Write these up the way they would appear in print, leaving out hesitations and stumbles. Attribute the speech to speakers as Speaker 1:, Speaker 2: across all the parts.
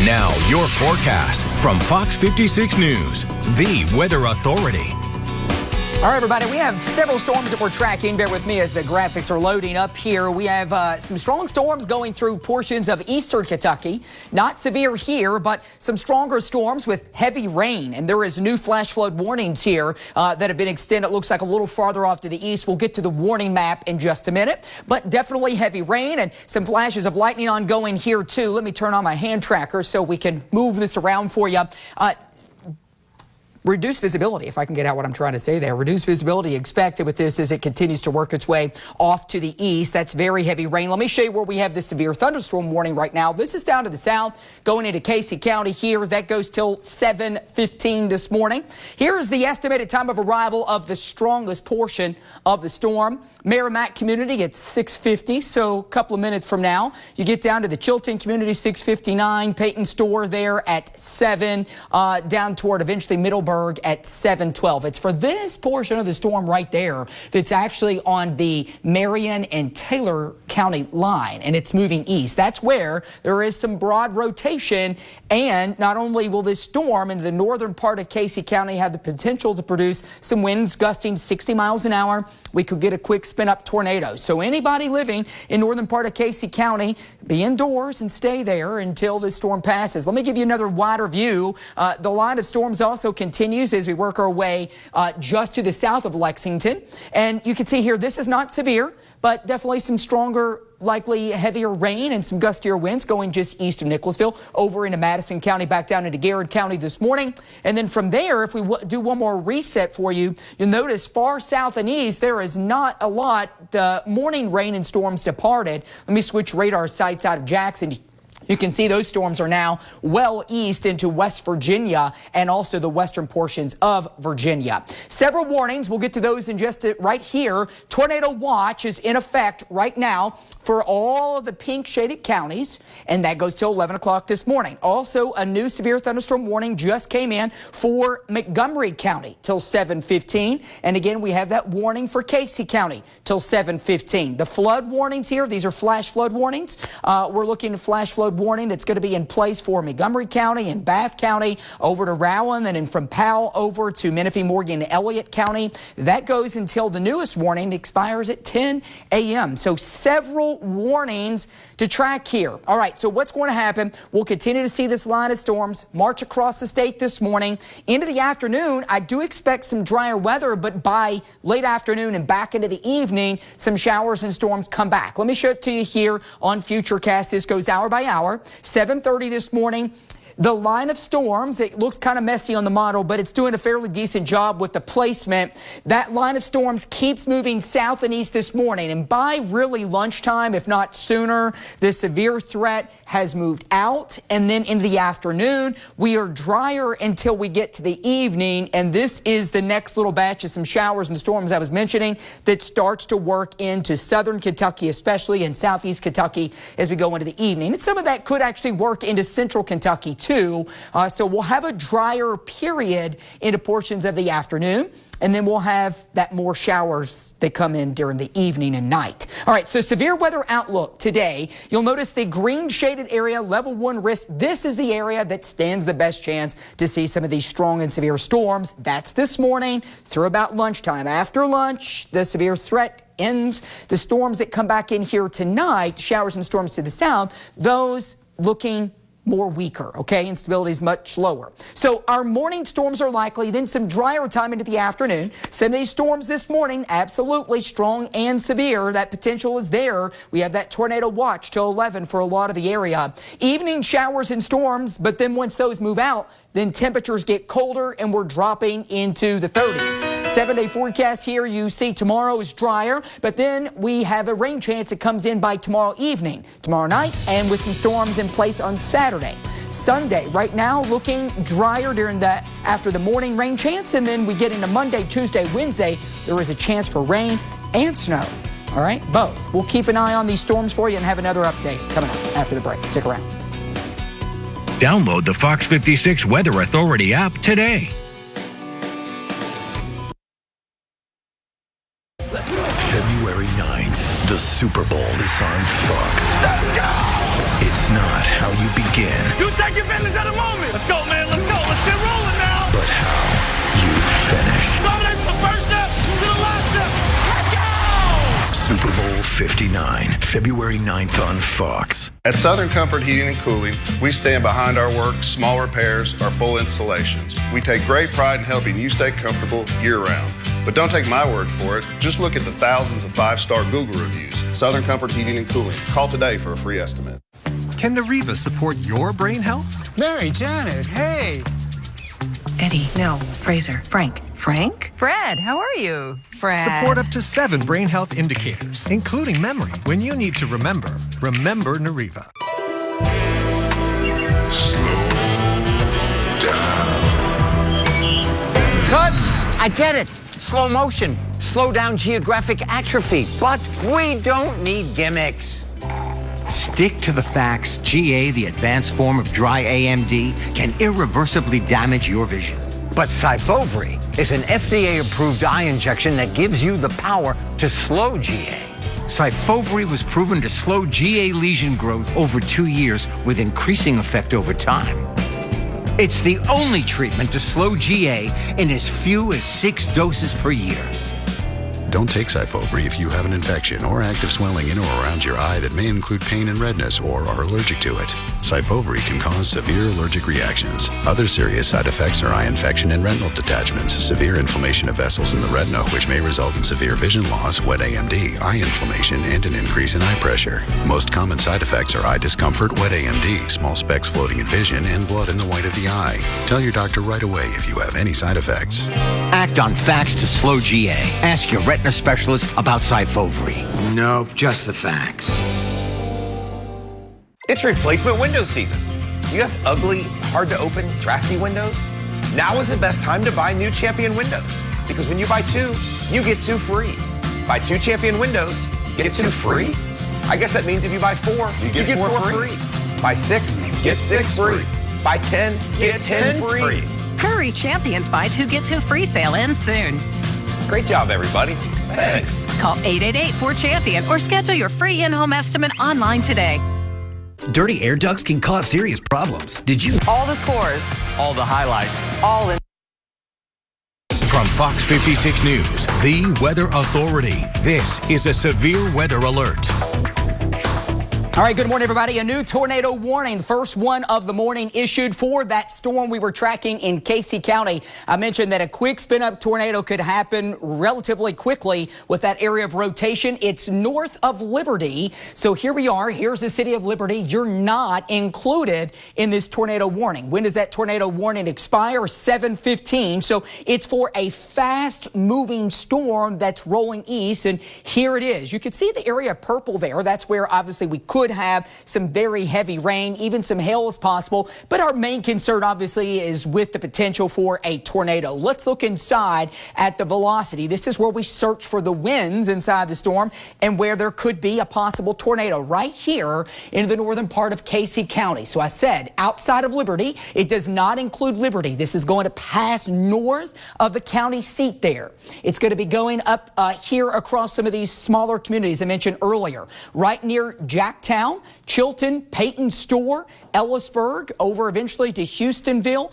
Speaker 1: Now, your forecast from Fox 56 News, the weather authority.
Speaker 2: All right, everybody, we have several storms that we're tracking. Bear with me as the graphics are loading up here. We have some strong storms going through portions of eastern Kentucky. Not severe here, but some stronger storms with heavy rain. And there is new flash flood warnings here that have been extended. It looks like a little farther off to the east. We'll get to the warning map in just a minute. But definitely heavy rain and some flashes of lightning ongoing here, too. Let me turn on my hand tracker so we can move this around for you. Reduced visibility, if I can get out what I'm trying to say there. Reduced visibility expected with this as it continues to work its way off to the east. That's very heavy rain. Let me show you where we have the severe thunderstorm warning right now. This is down to the south, going into Casey County here. That goes till 7:15 this morning. Here is the estimated time of arrival of the strongest portion of the storm. Merrimack community at 6:50, so a couple of minutes from now. You get down to the Chilton community, 6:59. Peyton Store there at 7, down toward eventually Middleburg at 7:12. It's for this portion of the storm right there that's actually on the Marion and Taylor County line, and it's moving east. That's where there is some broad rotation, and not only will this storm into the northern part of Casey County have the potential to produce some winds gusting 60 miles an hour, we could get a quick spin-up tornado. So anybody living in northern part of Casey County, be indoors and stay there until this storm passes. Let me give you another wider view. The line of storms also continues as we work our way just to the south of Lexington. And you can see here, this is not severe, but definitely some stronger, likely heavier rain and some gustier winds going just east of Nicholasville over into Madison County, back down into Garrett County this morning. And then from there, if we do one more reset for you, you'll notice far south and east, there is not a lot. The morning rain and storms departed. Let me switch radar sites out of Jackson. You can see those storms are now well east into West Virginia and also the western portions of Virginia. Several warnings. We'll get to those in just right here. Tornado watch is in effect right now for all of the pink shaded counties, and that goes till 11 o'clock this morning. Also, a new severe thunderstorm warning just came in for Montgomery County till 7:15. And again, we have that warning for Casey County till 7:15. The flood warnings here, these are flash flood warnings. We're looking at flash flood warning that's going to be in place for Montgomery County and Bath County over to Rowan, and then from Powell over to Menifee, Morgan, and Elliott County. That goes until the newest warning expires at 10 a.m. So several warnings to track here. All right, so what's going to happen? We'll continue to see this line of storms march across the state this morning. Into the afternoon, I do expect some drier weather, but by late afternoon and back into the evening, some showers and storms come back. Let me show it to you here on Futurecast. This goes hour by hour. 7:30 this morning. The line of storms, it looks kind of messy on the model, but it's doing a fairly decent job with the placement. That line of storms keeps moving south and east this morning. And by really lunchtime, if not sooner, the severe threat has moved out. And then into the afternoon, we are drier until we get to the evening. And this is the next little batch of some showers and storms I was mentioning that starts to work into southern Kentucky, especially in southeast Kentucky as we go into the evening. And some of that could actually work into central Kentucky too. So we'll have a drier period into portions of the afternoon, and then we'll have that more showers that come in during the evening and night. All right, so severe weather outlook today. You'll notice the green shaded area, level 1 risk. This is the area that stands the best chance to see some of these strong and severe storms. That's this morning through about lunchtime. After lunch, the severe threat ends. The storms that come back in here tonight, showers and storms to the south, those looking more weaker, okay? Instability is much lower. So our morning storms are likely, then some drier time into the afternoon. Some of these storms this morning, absolutely strong and severe. That potential is there. We have that tornado watch till 11 for a lot of the area. Evening showers and storms, but then once those move out, then temperatures get colder and we're dropping into the 30s. 7-day forecast here, you see tomorrow is drier, but then we have a rain chance that comes in by tomorrow evening, tomorrow night, and with some storms in place on Saturday. Sunday, right now, looking drier after the morning rain chance, and then we get into Monday, Tuesday, Wednesday, there is a chance for rain and snow. All right, both. We'll keep an eye on these storms for you and have another update coming up after the break. Stick around.
Speaker 1: Download the Fox 56 Weather Authority app today. February 9th, the Super Bowl is on Fox. Let's go! It's not how you begin.
Speaker 3: You take your business at the moment. Let's go, man. Let's go. Let's get rolling now.
Speaker 1: But how you finish.
Speaker 3: Dominate from the first step to the last step. Let's go!
Speaker 1: Super Bowl 59, February 9th on Fox.
Speaker 4: At Southern Comfort Heating and Cooling, we stand behind our work, small repairs, or full installations. We take great pride in helping you stay comfortable year-round. But don't take my word for it. Just look at the thousands of 5-star Google reviews. Southern Comfort Heating and Cooling. Call today for a free estimate.
Speaker 5: Can Nariva support your brain health?
Speaker 6: Mary, Janet, hey.
Speaker 7: Eddie, no. Fraser, Frank. Frank?
Speaker 8: Fred, how are you? Fred.
Speaker 5: Support up to 7 brain health indicators, including memory. When you need to remember Nariva.
Speaker 9: Slow down.
Speaker 6: Cut! I get it. Slow motion. Slow down geographic atrophy. But we don't need gimmicks. Stick to the facts. GA, the advanced form of dry AMD, can irreversibly damage your vision. But Syfovre is an FDA-approved eye injection that gives you the power to slow GA. Syfovre was proven to slow GA lesion growth over 2 years with increasing effect over time. It's the only treatment to slow GA in as few as 6 doses per year.
Speaker 9: Don't take Syfovre if you have an infection or active swelling in or around your eye that may include pain and redness or are allergic to it. Syfovre can cause severe allergic reactions. Other serious side effects are eye infection and retinal detachments, severe inflammation of vessels in the retina, which may result in severe vision loss, wet AMD, eye inflammation, and an increase in eye pressure. Most common side effects are eye discomfort, wet AMD, small specks floating in vision, and blood in the white of the eye. Tell your doctor right away if you have any side effects.
Speaker 6: Act on facts to slow GA. Ask your retina specialist about Syfovre. Nope, just the facts.
Speaker 10: It's replacement window season. You have ugly, hard to open, drafty windows? Now is the best time to buy new Champion windows. Because when you buy 2, you get 2 free. Buy 2 Champion windows, get 2 free? I guess that means if you buy 4, you get 4 free. Buy 6, get 6 free. Buy 10, get 10 free.
Speaker 7: Hurry, Champion's Buy 2 Get 2 free sale ends soon.
Speaker 10: Great job, everybody. Thanks.
Speaker 7: Call 888-4CHAMPION or schedule your free in-home estimate online today.
Speaker 11: Dirty air ducts can cause serious problems. Did you?
Speaker 8: All the scores,
Speaker 6: All the highlights.
Speaker 8: all in.
Speaker 1: From Fox 56 News, the weather authority, this is a severe weather alert.
Speaker 2: All right, good morning, everybody. A new tornado warning, first one of the morning, issued for that storm we were tracking in Casey County. I mentioned that a quick spin-up tornado could happen relatively quickly with that area of rotation. It's north of Liberty. So here we are. Here's the city of Liberty. You're not included in this tornado warning. When does that tornado warning expire? 7:15. So it's for a fast-moving storm that's rolling east. And here it is. You can see the area of purple there. That's where obviously we could have some very heavy rain, even some hail is possible. But our main concern obviously is with the potential for a tornado. Let's look inside at the velocity. This is where we search for the winds inside the storm and where there could be a possible tornado right here in the northern part of Casey County. So I said outside of Liberty, it does not include Liberty. This is going to pass north of the county seat there. It's going to be going up here across some of these smaller communities I mentioned earlier, right near Jacktown, Chilton, Peyton Store, Ellisburg, over eventually to Houstonville,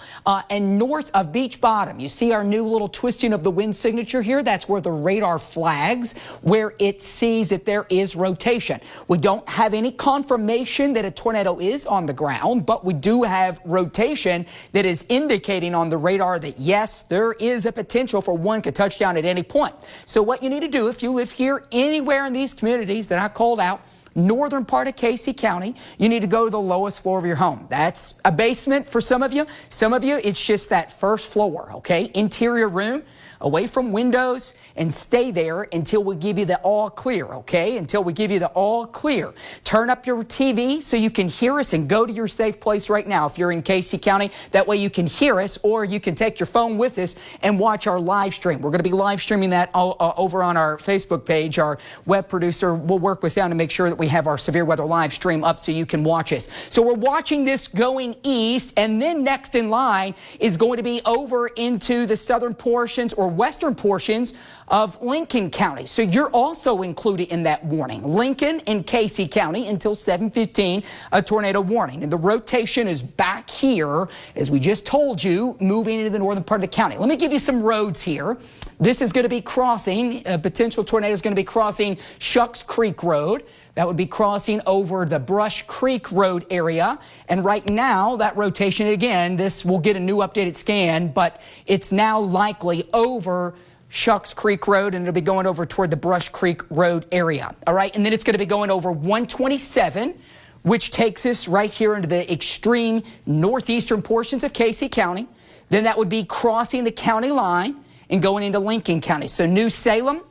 Speaker 2: and north of Beach Bottom. You see our new little twisting of the wind signature here? That's where the radar flags, where it sees that there is rotation. We don't have any confirmation that a tornado is on the ground, but we do have rotation that is indicating on the radar that, yes, there is a potential for one to touch down at any point. So what you need to do if you live here anywhere in these communities that I called out, northern part of Casey County, you need to go to the lowest floor of your home. That's a basement for some of you. Some of you, it's just that first floor, okay? Interior room, away from windows, and stay there until we give you the all clear, okay? Until we give you the all clear. Turn up your TV so you can hear us and go to your safe place right now if you're in Casey County. That way you can hear us, or you can take your phone with us and watch our live stream. We're going to be live streaming that over on our Facebook page. Our web producer will work with them to make sure that we have our severe weather live stream up so you can watch us. So we're watching this going east, and then next in line is going to be over into the southern portions or western portions of Lincoln County. So you're also included in that warning. Lincoln and Casey County until 7:15, a tornado warning. And the rotation is back here, as we just told you, moving into the northern part of the county. Let me give you some roads here. This is going to be crossing, a potential tornado is going to be crossing Shucks Creek Road. That would be crossing over the Brush Creek Road area. And right now, that rotation, again, this will get a new updated scan, but it's now likely over Shucks Creek Road, and it'll be going over toward the Brush Creek Road area. All right, and then it's going to be going over 127, which takes us right here into the extreme northeastern portions of Casey County. Then that would be crossing the county line and going into Lincoln County. So New Salem,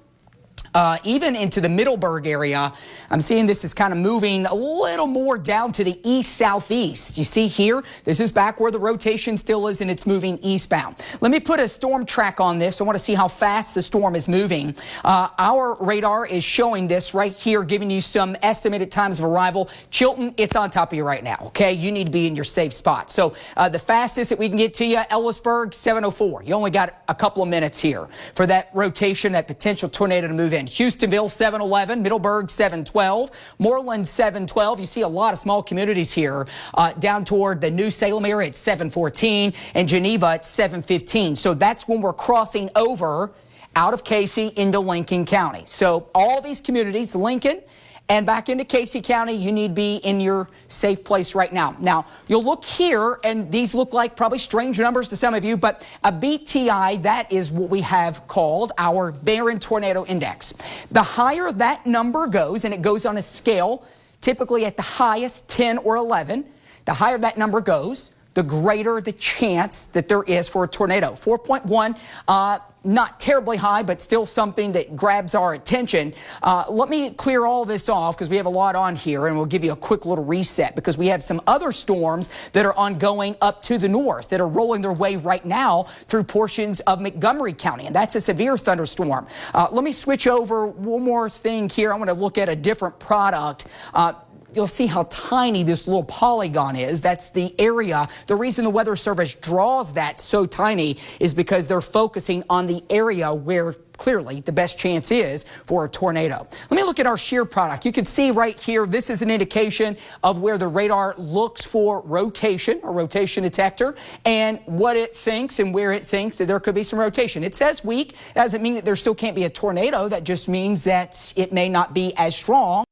Speaker 2: even into the Middleburg area, I'm seeing this is kind of moving a little more down to the east-southeast. You see here, this is back where the rotation still is, and it's moving eastbound. Let me put a storm track on this. I want to see how fast the storm is moving. Our radar is showing this right here, giving you some estimated times of arrival. Chilton, it's on top of you right now, okay? You need to be in your safe spot. So the fastest that we can get to you, Ellisburg, 7:04. You only got a couple of minutes here for that rotation, that potential tornado to move in. Houstonville, 7:11, Middleburg, 7:12, Moreland, 7:12. You see a lot of small communities here down toward the New Salem area at 7:14 and Geneva at 7:15. So that's when we're crossing over out of Casey into Lincoln County. So all these communities, Lincoln and back into Casey County, you need to be in your safe place right now. Now, you'll look here, and these look like probably strange numbers to some of you, but a BTI, that is what we have called our Barron Tornado Index. The higher that number goes, and it goes on a scale, typically at the highest 10 or 11, the higher that number goes, the greater the chance that there is for a tornado. 4.1, not terribly high, but still something that grabs our attention. Let me clear all this off because we have a lot on here, and we'll give you a quick little reset because we have some other storms that are ongoing up to the north that are rolling their way right now through portions of Montgomery County, and that's a severe thunderstorm. Let me switch over one more thing here. I want to look at a different product. You'll see how tiny this little polygon is. That's the area. The reason the Weather Service draws that so tiny is because they're focusing on the area where clearly the best chance is for a tornado. Let me look at our shear product. You can see right here, this is an indication of where the radar looks for rotation, a rotation detector, and what it thinks and where it thinks that there could be some rotation. It says weak. That doesn't mean that there still can't be a tornado. That just means that it may not be as strong.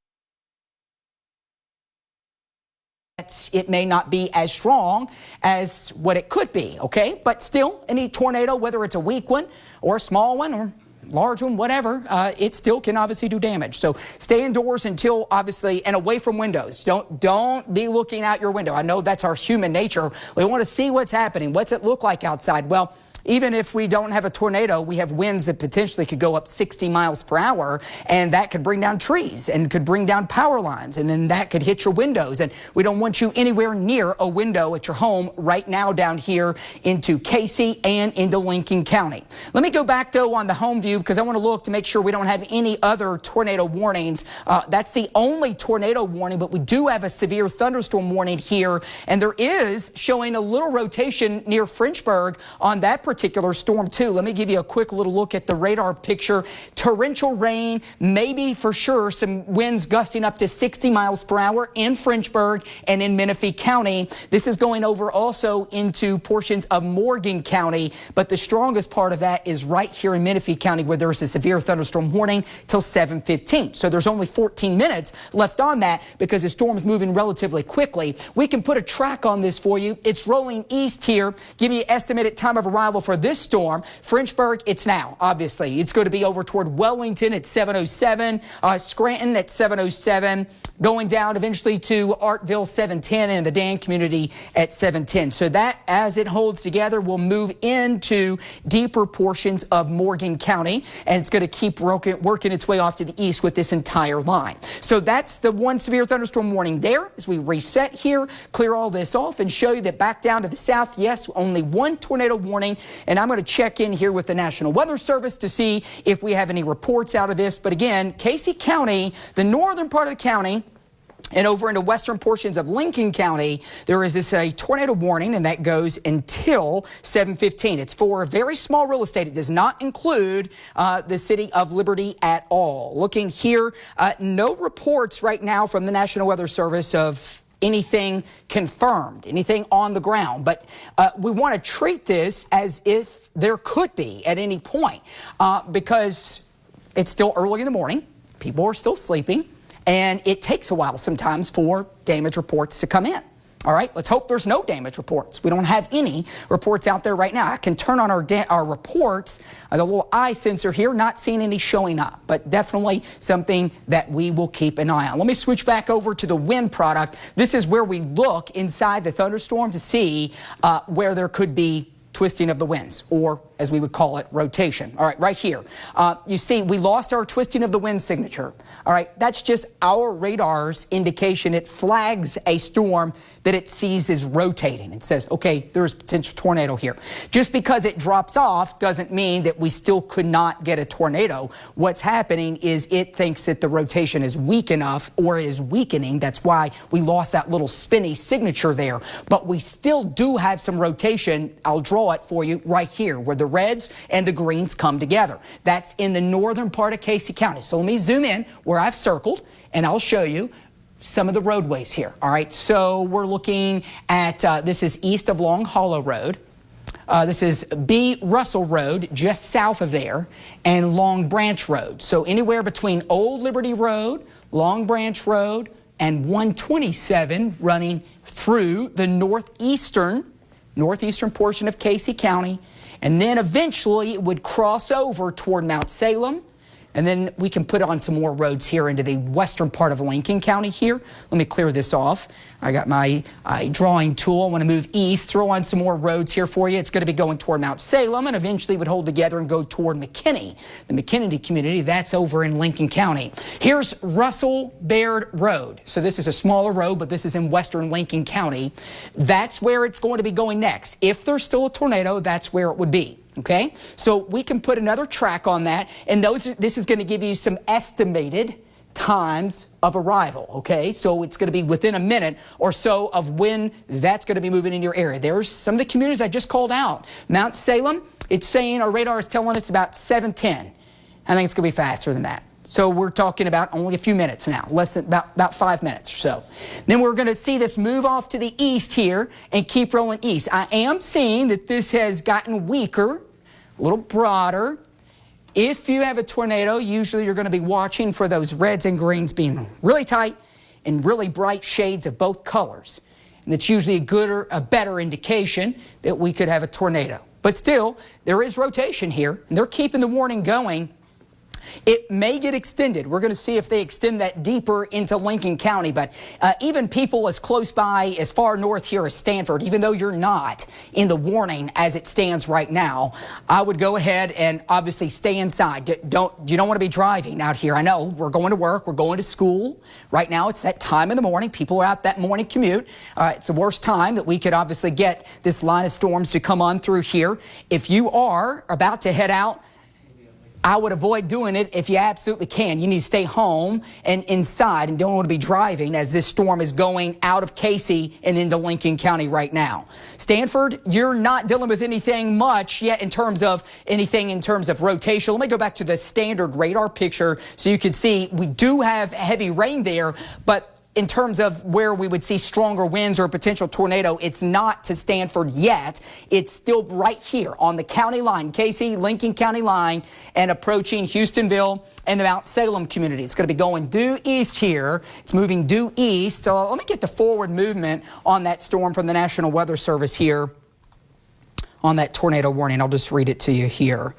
Speaker 2: It may not be as strong as what it could be, okay? But still, any tornado, whether it's a weak one or a small one or large one, whatever, it still can obviously do damage. So stay indoors until obviously, and away from windows. Don't be looking out your window. I know that's our human nature. We want to see what's happening. What's it look like outside? Well, even if we don't have a tornado, we have winds that potentially could go up 60 miles per hour, and that could bring down trees and could bring down power lines, and then that could hit your windows. And we don't want you anywhere near a window at your home right now down here into Casey and into Lincoln County. Let me go back, though, on the home view because I want to look to make sure we don't have any other tornado warnings. That's the only tornado warning, but we do have a severe thunderstorm warning here, and there is showing a little rotation near Frenchburg on that particular storm too. Let me give you a quick little look at the radar picture. Torrential rain, maybe for sure some winds gusting up to 60 miles per hour in Frenchburg and in Menifee County. This is going over also into portions of Morgan County, but the strongest part of that is right here in Menifee County where there's a severe thunderstorm warning till 7:15. So there's only 14 minutes left on that because the storm's moving relatively quickly. We can put a track on this for you. It's rolling east here. Give me an estimated time of arrival for this storm. Frenchburg, it's now, obviously. It's going to be over toward Wellington at 7:07, Scranton at 7:07, going down eventually to Artville 7:10 and the Dan community at 7:10. So that, as it holds together, will move into deeper portions of Morgan County, and it's going to keep working its way off to the east with this entire line. So that's the one severe thunderstorm warning there. As we reset here, clear all this off and show you that back down to the south, yes, only one tornado warning And I'm going to check in here with the National Weather Service to see if we have any reports out of this. But again, Casey County, the northern part of the county, and over into western portions of Lincoln County, there is a tornado warning, and that goes until 7:15. It's for very small real estate. It does not include the city of Liberty at all. Looking here, no reports right now from the National Weather Service of anything confirmed, anything on the ground. But we want to treat this as if there could be at any point because it's still early in the morning. People are still sleeping. And it takes a while sometimes for damage reports to come in. All right, let's hope there's no damage reports. We don't have any reports out there right now. I can turn on our reports, the little eye sensor here, not seeing any showing up, but definitely something that we will keep an eye on. Let me switch back over to the wind product. This is where we look inside the thunderstorm to see where there could be twisting of the winds, or as we would call it, rotation. All right, right here. You see, we lost our twisting of the wind signature. All right, that's just our radar's indication. It flags a storm that it sees is rotating. It says, okay, there's potential tornado here. Just because it drops off doesn't mean that we still could not get a tornado. What's happening is it thinks that the rotation is weak enough, or it is weakening. That's why we lost that little spinny signature there. But we still do have some rotation. I'll draw it for you right here, where the reds and the greens come together. That's in the northern part of Casey County. So let me zoom in where I've circled, and I'll show you some of the roadways here. All right, so we're looking at, this is east of Long Hollow Road. This is B. Russell Road, just south of there, and Long Branch Road. So anywhere between Old Liberty Road, Long Branch Road, and 127 running through the northeastern portion of Casey County. And then eventually it would cross over toward Mount Salem. And then we can put on some more roads here into the western part of Lincoln County here. Let me clear this off. I got my drawing tool. I want to move east, throw on some more roads here for you. It's going to be going toward Mount Salem, and eventually would hold together and go toward McKinney. The McKinney community, that's over in Lincoln County. Here's Russell Baird Road. So this is a smaller road, but this is in western Lincoln County. That's where it's going to be going next. If there's still a tornado, that's where it would be. Okay, so we can put another track on that, and this is going to give you some estimated times of arrival. Okay, so it's going to be within a minute or so of when that's going to be moving in your area. There's some of the communities I just called out. Mount Salem, it's saying, our radar is telling us about 7:10. I think it's going to be faster than that. So we're talking about only a few minutes now, less than about 5 minutes or so. Then we're going to see this move off to the east here and keep rolling east. I am seeing that this has gotten weaker, a little broader. If you have a tornado, usually you're going to be watching for those reds and greens being really tight and really bright shades of both colors. And that's usually a good or a better indication that we could have a tornado. But still, there is rotation here, and they're keeping the warning going. It may get extended. We're going to see if they extend that deeper into Lincoln County. But even people as close by, as far north here as Stanford, even though you're not in the warning as it stands right now, I would go ahead and obviously stay inside. You don't want to be driving out here. I know we're going to work, we're going to school. Right now, it's that time in the morning. People are out that morning commute. It's the worst time that we could obviously get this line of storms to come on through here. If you are about to head out, I would avoid doing it if you absolutely can. You need to stay home and inside and don't want to be driving as this storm is going out of Casey and into Lincoln County right now. Stanford, you're not dealing with anything much yet in terms of rotation. Let me go back to the standard radar picture so you can see we do have heavy rain there, but in terms of where we would see stronger winds or a potential tornado, it's not to Stanford yet. It's still right here on the county line, Casey, Lincoln County line, and approaching Houstonville and the Mount Salem community. It's going to be going due east here. It's moving due east. So let me get the forward movement on that storm from the National Weather Service here on that tornado warning. I'll just read it to you here.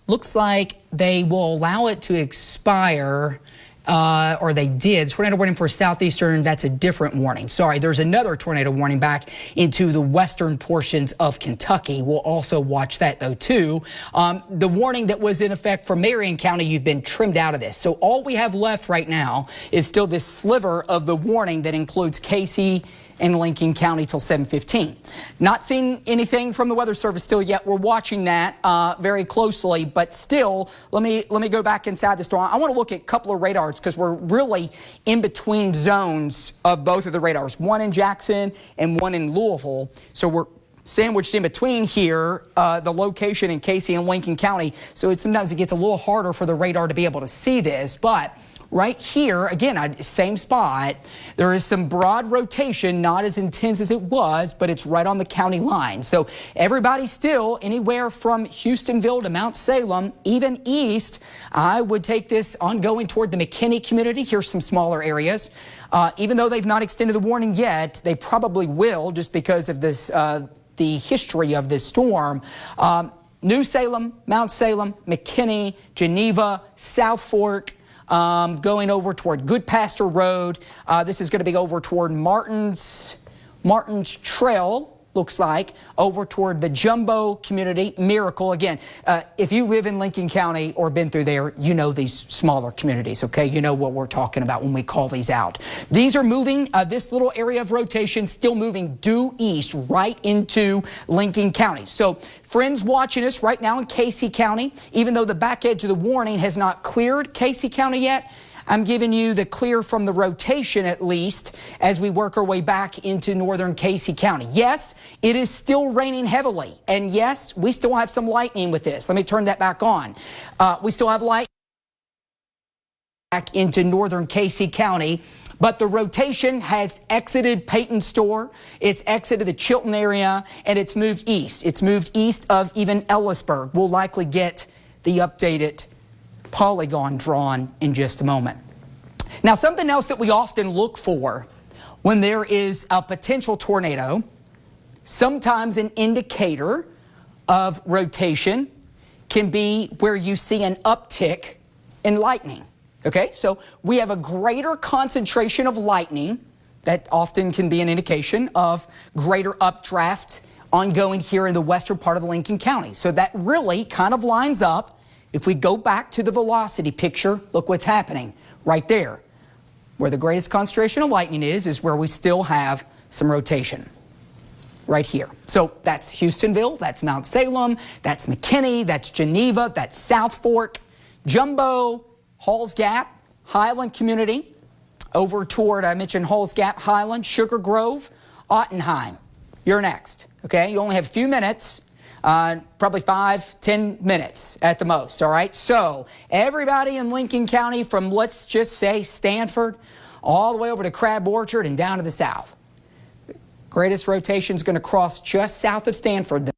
Speaker 2: Looks like they will allow it to expire. Or they did. Tornado warning for southeastern, that's a different warning. Sorry, there's another tornado warning back into the western portions of Kentucky. We'll also watch that though too. The warning that was in effect for Marion County, you've been trimmed out of this. So all we have left right now is still this sliver of the warning that includes Casey, in Lincoln County till 7:15. Not seeing anything from the Weather Service still yet. We're watching that very closely, but still, let me go back inside the storm. I want to look at a couple of radars because we're really in between zones of both of the radars, one in Jackson and one in Louisville. So we're sandwiched in between here, the location in Casey and Lincoln County. So sometimes it gets a little harder for the radar to be able to see this, but right here, again, same spot, there is some broad rotation, not as intense as it was, but it's right on the county line. So everybody still anywhere from Houstonville to Mount Salem, even east, I would take this ongoing toward the McKinney community. Here's some smaller areas. Even though they've not extended the warning yet, they probably will just because of this, the history of this storm. New Salem, Mount Salem, McKinney, Geneva, South Fork, going over toward Goodpasture Road. This is going to be over toward Martin's Trail, looks like, over toward the Jumbo community, Miracle. Again, if you live in Lincoln County or been through there, you know these smaller communities, okay? You know what we're talking about when we call these out. These are moving, this little area of rotation still moving due east right into Lincoln County. So friends watching us right now in Casey County, even though the back edge of the warning has not cleared Casey County yet, I'm giving you the clear from the rotation at least as we work our way back into northern Casey County. Yes, it is still raining heavily. And yes, we still have some lightning with this. Let me turn that back on. We still have light back into northern Casey County. But the rotation has exited Peyton Store, it's exited the Chilton area, and it's moved east. It's moved east of even Ellisburg. We'll likely get the updated polygon drawn in just a moment. Now, something else that we often look for when there is a potential tornado, sometimes an indicator of rotation can be where you see an uptick in lightning. Okay, so we have a greater concentration of lightning that often can be an indication of greater updraft ongoing here in the western part of Lincoln County. So that really kind of lines up. If we go back to the velocity picture, look what's happening right there. Where the greatest concentration of lightning is where we still have some rotation. Right here. So that's Houstonville, that's Mount Salem, that's McKinney, that's Geneva, that's South Fork, Jumbo, Halls Gap, Highland Community, over toward, I mentioned Halls Gap, Highland, Sugar Grove, Ottenheim. You're next, okay? You only have a few minutes. Probably 5-10 minutes at the most, all right? So everybody in Lincoln County from, let's just say, Stanford, all the way over to Crab Orchard and down to the south. Greatest rotation is going to cross just south of Stanford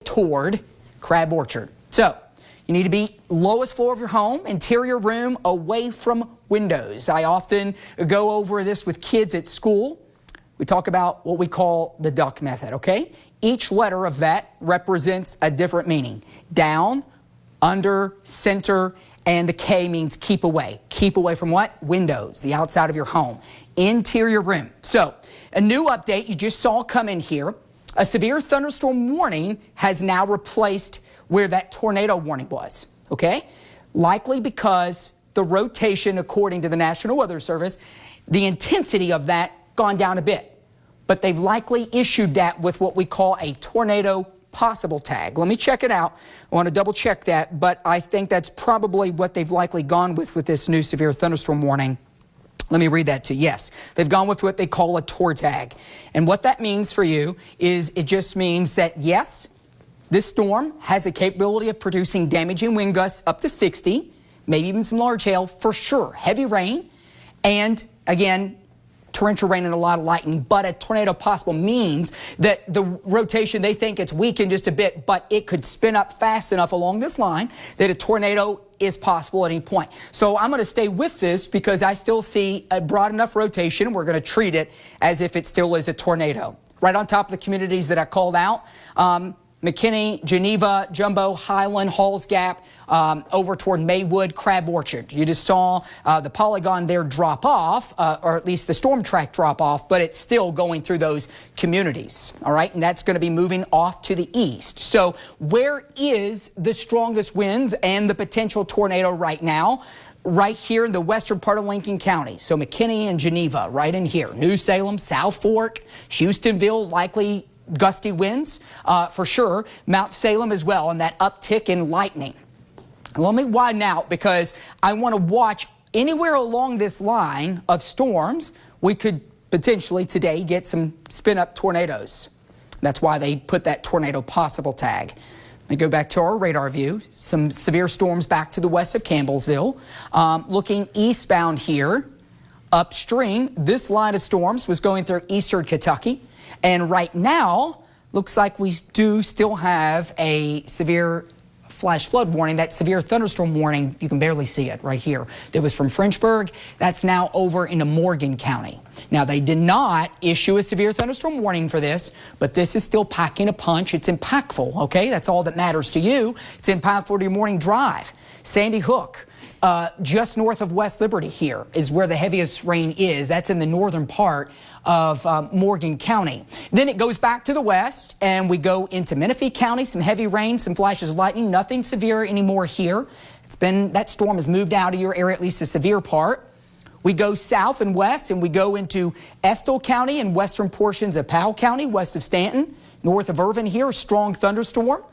Speaker 2: toward Crab Orchard. So you need to be lowest floor of your home, interior room, away from windows. I often go over this with kids at school. We talk about what we call the duck method, okay? Each letter of that represents a different meaning. Down, under, center, and the K means keep away. Keep away from what? Windows, the outside of your home. Interior room. So, a new update you just saw come in here. A severe thunderstorm warning has now replaced where that tornado warning was, okay? Likely because the rotation, according to the National Weather Service, the intensity of that gone down a bit, but they've likely issued that with what we call a tornado possible tag. Let me check it out. I want to double check that, but I think that's probably what they've likely gone with this new severe thunderstorm warning. Let me read that to you. Yes, they've gone with what they call a TOR tag. And what that means for you is it just means that, yes, this storm has a capability of producing damaging wind gusts up to 60, maybe even some large hail for sure, heavy rain, and again, torrential rain and a lot of lightning, but a tornado possible means that the rotation, they think it's weakened just a bit, but it could spin up fast enough along this line that a tornado is possible at any point. So I'm going to stay with this because I still see a broad enough rotation. We're going to treat it as if it still is a tornado. Right on top of the communities that I called out, McKinney, Geneva, Jumbo, Highland, Halls Gap, over toward Maywood, Crab Orchard. You just saw the polygon there drop off, or at least the storm track drop off, but it's still going through those communities, all right? And that's going to be moving off to the east. So where is the strongest winds and the potential tornado right now? right here in the western part of Lincoln County. So McKinney and Geneva right in here. New Salem, South Fork, Houstonville, likely gusty winds for sure. Mount Salem as well, and that uptick in lightning. Let me widen out because I want to watch anywhere along this line of storms. We could potentially today get some spin-up tornadoes. That's why they put that tornado possible tag. Let me go back to our radar view. Some severe storms back to the west of Campbellsville. Looking eastbound here, upstream, this line of storms was going through eastern Kentucky. And right now, looks like we do still have a severe flash flood warning, that severe thunderstorm warning. You can barely see it right here. That was from Frenchburg. That's now over into Morgan County. Now, they did not issue a severe thunderstorm warning for this, but this is still packing a punch. It's impactful, okay? That's all that matters to you. It's impactful to your morning drive. Sandy Hook, just north of West Liberty here is where the heaviest rain is. That's in the northern part of Morgan County. Then it goes back to the west and we go into Menifee County, some heavy rain, some flashes of lightning, nothing severe anymore here. That storm has moved out of your area, at least the severe part. We go south and west and we go into Estill County and western portions of Powell County, west of Stanton, north of Irvin here, a strong thunderstorm.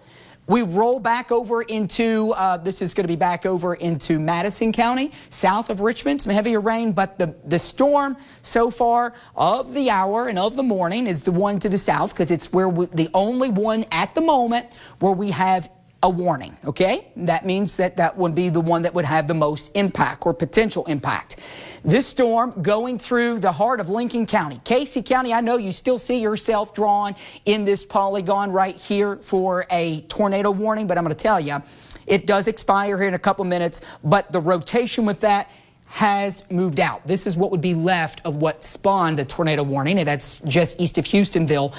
Speaker 2: We roll back over into, this is going to be back over into Madison County, south of Richmond, some heavier rain, but the storm so far of the hour and of the morning is the one to the south because it's where the only one at the moment where we have a warning, okay? That means that would be the one that would have the most impact or potential impact. This storm going through the heart of Lincoln County. Casey County, I know you still see yourself drawn in this polygon right here for a tornado warning, but I'm going to tell you, it does expire here in a couple minutes, but the rotation with that has moved out. This is what would be left of what spawned the tornado warning, and that's just east of Houstonville.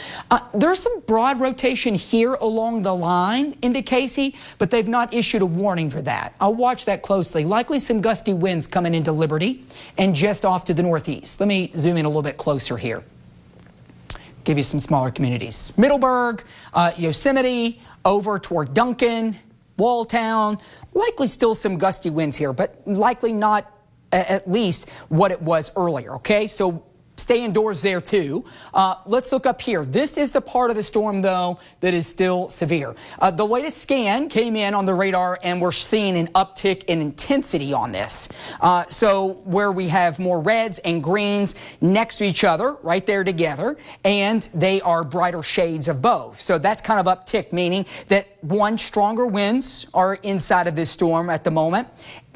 Speaker 2: There's some broad rotation here along the line into Casey, but they've not issued a warning for that. I'll watch that closely. Likely some gusty winds coming into Liberty and just off to the northeast. Let me zoom in a little bit closer here. Give you some smaller communities. Middleburg, Yosemite, over toward Duncan, Walltown. Likely still some gusty winds here, but likely not at least what it was earlier, okay? So stay indoors there too. Let's look up here. This is the part of the storm, though, that is still severe. The latest scan came in on the radar, and we're seeing an uptick in intensity on this. So where we have more reds and greens next to each other, right there together, and they are brighter shades of both. So that's kind of uptick, meaning that stronger winds are inside of this storm at the moment,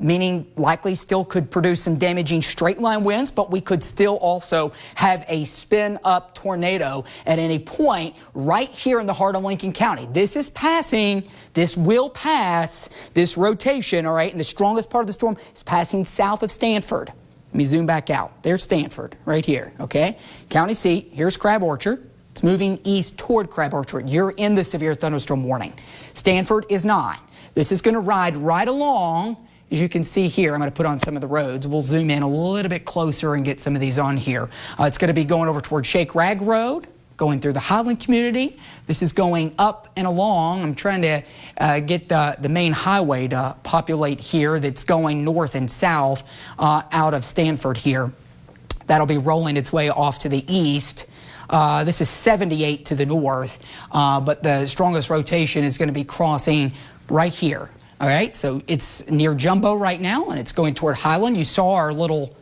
Speaker 2: meaning likely still could produce some damaging straight line winds, but we could still also have a spin up tornado at any point right here in the heart of Lincoln County. This is passing, this will pass this rotation, all right, and the strongest part of the storm is passing south of Stanford. Let me zoom back out. There's Stanford right here, okay? County seat, here's Crab Orchard. It's moving east toward Crab Orchard. You're in the severe thunderstorm warning. Stanford is not. This is going to ride right along. As you can see here, I'm going to put on some of the roads. We'll zoom in a little bit closer and get some of these on here. It's going to be going over toward Shake Rag Road, going through the Highland community. This is going up and along. I'm trying to get the main highway to populate here that's going north and south out of Stanford here. That'll be rolling its way off to the east. This is 78 to the north, but the strongest rotation is going to be crossing right here. All right, so it's near Jumbo right now, and it's going toward Highland. You saw our little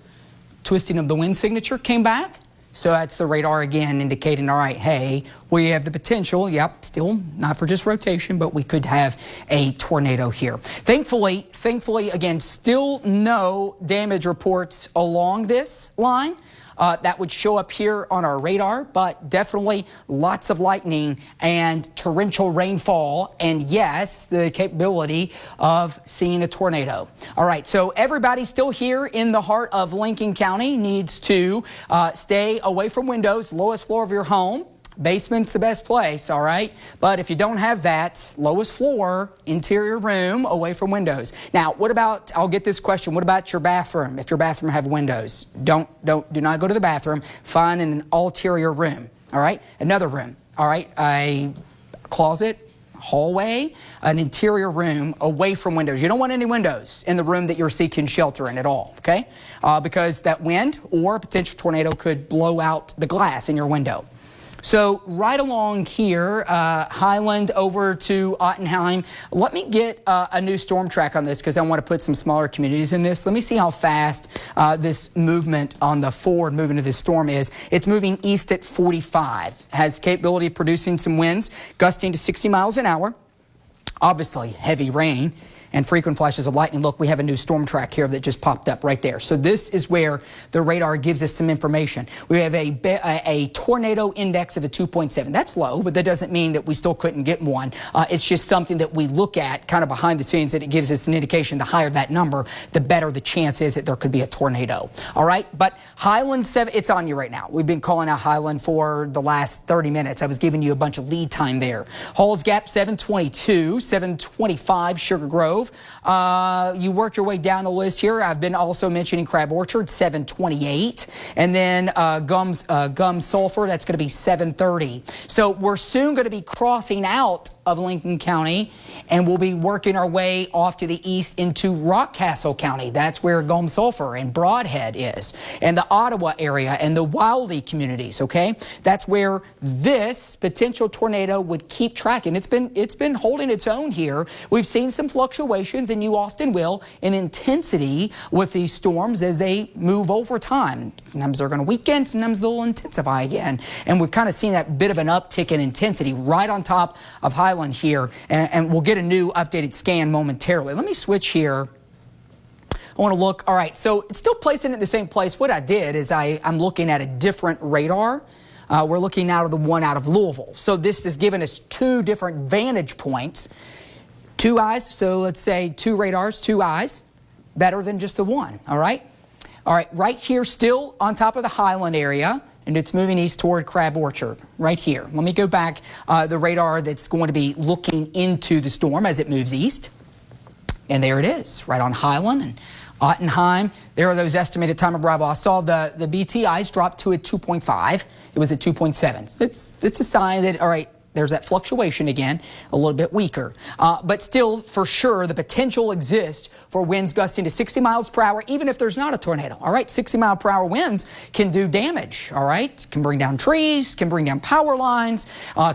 Speaker 2: twisting of the wind signature came back. So that's the radar again indicating, all right, hey, we have the potential, yep, still not for just rotation, but we could have a tornado here. Thankfully, again, still no damage reports along this line. That would show up here on our radar, but definitely lots of lightning and torrential rainfall, and yes, the capability of seeing a tornado. All right, so everybody still here in the heart of Lincoln County needs to stay away from windows, lowest floor of your home. Basement's the best place, all right? But if you don't have that, lowest floor, interior room, away from windows. Now, what about, I'll get this question, what about your bathroom? If your bathroom have windows, do not go to the bathroom. Find an ulterior room, all right? Another room, all right? A closet, hallway, an interior room away from windows. You don't want any windows in the room that you're seeking shelter in at all, okay? Because that wind or a potential tornado could blow out the glass in your window. So right along here, Highland over to Ottenheim. Let me get a new storm track on this because I want to put some smaller communities in this. Let me see how fast this movement on the forward movement of this storm is. It's moving east at 45. Has capability of producing some winds gusting to 60 miles an hour. Obviously heavy rain and frequent flashes of lightning. Look, we have a new storm track here that just popped up right there. So this is where the radar gives us some information. We have a tornado index of a 2.7. That's low, but that doesn't mean that we still couldn't get one. It's just something that we look at kind of behind the scenes, that it gives us an indication. The higher that number, the better the chance is that there could be a tornado. All right, but Highland 7, it's on you right now. We've been calling out Highland for the last 30 minutes. I was giving you a bunch of lead time there. Halls Gap 722, 725 Sugar Grove. You work your way down the list here. I've been also mentioning Crab Orchard 728, and then Gum Sulphur, that's going to be 730. So we're soon going to be crossing out of Lincoln County, and we'll be working our way off to the east into Rockcastle County. That's where Gum Sulphur and Broadhead is, and the Ottawa area and the Wildey communities, okay? That's where this potential tornado would keep tracking. It's been holding its own here. We've seen some fluctuations, and you often will, in intensity with these storms as they move over time. Sometimes they're going to weaken, sometimes they'll intensify again. And we've kind of seen that bit of an uptick in intensity right on top of Highland here, and we'll get a new updated scan momentarily. Let me switch here. I want to look. All right, so it's still placing it in the same place. What I did is I'm looking at a different radar. We're looking now at the one out of Louisville. So this has given us two different vantage points. Two eyes, so let's say two radars, two eyes, better than just the one, all right? All right, right here, still on top of the Highland area, and it's moving east toward Crab Orchard, right here. Let me go back the radar that's going to be looking into the storm as it moves east. And there it is, right on Highland and Ottenheim. There are those estimated time of arrival. I saw the BTIs drop to a 2.5. It was at 2.7. It's a sign that, all right, there's that fluctuation again, a little bit weaker. But still, for sure, the potential exists for winds gusting to 60 miles per hour, even if there's not a tornado. All right, 60 mile per hour winds can do damage, all right? Can bring down trees, can bring down power lines,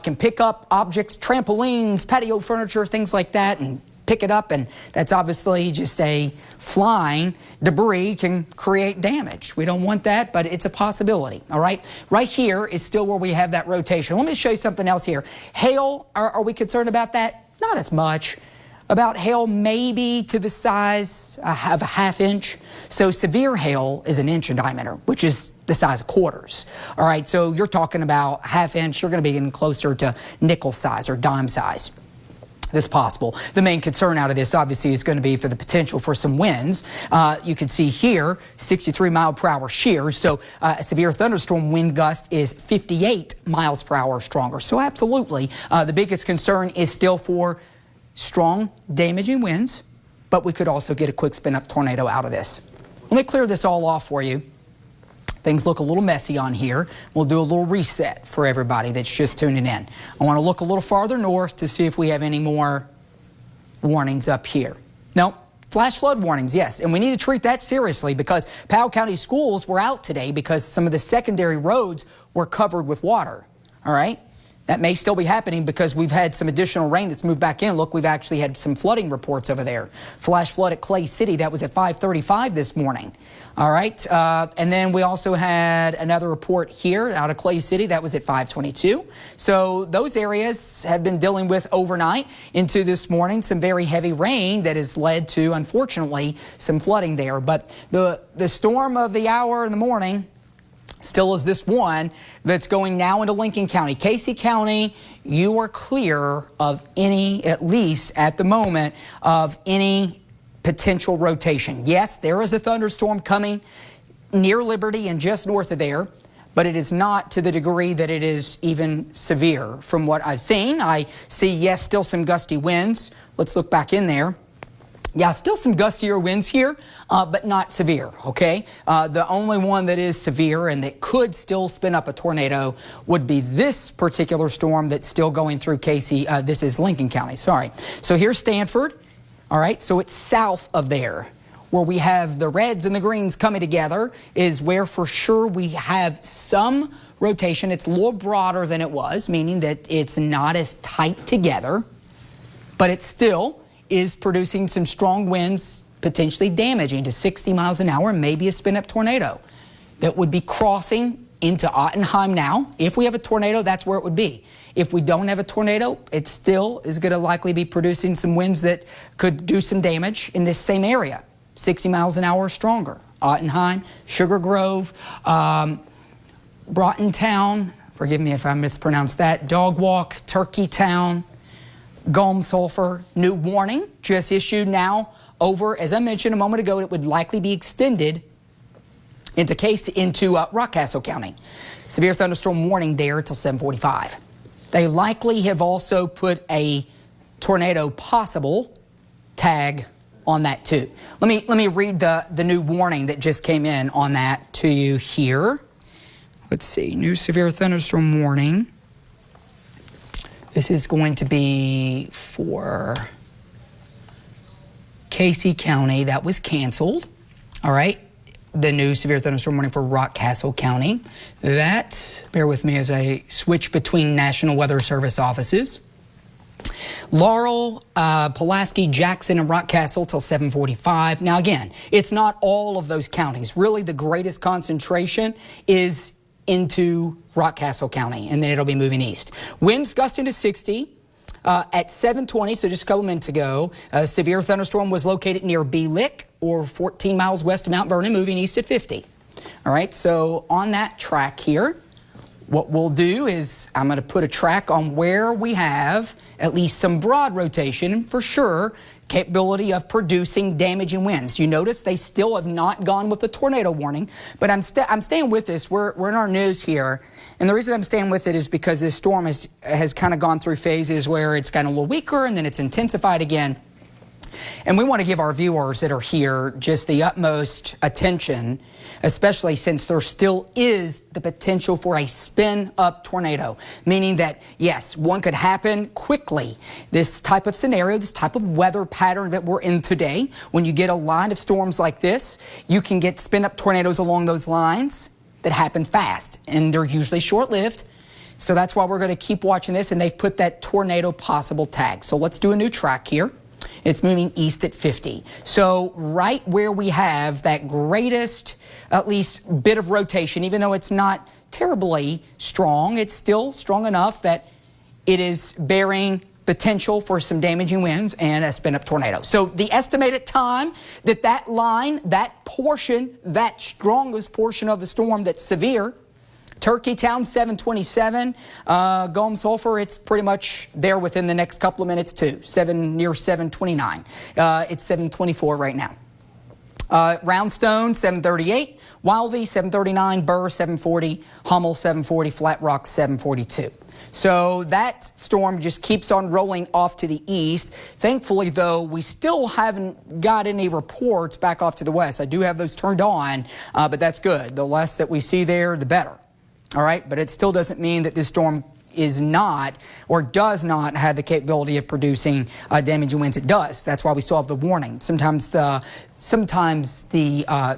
Speaker 2: can pick up objects, trampolines, patio furniture, things like that, and pick it up, and that's obviously just a flying debris, can create damage. We don't want that, but it's a possibility, all right? Right here is still where we have that rotation. Let me show you something else here. Hail, are we concerned about that? Not as much. About hail maybe to the size of a ½ inch. So severe hail is 1 inch in diameter, which is the size of quarters. All right, so you're talking about ½ inch, you're gonna be getting closer to nickel size or dime size. This possible. The main concern out of this obviously is going to be for the potential for some winds. You can see here 63 mile per hour shears, so a severe thunderstorm wind gust is 58 miles per hour stronger. So absolutely the biggest concern is still for strong damaging winds, but we could also get a quick spin up tornado out of this. Let me clear this all off for you. Things look a little messy on here. We'll do a little reset for everybody that's just tuning in. I want to look a little farther north to see if we have any more warnings up here. No, flash flood warnings, yes. And we need to treat that seriously because Powell County schools were out today because some of the secondary roads were covered with water, all right? That may still be happening because we've had some additional rain that's moved back in. Look, we've actually had some flooding reports over there. Flash flood at Clay City, that was at 5:35 this morning. All right, and then we also had another report here out of Clay City. That was at 5:22. So those areas have been dealing with overnight into this morning some very heavy rain that has led to, unfortunately, some flooding there. But the storm of the hour in the morning still is this one that's going now into Lincoln County. Casey County, you are clear of any, at least at the moment, of any potential rotation. Yes, there is a thunderstorm coming near Liberty and just north of there, but it is not to the degree that it is even severe. From what I've seen, I see, yes, still some gusty winds. Let's look back in there. Yeah, still some gustier winds here, but not severe, okay? The only one that is severe and that could still spin up a tornado would be this particular storm that's still going through Casey. This is Lincoln County, sorry. So here's Stanford, all right? So it's south of there. Where we have the reds and the greens coming together is where for sure we have some rotation. It's a little broader than it was, meaning that it's not as tight together, but it still is producing some strong winds, potentially damaging to 60 miles an hour, and maybe a spin-up tornado that would be crossing into Ottenheim now. If we have a tornado, that's where it would be. If we don't have a tornado, it still is going to likely be producing some winds that could do some damage in this same area. 60 miles an hour or stronger. Ottenheim, Sugar Grove, Broughtontown, forgive me if I mispronounced that, Dog Walk, Turkeytown, Gulm Sulphur. New warning just issued now over, as I mentioned a moment ago, it would likely be extended into Rockcastle County. Severe thunderstorm warning there until 7:45. They likely have also put a tornado possible tag on that too. Let me read the new warning that just came in on that to you here. Let's see, new severe thunderstorm warning. This is going to be for Casey County. That was canceled. All right. The new severe thunderstorm warning for Rockcastle County. That, bear with me as I switch between National Weather Service offices. Laurel, Pulaski, Jackson, and Rockcastle till 7:45. Now again, it's not all of those counties. Really, the greatest concentration is into Rockcastle County, and then it'll be moving east. Winds gusting to 60 at 7:20, so just a couple minutes ago. A severe thunderstorm was located near B-Lick, or 14 miles west of Mount Vernon, moving east at 50. All right, so on that track here, what we'll do is I'm going to put a track on where we have at least some broad rotation and for sure capability of producing damaging winds. You notice they still have not gone with the tornado warning, but I'm staying with this. We're in our news here, and the reason I'm staying with it is because this storm has kind of gone through phases where it's gotten a little weaker and then it's intensified again. And we want to give our viewers that are here just the utmost attention, especially since there still is the potential for a spin-up tornado, meaning that, yes, one could happen quickly. This type of scenario, this type of weather pattern that we're in today, when you get a line of storms like this, you can get spin-up tornadoes along those lines that happen fast, and they're usually short-lived. So that's why we're going to keep watching this, and they've put that tornado possible tag. So let's do a new track here. It's moving east at 50. So right where we have that greatest, at least bit of rotation, even though it's not terribly strong, it's still strong enough that it is bearing potential for some damaging winds and a spin-up tornado. So the estimated time that line, that portion, that strongest portion of the storm that's severe, Turkeytown 7:27, Gulm Sulphur, it's pretty much there within the next couple of minutes too, near 7:29. It's 7:24 right now. Roundstone 7:38, Wildey 7:39, Burr 7:40, Hummel 7:40, Flat Rock 7:42. So that storm just keeps on rolling off to the east. Thankfully, though, we still haven't got any reports back off to the west. I do have those turned on, but that's good. The less that we see there, the better. All right, but it still doesn't mean that this storm is not or does not have the capability of producing damaging winds. It does. That's why we still have the warning. Sometimes the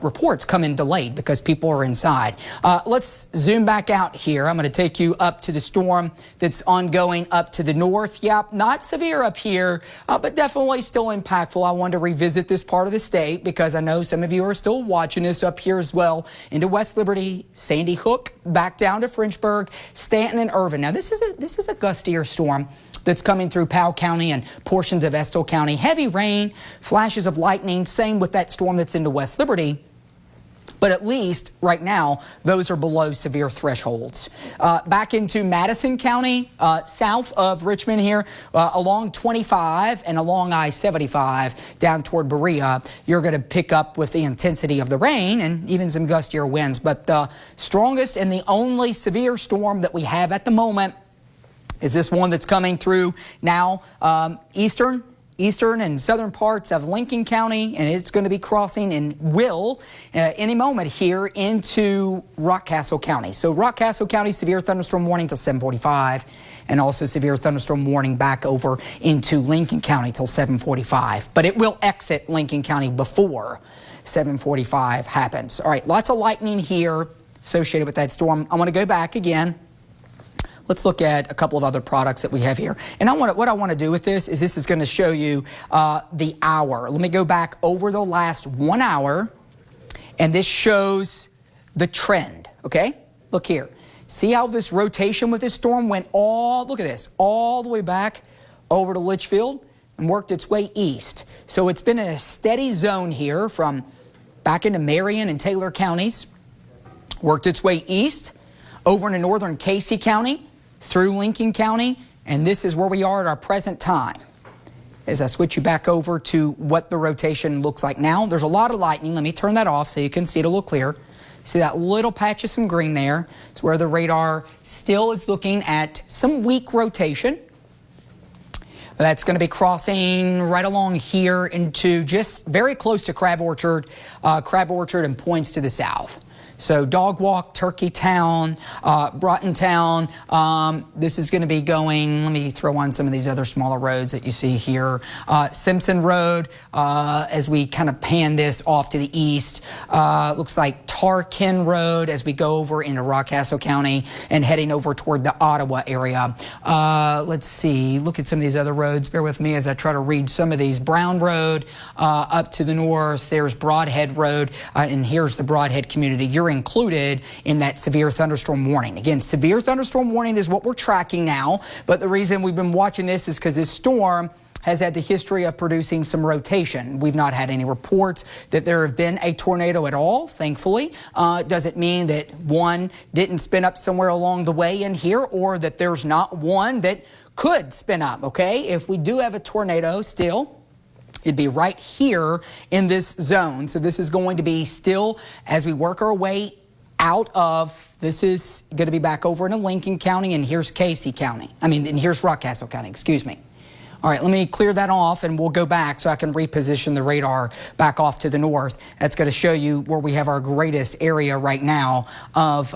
Speaker 2: reports come in delayed because people are inside. Let's zoom back out here. I'm going to take you up to the storm that's ongoing up to the north. Yep, not severe up here, but definitely still impactful. I wanted to revisit this part of the state because I know some of you are still watching this up here as well into West Liberty, Sandy Hook, back down to Frenchburg, Stanton, and Irvin. Now this is a gustier storm that's coming through Powell County and portions of Estill County. Heavy rain, flashes of lightning, same with that storm that's into West Liberty. But at least right now, those are below severe thresholds. Back into Madison County, south of Richmond here, along 25 and along I-75 down toward Berea, you're going to pick up with the intensity of the rain and even some gustier winds. But the strongest and the only severe storm that we have at the moment is this one that's coming through now, eastern eastern and southern parts of Lincoln County, and it's going to be crossing and will any moment here into Rockcastle County. So Rockcastle County, severe thunderstorm warning till 7:45, and also severe thunderstorm warning back over into Lincoln County till 7:45. But it will exit Lincoln County before 7:45 happens. All right, lots of lightning here associated with that storm. I want to go back again. Let's look at a couple of other products that we have here. And what I want to do with this is going to show you the hour. Let me go back over the last 1 hour, and this shows the trend, okay? Look here. See how this rotation with this storm went look at this, all the way back over to Litchfield and worked its way east. So it's been in a steady zone here from back into Marion and Taylor counties, worked its way east, over into northern Casey County, through Lincoln County, and this is where we are at our present time. As I switch you back over to what the rotation looks like now, there's a lot of lightning. Let me turn that off so you can see it a little clearer. See that little patch of some green there? It's where the radar still is looking at some weak rotation. That's going to be crossing right along here into just very close to Crab Orchard and points to the south. So Dog Walk, Turkey Town, Broughton Town. This is going to be going, let me throw on some of these other smaller roads that you see here. Simpson Road, as we kind of pan this off to the east. Looks like Tarkin Road as we go over into Rockcastle County and heading over toward the Ottawa area. Let's see, look at some of these other roads. Bear with me as I try to read some of these. Brown Road up to the north. There's Broadhead Road, and here's the Broadhead community. You're included in that severe thunderstorm warning. Again, severe thunderstorm warning is what we're tracking now, but the reason we've been watching this is because this storm has had the history of producing some rotation. We've not had any reports that there have been a tornado at all, thankfully. Doesn't mean that one didn't spin up somewhere along the way in here, or that there's not one that could spin up, okay? If we do have a tornado still, it'd be right here in this zone. So this is going to be still as we work our way out of, this is going to be back over into Lincoln County, and here's Casey County. and here's Rockcastle County, excuse me. All right, let me clear that off and we'll go back so I can reposition the radar back off to the north. That's going to show you where we have our greatest area right now of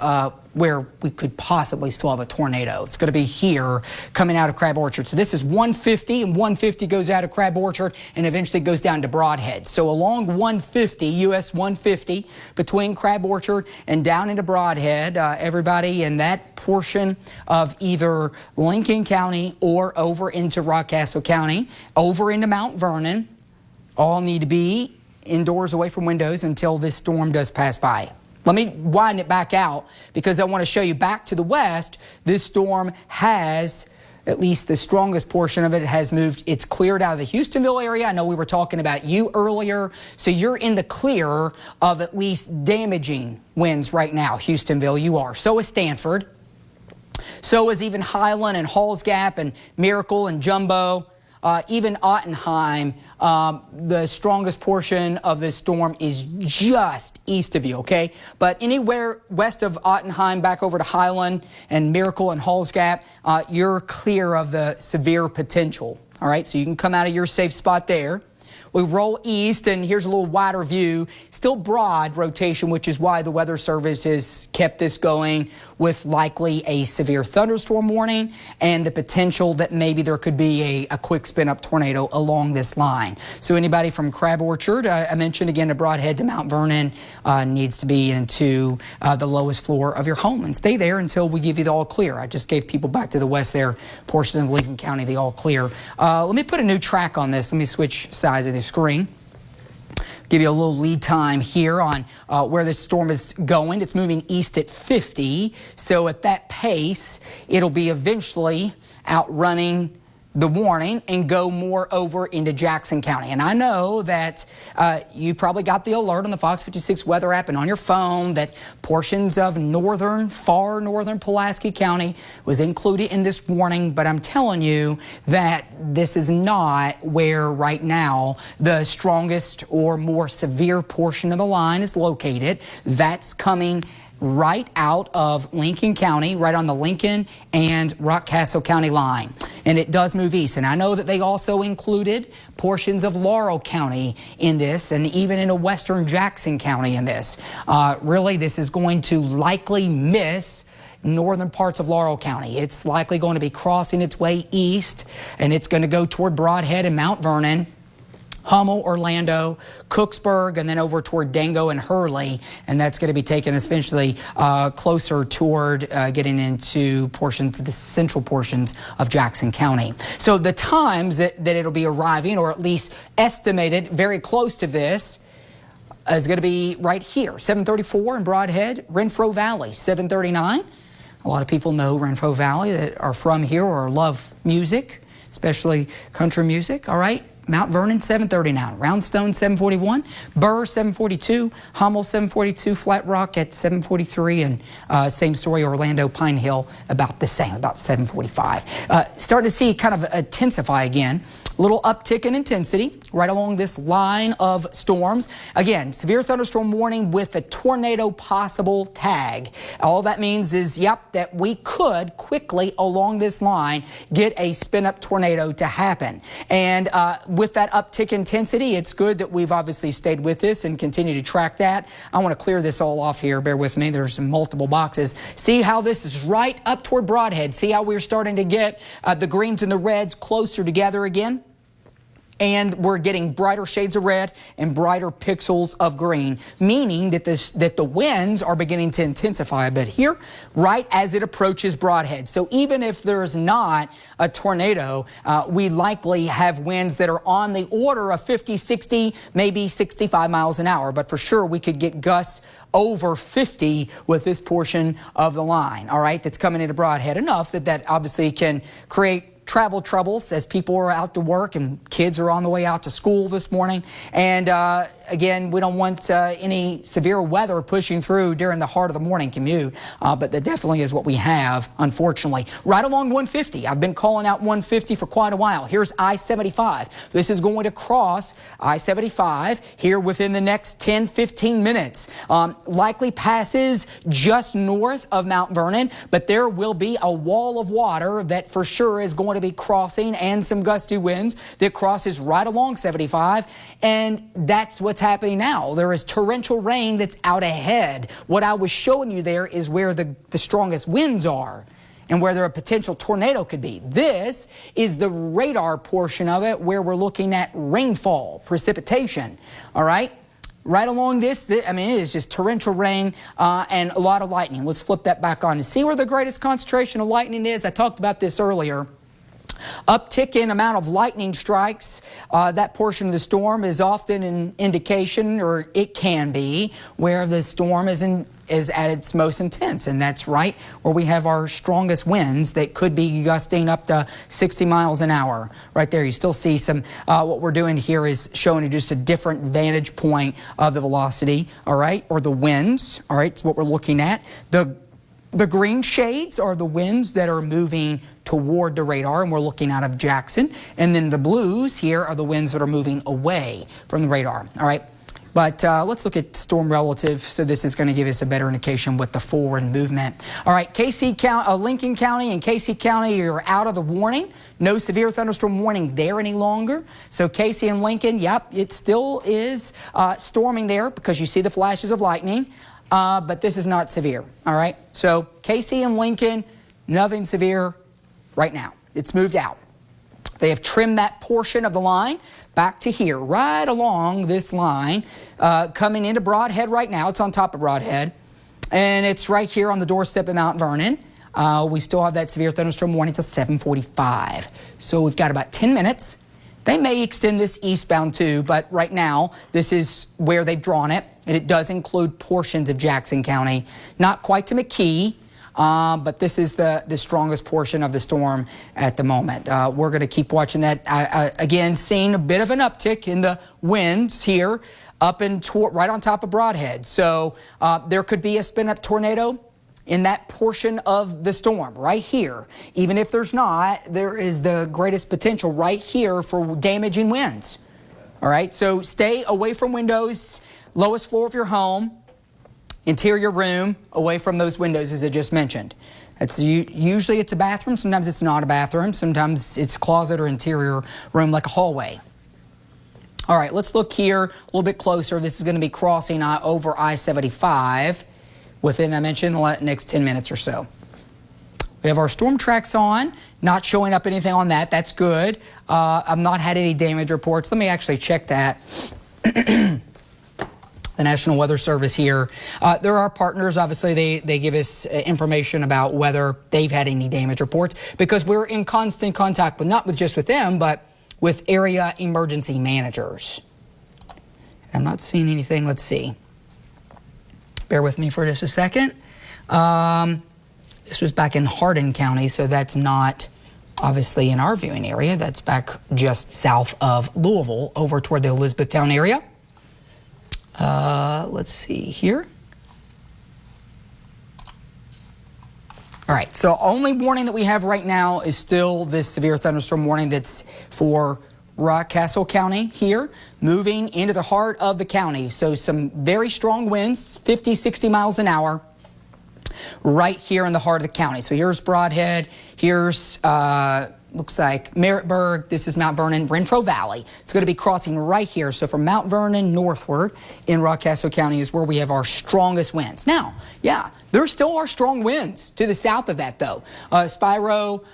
Speaker 2: where we could possibly still have a tornado. It's going to be here coming out of Crab Orchard. So this is 150, and 150 goes out of Crab Orchard and eventually goes down to Broadhead. So along 150, US 150, between Crab Orchard and down into Broadhead, everybody in that portion of either Lincoln County or over into Rockcastle County, over into Mount Vernon, all need to be indoors away from windows until this storm does pass by. Let me widen it back out because I want to show you back to the west. This storm has, at least the strongest portion of it has moved. It's cleared out of the Houstonville area. I know we were talking about you earlier. So you're in the clear of at least damaging winds right now. Houstonville, you are. So is Stanford. So is even Highland and Halls Gap and Miracle and Jumbo. Even Ottenheim, the strongest portion of this storm is just east of you, okay? But anywhere west of Ottenheim, back over to Highland and Miracle and Halls Gap, you're clear of the severe potential, all right? So you can come out of your safe spot there. We roll east, and here's a little wider view. Still broad rotation, which is why the Weather Service has kept this going with likely a severe thunderstorm warning and the potential that maybe there could be a quick spin-up tornado along this line. So anybody from Crab Orchard, I mentioned again to Broadhead to Mount Vernon, needs to be into the lowest floor of your home and stay there until we give you the all clear. I just gave people back to the west there, portions of Lincoln County, the all clear. Let me put a new track on this. Let me switch sides of the screen. Give you a little lead time here on where this storm is going. It's moving east at 50, so at that pace, it'll be eventually outrunning the warning and go more over into Jackson County. And I know that you probably got the alert on the Fox 56 weather app and on your phone that portions of far northern Pulaski County was included in this warning, but I'm telling you that this is not where right now the strongest or more severe portion of the line is located. That's coming right out of Lincoln County, right on the Lincoln and Rockcastle County line. and it does move east. And I know that they also included portions of Laurel County in this, and even into western Jackson County in this. Really, this is going to likely miss northern parts of Laurel County. It's likely going to be crossing its way east, and it's going to go toward Broadhead and Mount Vernon, Hummel, Orlando, Cooksburg, and then over toward Dango and Hurley, and that's going to be taken especially closer toward getting into portions, the central portions of Jackson County. So the times that it'll be arriving, or at least estimated very close to this, is going to be right here, 7:34 in Broadhead, Renfro Valley, 7:39. A lot of people know Renfro Valley that are from here or love music, especially country music, all right? Mount Vernon, 7:39. Roundstone, 7:41. Burr, 7:42. Hummel, 7:42. Flat Rock at 7:43. And same story, Orlando, Pine Hill, about the same, about 7:45. Starting to see kind of intensify again. A little uptick in intensity right along this line of storms. Again, severe thunderstorm warning with a tornado possible tag. All that means is, yep, that we could quickly along this line get a spin-up tornado to happen. And with that uptick intensity, it's good that we've obviously stayed with this and continue to track that. I want to clear this all off here. Bear with me. There's multiple boxes. See how this is right up toward Broadhead. See how we're starting to get the greens and the reds closer together again? And we're getting brighter shades of red and brighter pixels of green, meaning that the winds are beginning to intensify a bit here, right as it approaches Broadhead. So even if there's not a tornado, we likely have winds that are on the order of 50, 60, maybe 65 miles an hour. But for sure, we could get gusts over 50 with this portion of the line, all right, that's coming into Broadhead, enough that obviously can create travel troubles as people are out to work and kids are on the way out to school this morning. And again, we don't want any severe weather pushing through during the heart of the morning commute, but that definitely is what we have, unfortunately. Right along 150, I've been calling out 150 for quite a while. Here's I-75. This is going to cross I-75 here within the next 10, 15 minutes. Likely passes just north of Mount Vernon, but there will be a wall of water that for sure is going to be crossing, and some gusty winds that crosses right along 75, and that's what's happening now. There is torrential rain that's out ahead. What I was showing you there is where the strongest winds are and where there a potential tornado could be. This is the radar portion of it where we're looking at rainfall, precipitation, all right? Right along this, I mean, it is just torrential rain and a lot of lightning. Let's flip that back on to see where the greatest concentration of lightning is. I talked about this earlier. Uptick in amount of lightning strikes, that portion of the storm is often an indication, or it can be, where the storm is at its most intense, and that's right where we have our strongest winds that could be gusting up to 60 miles an hour. Right there, you still see some, what we're doing here is showing you just a different vantage point of the velocity, all right, or the winds, all right, it's what we're looking at. The green shades are the winds that are moving toward the radar, and we're looking out of Jackson. And then the blues here are the winds that are moving away from the radar, all right? But let's look at storm relative. So this is going to give us a better indication with the forward movement. All right, Lincoln County and Casey County are out of the warning. No severe thunderstorm warning there any longer. So Casey and Lincoln, yep, it still is storming there because you see the flashes of lightning. But this is not severe, all right? So Casey and Lincoln, nothing severe right now. It's moved out. They have trimmed that portion of the line back to here, right along this line, coming into Broadhead right now. It's on top of Broadhead, and it's right here on the doorstep of Mount Vernon. We still have that severe thunderstorm warning till 7:45. So we've got about 10 minutes. They may extend this eastbound too, but right now, this is where they've drawn it, and it does include portions of Jackson County. Not quite to McKee, but this is the strongest portion of the storm at the moment. We're going to keep watching that. Again, seeing a bit of an uptick in the winds here up and right on top of Broadhead. So there could be a spin-up tornado in that portion of the storm right here. Even if there's not, there is the greatest potential right here for damaging winds. All right, so stay away from windows, lowest floor of your home, interior room, away from those windows as I just mentioned. Usually it's a bathroom. Sometimes it's not a bathroom. Sometimes it's a closet or interior room like a hallway. All right, let's look here a little bit closer. This is going to be crossing over I-75 within, I mentioned, the next 10 minutes or so. We have our storm tracks on, not showing up anything on that. That's good. I've not had any damage reports. Let me actually check that. The National Weather Service here. There are partners, obviously, they give us information about whether they've had any damage reports because we're in constant contact with, not just with them, but with area emergency managers. I'm not seeing anything. Let's see. Bear with me for just a second. This was back in Hardin County, so that's not obviously in our viewing area. That's back just south of Louisville over toward the Elizabethtown area. Let's see here. All right, so only warning that we have right now is still this severe thunderstorm warning that's for Rockcastle County here, moving into the heart of the county. So some very strong winds, 50, 60 miles an hour, right here in the heart of the county. So here's Brodhead, here's looks like Merrittburg, this is Mount Vernon, Renfro Valley. It's going to be crossing right here. So from Mount Vernon northward in Rockcastle County is where we have our strongest winds. Now, yeah, there still are strong winds to the south of that though. Spiro,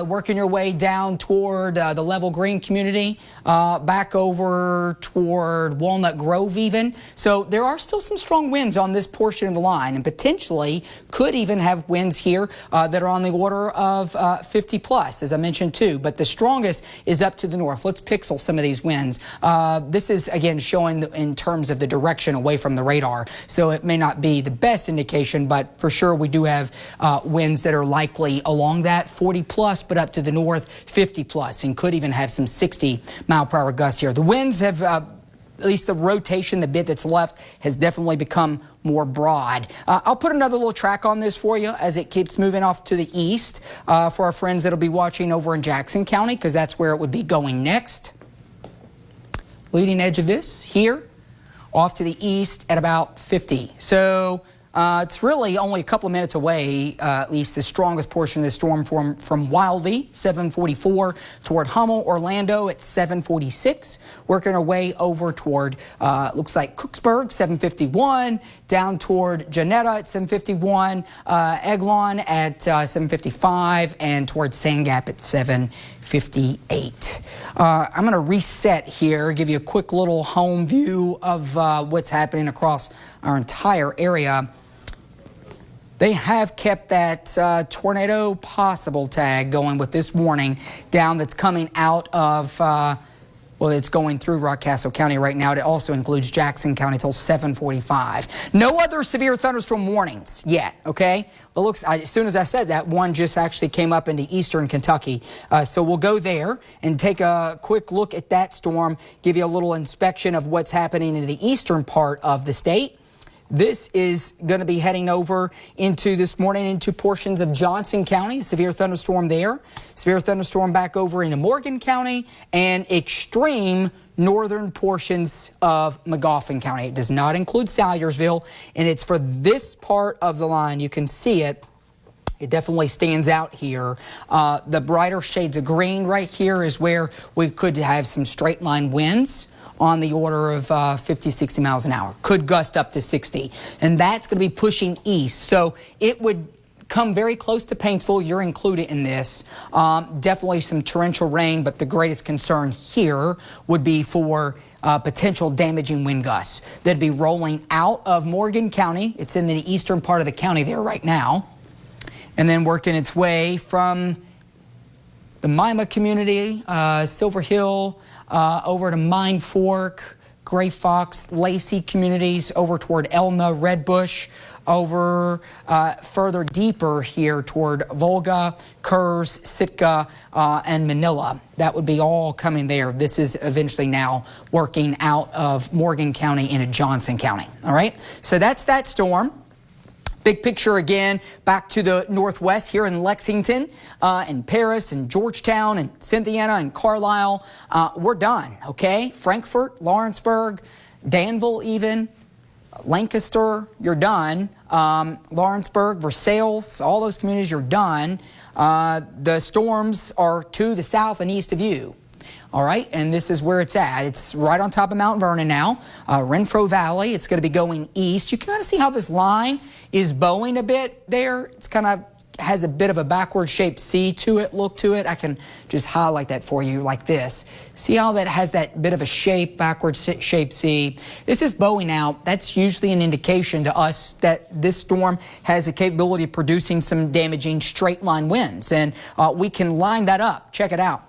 Speaker 2: working your way down toward the Level Green community, back over toward Walnut Grove even. So there are still some strong winds on this portion of the line and potentially could even have winds here that are on the order of 50 plus, as I mentioned too, but the strongest is up to the north. Let's pixel some of these winds. This is again showing in terms of the direction away from the radar, so it may not be the best indication, but for sure we do have winds that are likely along that 40 plus, but up to the north 50 plus, and could even have some 60 mile per hour gusts here. The winds have at least the rotation, the bit that's left, has definitely become more broad. I'll put another little track on this for you as it keeps moving off to the east for our friends that'll be watching over in Jackson County, because that's where it would be going next. Leading edge of this here, off to the east at about 50. So it's really only a couple of minutes away, at least the strongest portion of the storm from Wildly, 744, toward Hummel, Orlando at 746. Working our way over toward, looks like Cooksburg, 751, down toward Janetta at 751, Eglon at 755, and toward Sand Gap at 758. I'm going to reset here, give you a quick little home view of what's happening across our entire area. They have kept that tornado possible tag going with this warning down that's coming out of, well, it's going through Rockcastle County right now. It also includes Jackson County till 7:45. No other severe thunderstorm warnings yet, okay? Well, looks, as soon as I said that, one just actually came up into eastern Kentucky. So we'll go there and take a quick look at that storm, give you a little inspection of what's happening in the eastern part of the state. This is going to be heading over into this morning into portions of Johnson County. Severe thunderstorm there. Severe thunderstorm back over into Morgan County and extreme northern portions of Magoffin County. It does not include Salyersville, and it's for this part of the line. You can see it. It definitely stands out here. The brighter shades of green right here is where we could have some straight line winds on the order of 50, 60 miles an hour. Could gust up to 60. And that's going to be pushing east. So it would come very close to Paintsville. You're included in this. Definitely some torrential rain, but the greatest concern here would be for potential damaging wind gusts that'd be rolling out of Morgan County. It's in the eastern part of the county there right now. And then working its way from the Mima community, Silver Hill, over to Mine Fork, Gray Fox, Lacey communities, over toward Elna, Redbush, over further deeper here toward Volga, Kurz, Sitka, and Manila. That would be all coming there. This is eventually now working out of Morgan County into Johnson County. All right, so that's that storm. Big picture again, back to the northwest here in Lexington, and Paris, and Georgetown, and Cynthiana, and Carlisle. We're done, okay? Frankfort, Lawrenceburg, Danville even. Lancaster, you're done. Lawrenceburg, Versailles, all those communities, you're done. The storms are to the south and east of you. All right, and this is where it's at. It's right on top of Mount Vernon now, Renfro Valley. It's going to be going east. You can kind of see how this line is bowing a bit there. It's kind of has a bit of a backward shaped C to it, look to it. I can just highlight that for you like this. See how that has that bit of a shape, backward shaped C? This is bowing out. That's usually an indication to us that this storm has the capability of producing some damaging straight line winds. And we can line that up. Check it out.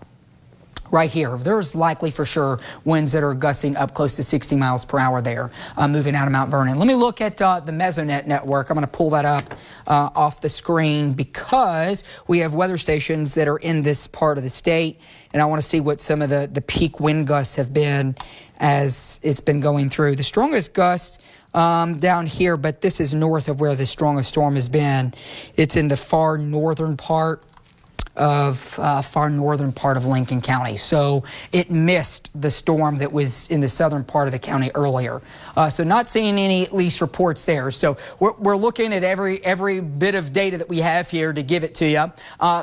Speaker 2: Right here, there's likely for sure winds that are gusting up close to 60 miles per hour there, moving out of Mount Vernon. Let me look at the Mesonet network. I'm going to pull that up off the screen because we have weather stations that are in this part of the state, and I want to see what some of the peak wind gusts have been as it's been going through. The strongest gust down here, but this is north of where the strongest storm has been. It's in the far northern part of Lincoln County. So it missed the storm that was in the southern part of the county earlier. So not seeing any at least reports there. So we're looking at every bit of data that we have here to give it to you.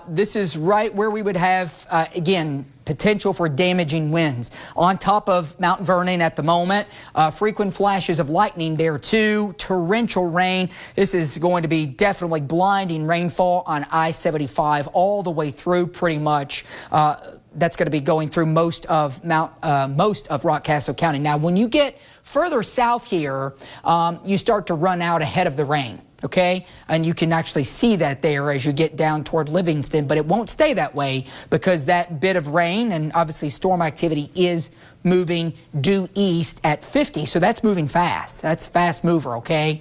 Speaker 2: This is right where we would have, again, potential for damaging winds. On top of Mount Vernon at the moment, frequent flashes of lightning there too, torrential rain. This is going to be definitely blinding rainfall on I-75 all the way through pretty much. That's going to be going through most of Rockcastle County. Now, when you get further south here, you start to run out ahead of the rain. Okay, and you can actually see that there as you get down toward Livingston, but it won't stay that way because that bit of rain and obviously storm activity is moving due east at 50, so that's moving fast. That's fast mover, okay?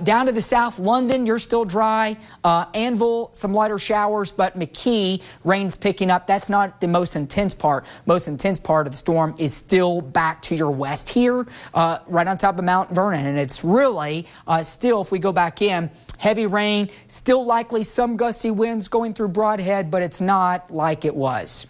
Speaker 2: Down to the south, London, you're still dry. Anvil, some lighter showers, but McKee, rain's picking up. That's not the most intense part. Most intense part of the storm is still back to your west here, right on top of Mount Vernon, and it's really still, if we go back in, heavy rain, still likely some gusty winds going through Broadhead, but it's not like it was.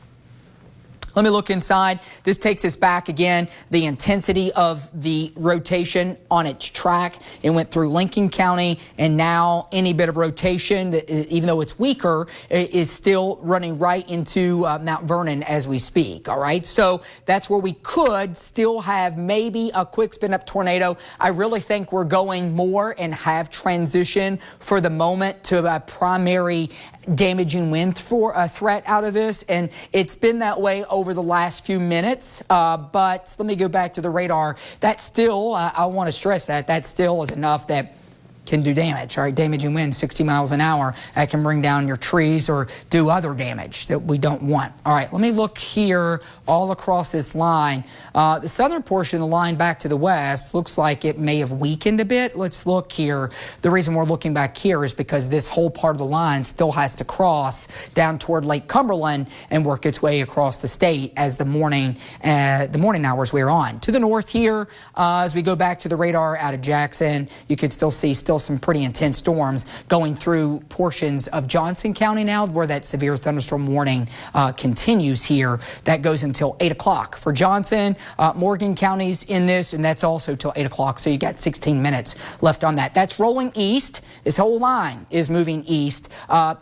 Speaker 2: Let me look inside. This takes us back again, the intensity of the rotation on its track. It went through Lincoln County, and now any bit of rotation, even though it's weaker, is still running right into Mount Vernon as we speak, all right? So that's where we could still have maybe a quick spin-up tornado. I really think we're going more and have transition for the moment to a primary damaging wind for a threat out of this, and it's been that way over the last few minutes, but let me go back to the radar. That still, I want to stress that still is enough that can do damage, all right? Damaging winds 60 miles an hour. That can bring down your trees or do other damage that we don't want. All right, let me look here all across this line. The southern portion of the line back to the west looks like it may have weakened a bit. Let's look here. The reason we're looking back here is because this whole part of the line still has to cross down toward Lake Cumberland and work its way across the state as the morning hours wear on. To the north here, as we go back to the radar out of Jackson, you can still see some pretty intense storms going through portions of Johnson County now, where that severe thunderstorm warning continues here. That goes until 8 o'clock for Johnson. Morgan County's in this, and that's also till 8 o'clock, so you got 16 minutes left on that. That's rolling east. This whole line is moving east,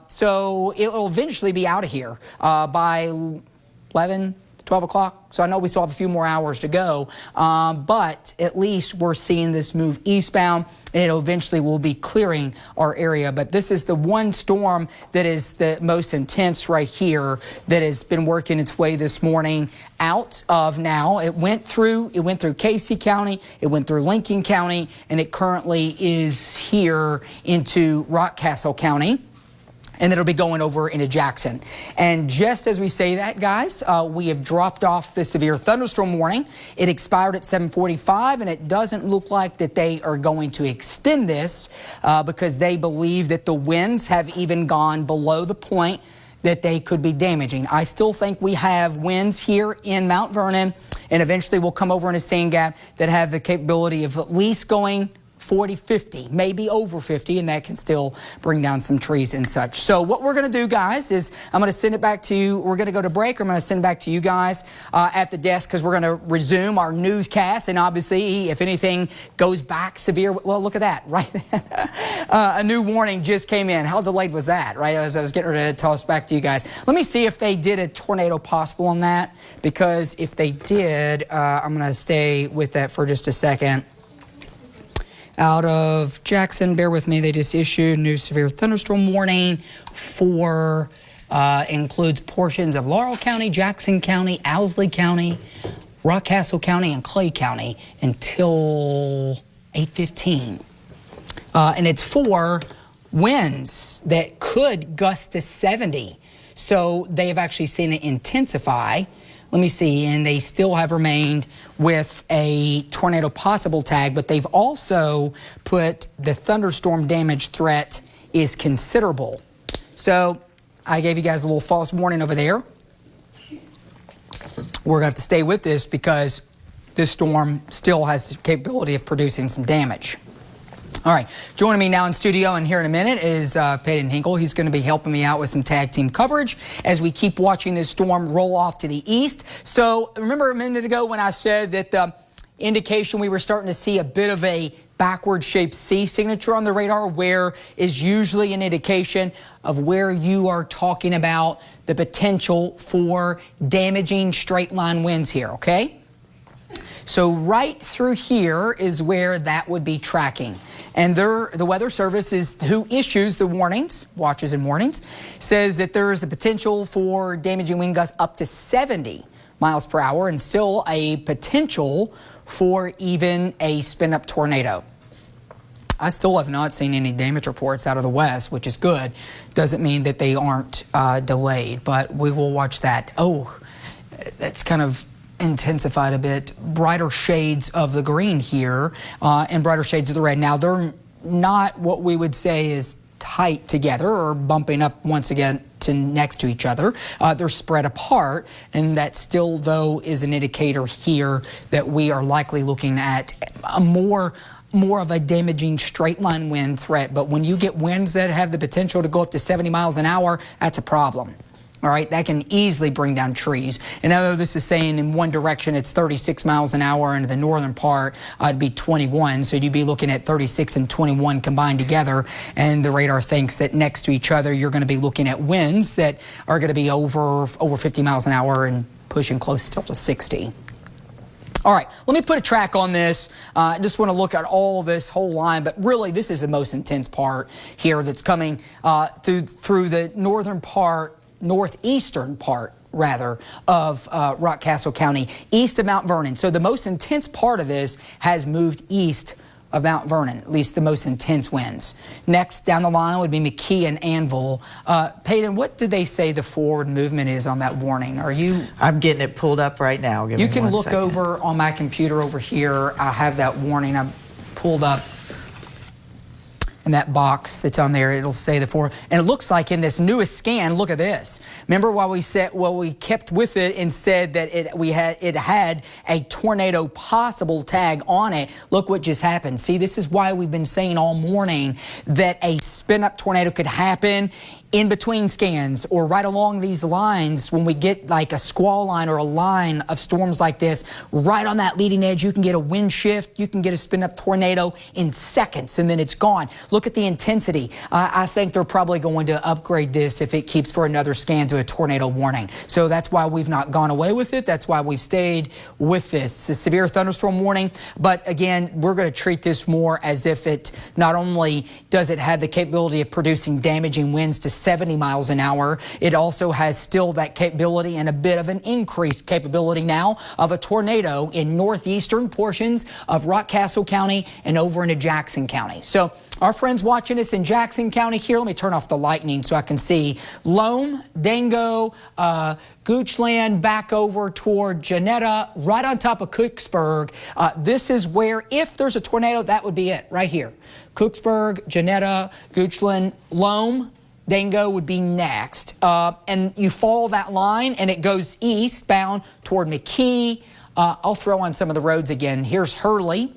Speaker 2: so it will eventually be out of here by 11, 12 o'clock. So I know we still have a few more hours to go, but at least we're seeing this move eastbound, and it eventually will be clearing our area. But this is the one storm that is the most intense right here that has been working its way this morning out of now. It went through Casey County, it went through Lincoln County, and it currently is here into Rockcastle County. And it'll be going over into Jackson. And just as we say that, guys, we have dropped off the severe thunderstorm warning. It expired at 7:45, and it doesn't look like that they are going to extend this because they believe that the winds have even gone below the point that they could be damaging. I still think we have winds here in Mount Vernon, and eventually we'll come over into Sand Gap that have the capability of at least going 40, 50, maybe over 50, and that can still bring down some trees and such. So what we're going to do, guys, is I'm going to send it back to you. We're going to go to break. I'm going to send it back to you guys at the desk because we're going to resume our newscast. And obviously, if anything goes back severe, well, look at that, right? A new warning just came in. How delayed was that, right? As I was getting ready to toss back to you guys. Let me see if they did a tornado possible on that, because if they did, I'm going to stay with that for just a second. Out of Jackson, bear with me, they just issued new severe thunderstorm warning for, includes portions of Laurel County, Jackson County, Owsley County, Rockcastle County, and Clay County until 8:15. And it's for winds that could gust to 70. So they have actually seen it intensify. Let me see, and they still have remained with a tornado possible tag, but they've also put the thunderstorm damage threat is considerable. So I gave you guys a little false warning over there. We're going to have to stay with this because this storm still has the capability of producing some damage. All right, joining me now in studio and here in a minute is Peyton Hinkle. He's going to be helping me out with some tag team coverage as we keep watching this storm roll off to the east. So remember a minute ago when I said that the indication we were starting to see a bit of a backward shaped C signature on the radar, where is usually an indication of where you are talking about the potential for damaging straight line winds here, okay? So right through here is where that would be tracking. And the Weather Service is who issues the warnings, watches and warnings, says that there is the potential for damaging wind gusts up to 70 miles per hour and still a potential for even a spin-up tornado. I still have not seen any damage reports out of the west, which is good. Doesn't mean that they aren't delayed, but we will watch that. Oh, that's kind of intensified a bit. Brighter shades of the green here and brighter shades of the red. Now, they're not what we would say is tight together or bumping up once again to next to each other. They're spread apart, and that still, though, is an indicator here that we are likely looking at a more of a damaging straight line wind threat. But when you get winds that have the potential to go up to 70 miles an hour, that's a problem. All right, that can easily bring down trees. And although this is saying in one direction it's 36 miles an hour, into the northern part it'd be 21, so you'd be looking at 36 and 21 combined together. And the radar thinks that next to each other you're going to be looking at winds that are going to be over 50 miles an hour and pushing close still to 60. All right, let me put a track on this. I just want to look at all this whole line, but really this is the most intense part here that's coming through the northeastern part, rather, of Rockcastle County, east of Mount Vernon. So the most intense part of this has moved east of Mount Vernon, at least the most intense winds. Next down the line would be McKee and Anvil. Peyton, what did they say the forward movement is on that warning? Are you?
Speaker 8: I'm getting it pulled up right now.
Speaker 2: You can look over on my computer over here. I have that warning. I pulled up. In that box that's on there, it'll say the forward. And it looks like in this newest scan, look at this. Remember while we said, well, we kept with it and said that it had a tornado possible tag on it. Look what just happened. See, this is why we've been saying all morning that a spin-up tornado could happen in between scans or right along these lines. When we get like a squall line or a line of storms like this, right on that leading edge, you can get a wind shift, you can get a spin-up tornado in seconds, and then it's gone. Look at the intensity. I think they're probably going to upgrade this if it keeps for another scan to a tornado warning. So that's why we've not gone away with it. That's why we've stayed with this. It's a severe thunderstorm warning, but again, we're going to treat this more as if it not only does it have the capability of producing damaging winds to 70 miles an hour, it also has still that capability and a bit of an increased capability now of a tornado in northeastern portions of Rockcastle County and over into Jackson County. So our friends watching us in Jackson County here, let me turn off the lightning so I can see Loam, Dango, Goochland, back over toward Janetta, right on top of Cooksburg. This is where, if there's a tornado, that would be it right here. Cooksburg, Janetta, Goochland, Loam, Dango would be next. And you follow that line and it goes eastbound toward McKee. I'll throw on some of the roads again. Here's Hurley.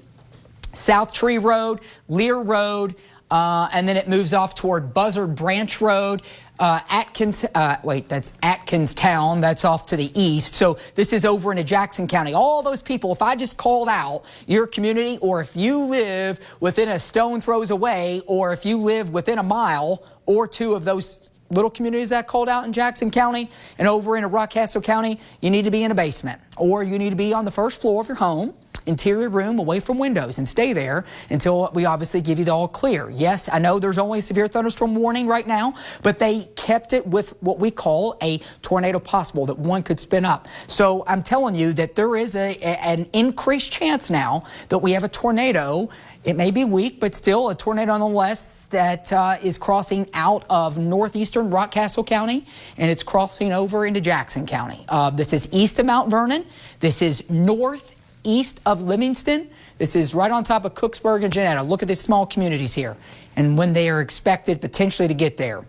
Speaker 2: South Tree Road, Lear Road, and then it moves off toward Buzzard Branch Road. That's Atkinstown. That's off to the east. So this is over into Jackson County. All those people, if I just called out your community, or if you live within a stone throws away, or if you live within a mile or two of those little communities that I called out in Jackson County and over into Rockcastle County, you need to be in a basement, or you need to be on the first floor of your home, interior room, away from windows, and stay there until we obviously give you the all clear. Yes, I know there's only a severe thunderstorm warning right now, but they kept it with what we call a tornado possible, that one could spin up. So I'm telling you that there is an increased chance now that we have a tornado. It may be weak, but still a tornado nonetheless that is crossing out of northeastern Rockcastle County, and it's crossing over into Jackson County. This is east of Mount Vernon. This is northeast of Livingston. This is right on top of Cooksburg and Janetta. Look at these small communities here and when they are expected potentially to get there.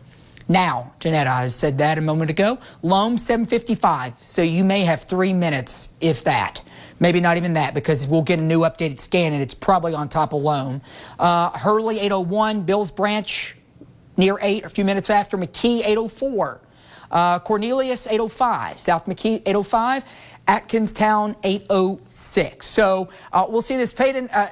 Speaker 2: Now, Janetta, I said that a moment ago. Loam 7:55, so you may have 3 minutes, if that. Maybe not even that, because we'll get a new updated scan and it's probably on top of Loam. Hurley 8:01, Bills Branch near 8, a few minutes after. McKee 8:04, Cornelius 8:05, South McKee 8:05. Atkinstown 8:06. So we'll see this. Peyton, are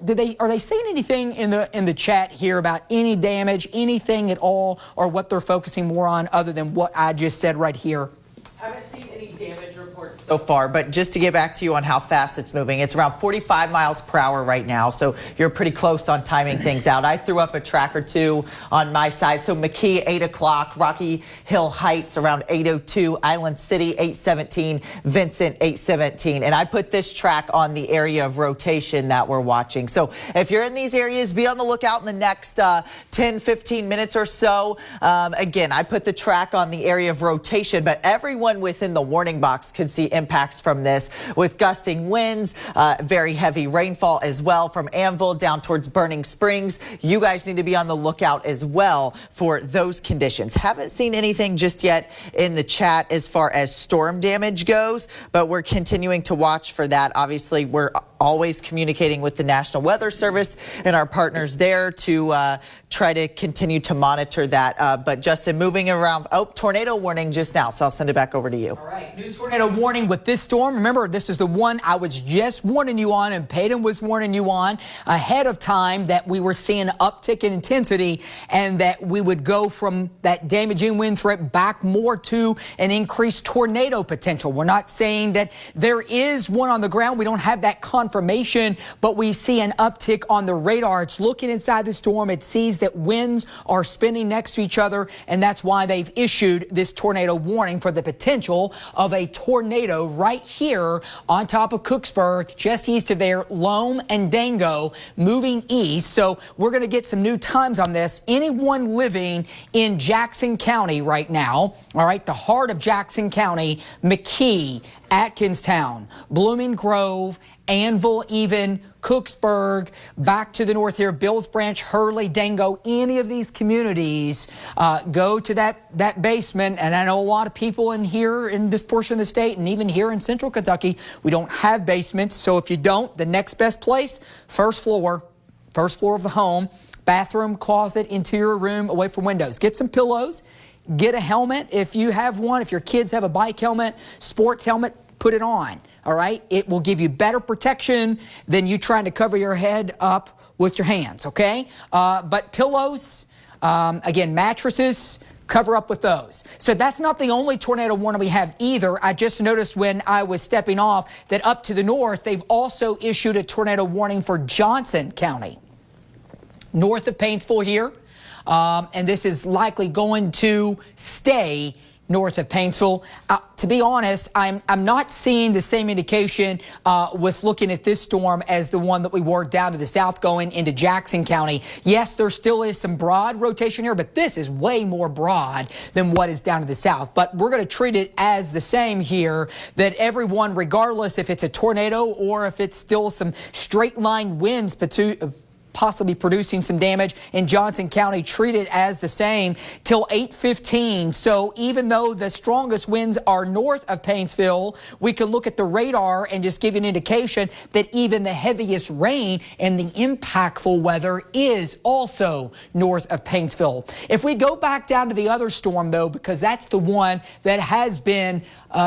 Speaker 2: they saying anything in the chat here about any damage, anything at all, or what they're focusing more on other than what I just said right here?
Speaker 8: Haven't seen any damage reports so far, but just to get back to you on how fast it's moving, it's around 45 miles per hour right now, so you're pretty close on timing things out. I threw up a track or two on my side. So McKee 8 o'clock, Rocky Hill Heights around 8:02, Island City 8:17, Vincent 8:17, and I put this track on the area of rotation that we're watching. So if you're in these areas, be on the lookout in the next 10-15 minutes or so. Again, I put the track on the area of rotation, but everyone within the warning box could see impacts from this, with gusting winds, very heavy rainfall as well from Anvil down towards Burning Springs. You guys need to be on the lookout as well for those conditions. Haven't seen anything just yet in the chat as far as storm damage goes, but we're continuing to watch for that. Obviously, we're always communicating with the National Weather Service and our partners there to try to continue to monitor that. But Justin, moving around, tornado warning just now, so I'll send it back over to you.
Speaker 2: All right, new tornado warning with this storm. Remember, this is the one I was just warning you on, and Peyton was warning you on ahead of time, that we were seeing an uptick in intensity and that we would go from that damaging wind threat back more to an increased tornado potential. We're not saying that there is one on the ground. We don't have that confirmation, but we see an uptick on the radar. It's looking inside the storm. It sees that winds are spinning next to each other, and that's why they've issued this tornado warning for the potential of a tornado right here on top of Cooksburg, just east of there, Loam and Dango, moving east. So we're going to get some new times on this. Anyone living in Jackson County right now, all right, the heart of Jackson County, McKee, Atkinstown, Blooming Grove, Anvil, even Cooksburg, back to the north here, Bills Branch, Hurley, Dango, any of these communities, go to that basement. And I know a lot of people in here in this portion of the state, and even here in central Kentucky, we don't have basements. So if you don't, the next best place, first floor of the home, bathroom, closet, interior room, away from windows. Get some pillows, get a helmet if you have one. If your kids have a bike helmet, sports helmet, put it on. All right, it will give you better protection than you trying to cover your head up with your hands, okay? But pillows, again, mattresses, cover up with those. So that's not the only tornado warning we have either. I just noticed when I was stepping off that up to the north, they've also issued a tornado warning for Johnson County, north of Paintsville here. And this is likely going to stay north of Paintsville. To be honest, I'm not seeing the same indication with looking at this storm as the one that we were down to the south going into Jackson County. Yes, there still is some broad rotation here, but this is way more broad than what is down to the south. But we're going to treat it as the same here, that everyone, regardless if it's a tornado or if it's still some straight line winds possibly producing some damage in Johnson County, treated as the same till 8:15. So even though the strongest winds are north of Painesville, we can look at the radar and just give you an indication that even the heaviest rain and the impactful weather is also north of Painesville. If we go back down to the other storm, though, because that's the one that has been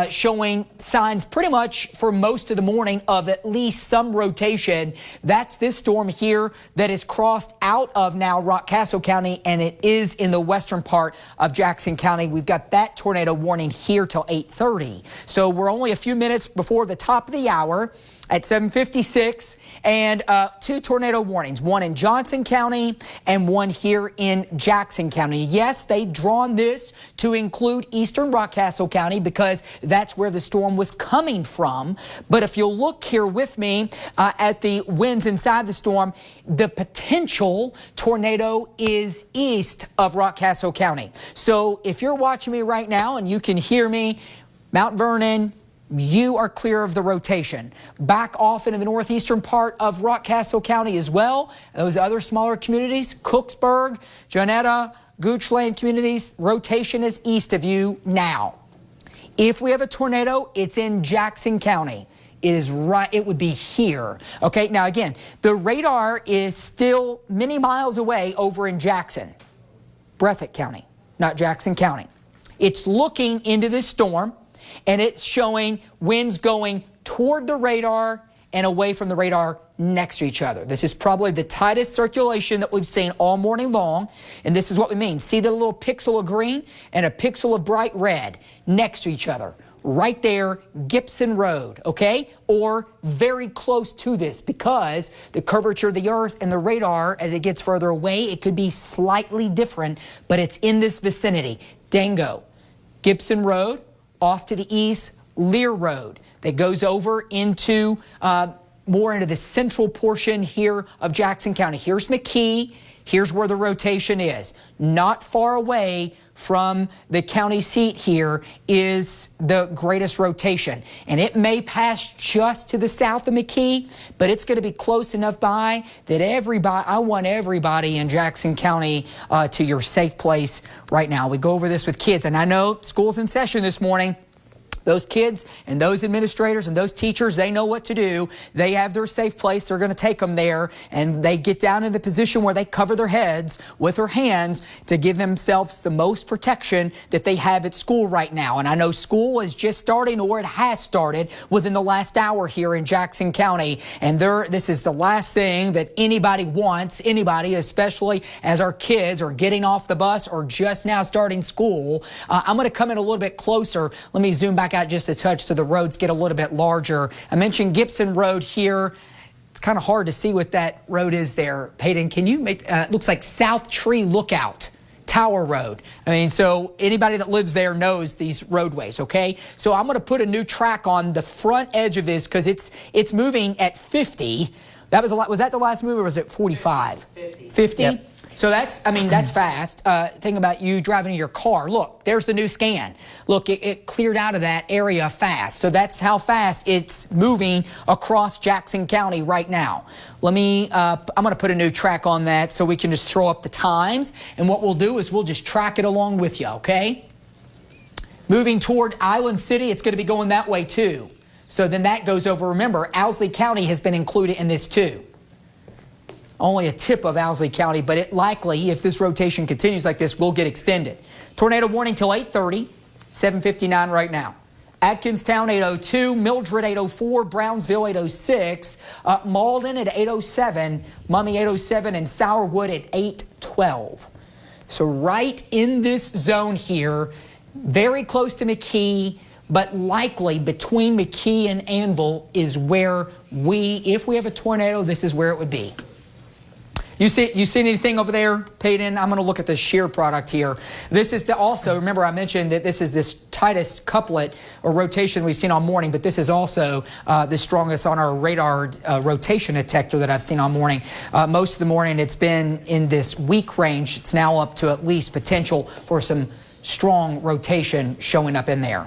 Speaker 2: showing signs pretty much for most of the morning of at least some rotation. That's this storm here that is crossed out of now Rockcastle County, and it is in the western part of Jackson County. We've got that tornado warning here till 8:30. So we're only a few minutes before the top of the hour at 7:56, and 2 tornado warnings, one in Johnson County and one here in Jackson County. Yes, they've drawn this to include eastern Rockcastle County because that's where the storm was coming from. But if you'll look here with me at the winds inside the storm, the potential tornado is east of Rockcastle County. So if you're watching me right now and you can hear me, Mount Vernon, you are clear of the rotation. Back off into the northeastern part of Rockcastle County as well. Those other smaller communities, Cooksburg, Jonetta, Goochland communities, rotation is east of you now. If we have a tornado, it's in Jackson County. It is right, it would be here. Okay, now again, the radar is still many miles away over in Jackson, Breathitt County, not Jackson County. It's looking into this storm, and it's showing winds going toward the radar and away from the radar next to each other. This is probably the tightest circulation that we've seen all morning long, and this is what we mean. See the little pixel of green and a pixel of bright red next to each other. Right there, Gibson Road, okay? Or very close to this, because the curvature of the earth and the radar, as it gets further away, it could be slightly different, but it's in this vicinity. Dango, Gibson Road, off to the east, Lear Road, that goes over into more into the central portion here of Jackson County. Here's McKee. Here's where the rotation is. Not far away from the county seat here is the greatest rotation. And it may pass just to the south of McKee, but it's going to be close enough by that I want everybody in Jackson County to your safe place right now. We go over this with kids, and I know school's in session this morning. Those kids and those administrators and those teachers, they know what to do. They have their safe place. They're going to take them there, and they get down in the position where they cover their heads with their hands to give themselves the most protection that they have at school right now. And I know school is just starting, or it has started within the last hour here in Jackson County. And this is the last thing that anybody wants, especially as our kids are getting off the bus or just now starting school. I'm going to come in a little bit closer. Let me zoom back out just a touch so the roads get a little bit larger. I mentioned Gibson Road here. It's kind of hard to see what that road is there. Peyton, can you make, it looks like South Tree Lookout, Tower Road. I mean, so anybody that lives there knows these roadways, okay? So I'm going to put a new track on the front edge of this because it's moving at 50. That was a lot. Was that the last move, or was it 45? 50? Yep. So that's fast. Think about you driving in your car. Look, there's the new scan. Look, it cleared out of that area fast. So that's how fast it's moving across Jackson County right now. I'm going to put a new track on that so we can just throw up the times. And what we'll do is we'll just track it along with you, okay? Moving toward Island City, it's going to be going that way too. So then that goes over. Remember, Owsley County has been included in this too. Only a tip of Owsley County, but it likely, if this rotation continues like this, will get extended. Tornado warning till 8:30, 7:59 right now. Atkinstown 8:02, Mildred 8:04, Brownsville 8:06, Malden at 8:07, Mummy 8:07, and Sourwood at 8:12. So right in this zone here, very close to McKee, but likely between McKee and Anvil is where if we have a tornado, this is where it would be. You see anything over there, Peyton? I'm going to look at the shear product here. This is also, remember I mentioned that this is this tightest couplet or rotation we've seen all morning, but this is also the strongest on our radar rotation detector that I've seen all morning. Most of the morning it's been in this weak range. It's now up to at least potential for some strong rotation showing up in there.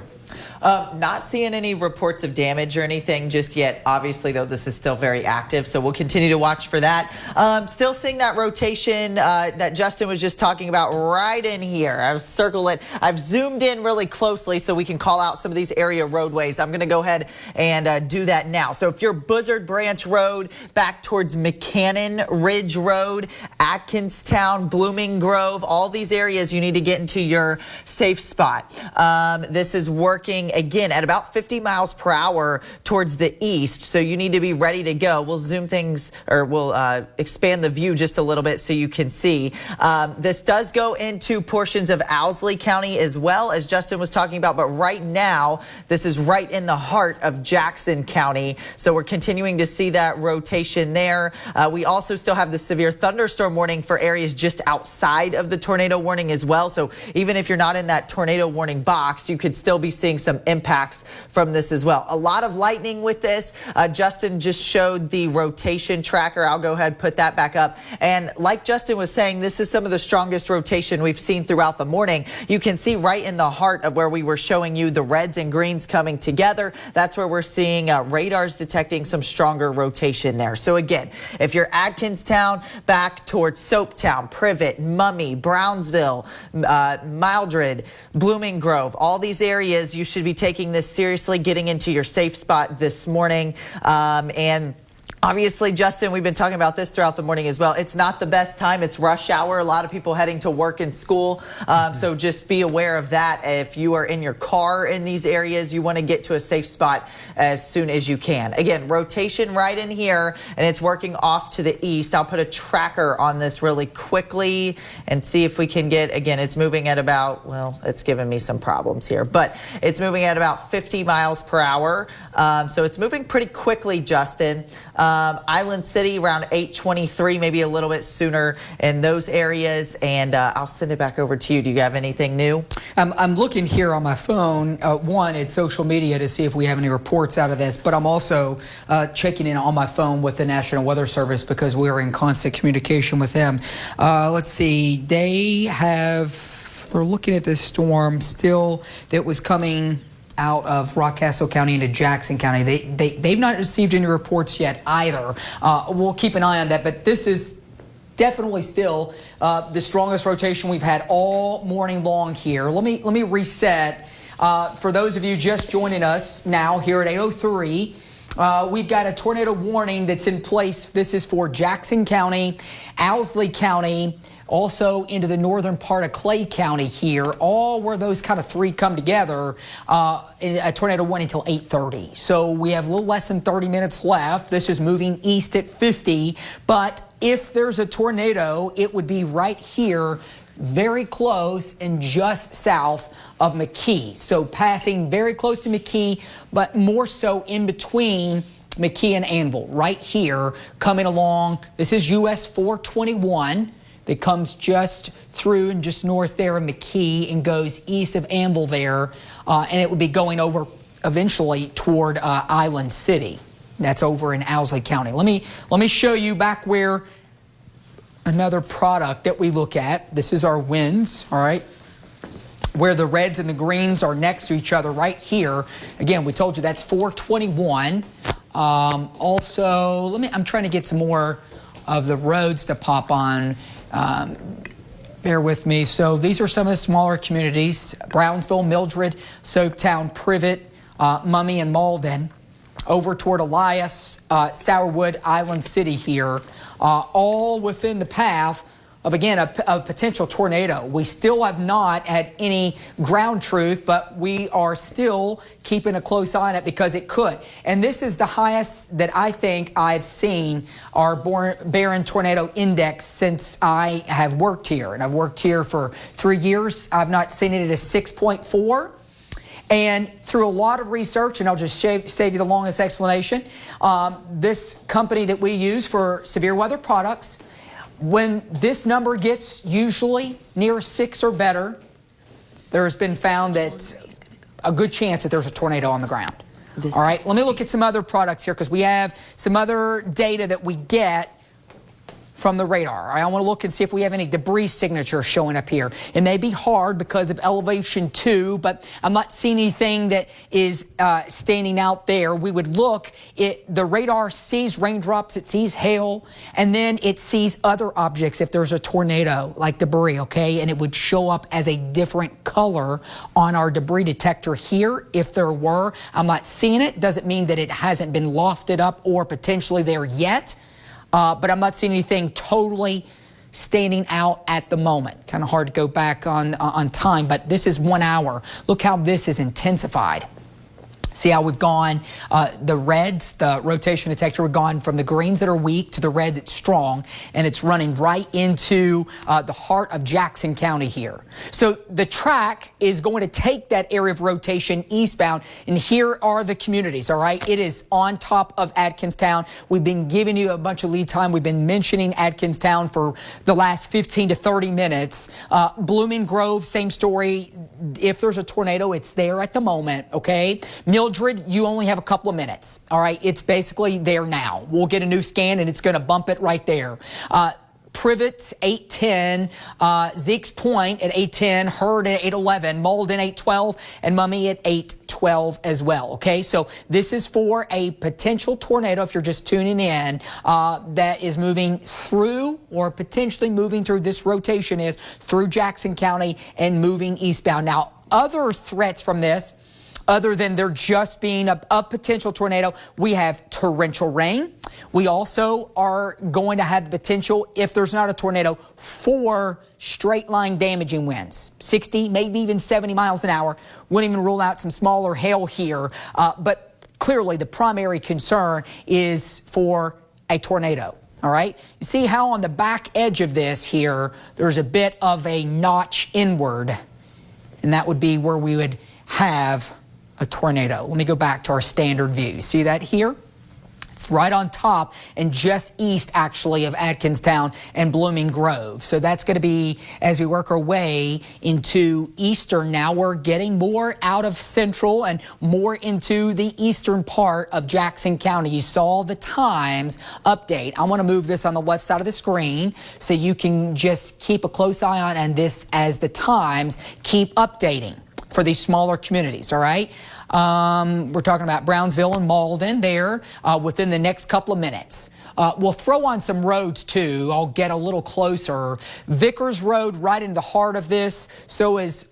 Speaker 8: Not seeing any reports of damage or anything just yet. Obviously, though, this is still very active, so we'll continue to watch for that. Still seeing that rotation that Justin was just talking about right in here. I've circled it. I've zoomed in really closely so we can call out some of these area roadways. I'm going to go ahead and do that now. So if you're Buzzard Branch Road back towards McCannon Ridge Road, Atkinstown, Blooming Grove, all these areas you need to get into your safe spot. This is working again at about 50 miles per hour towards the east, so you need to be ready to go. We'll zoom things, or we'll expand the view just a little bit so you can see. This does go into portions of Owsley County as well, as Justin was talking about, but right now this is right in the heart of Jackson County, so we're continuing to see that rotation there. We also still have the severe thunderstorm warning for areas just outside of the tornado warning as well, so even if you're not in that tornado warning box, you could still be seeing some impacts from this as well. A lot of lightning with this. Justin just showed the rotation tracker. I'll go ahead and put that back up. And like Justin was saying, this is some of the strongest rotation we've seen throughout the morning. You can see right in the heart of where we were showing you the reds and greens coming together. That's where we're seeing radars detecting some stronger rotation there. So again, if you're Atkinstown back towards Soaptown, Privet, Mummy, Brownsville, Mildred, Blooming Grove, all these areas, you should be taking this seriously, getting into your safe spot this morning. And obviously, Justin, we've been talking about this throughout the morning as well. It's not the best time. It's rush hour. A lot of people heading to work and school. So just be aware of that. If you are in your car in these areas, you want to get to a safe spot as soon as you can. Again, rotation right in here, and it's working off to the east. I'll put a tracker on this really quickly and see if we can get, again, it's moving at about, well, it's giving me some problems here, but it's moving at about 50 miles per hour. So it's moving pretty quickly, Justin. Island City around 8:23, maybe a little bit sooner in those areas. And I'll send it back over to you. Do you have anything new?
Speaker 2: I'm looking here on my phone, one, at social media to see if we have any reports out of this, but I'm also checking in on my phone with the National Weather Service because we're in constant communication with them. Let's see, they're looking at this storm still that was coming out of Rockcastle County into Jackson County. They've not received any reports yet either. We'll keep an eye on that, but this is definitely still the strongest rotation we've had all morning long here. Let me reset. For those of you just joining us now here at 8:03, we've got a tornado warning that's in place. This is for Jackson County, Owsley County, also into the northern part of Clay County here, all where those kind of three come together, a tornado warning until 8:30. So we have a little less than 30 minutes left. This is moving east at 50, but if there's a tornado, it would be right here, very close and just south of McKee. So passing very close to McKee, but more so in between McKee and Anvil, right here, coming along. This is US 421. That comes just through and just north there of McKee and goes east of Anvil there, and it would be going over eventually toward Island City. That's over in Owsley County. Let me show you back where another product that we look at. This is our winds, all right, where the reds and the greens are next to each other right here. Again, we told you that's 421. Also, I'm trying to get some more of the roads to pop on. Bear with me. So these are some of the smaller communities: Brownsville, Mildred, Soaptown, Privet, Mummy, and Malden. Over toward Elias, Sourwood, Island City here, all within the path of, again, a potential tornado. We still have not had any ground truth, but we are still keeping a close eye on it because it could. And this is the highest that I think I've seen our Barron Tornado Index since I have worked here. And I've worked here for 3 years. I've not seen it at a 6.4. And through a lot of research, and I'll just save you the longest explanation, this company that we use for severe weather products, when this number gets usually near 6 or better, there has been found that a good chance that there's a tornado on the ground. All right, let me look at some other products here because we have some other data that we get from the radar. I want to look and see if we have any debris signature showing up here. It may be hard because of elevation 2, but I'm not seeing anything that is standing out there. We would look, the radar sees raindrops, it sees hail, and then it sees other objects if there's a tornado, like debris, okay? And it would show up as a different color on our debris detector here if there were. I'm not seeing it. Doesn't mean that it hasn't been lofted up or potentially there yet. But I'm not seeing anything totally standing out at the moment. Kind of hard to go back on time, but this is 1 hour. Look how this is intensified. See how we've gone, the reds, the rotation detector, we've gone from the greens that are weak to the red that's strong, and it's running right into the heart of Jackson County here. So the track is going to take that area of rotation eastbound, and here are the communities, all right? It is on top of Atkinstown. We've been giving you a bunch of lead time. We've been mentioning Atkinstown for the last 15 to 30 minutes. Blooming Grove, same story. If there's a tornado, it's there at the moment, okay? Mildred, you only have a couple of minutes, all right? It's basically there now. We'll get a new scan, and it's going to bump it right there. Privet, 810, Zeke's Point at 810, Hurd at 811, Malden 812, and Mummy at 812 as well, okay? So this is for a potential tornado, if you're just tuning in, that is moving through or potentially moving through, this rotation is through Jackson County and moving eastbound. Now, other threats from this, other than there just being a potential tornado, we have torrential rain. We also are going to have the potential, if there's not a tornado, for straight line damaging winds, 60, maybe even 70 miles an hour. Wouldn't even rule out some smaller hail here. But clearly the primary concern is for a tornado. All right. You see how on the back edge of this here, there's a bit of a notch inward, and that would be where we would have a tornado. Let me go back to our standard view. See that here? It's right on top and just east, actually, of Atkinstown and Blooming Grove. So that's going to be, as we work our way into eastern now, we're getting more out of central and more into the eastern part of Jackson County. You saw the times update. I want to move this on the left side of the screen so you can just keep a close eye on this as the times keep updating for these smaller communities, all right? We're talking about Brownsville and Malden there within the next couple of minutes. We'll throw on some roads too. I'll get a little closer. Vickers Road right in the heart of this. So is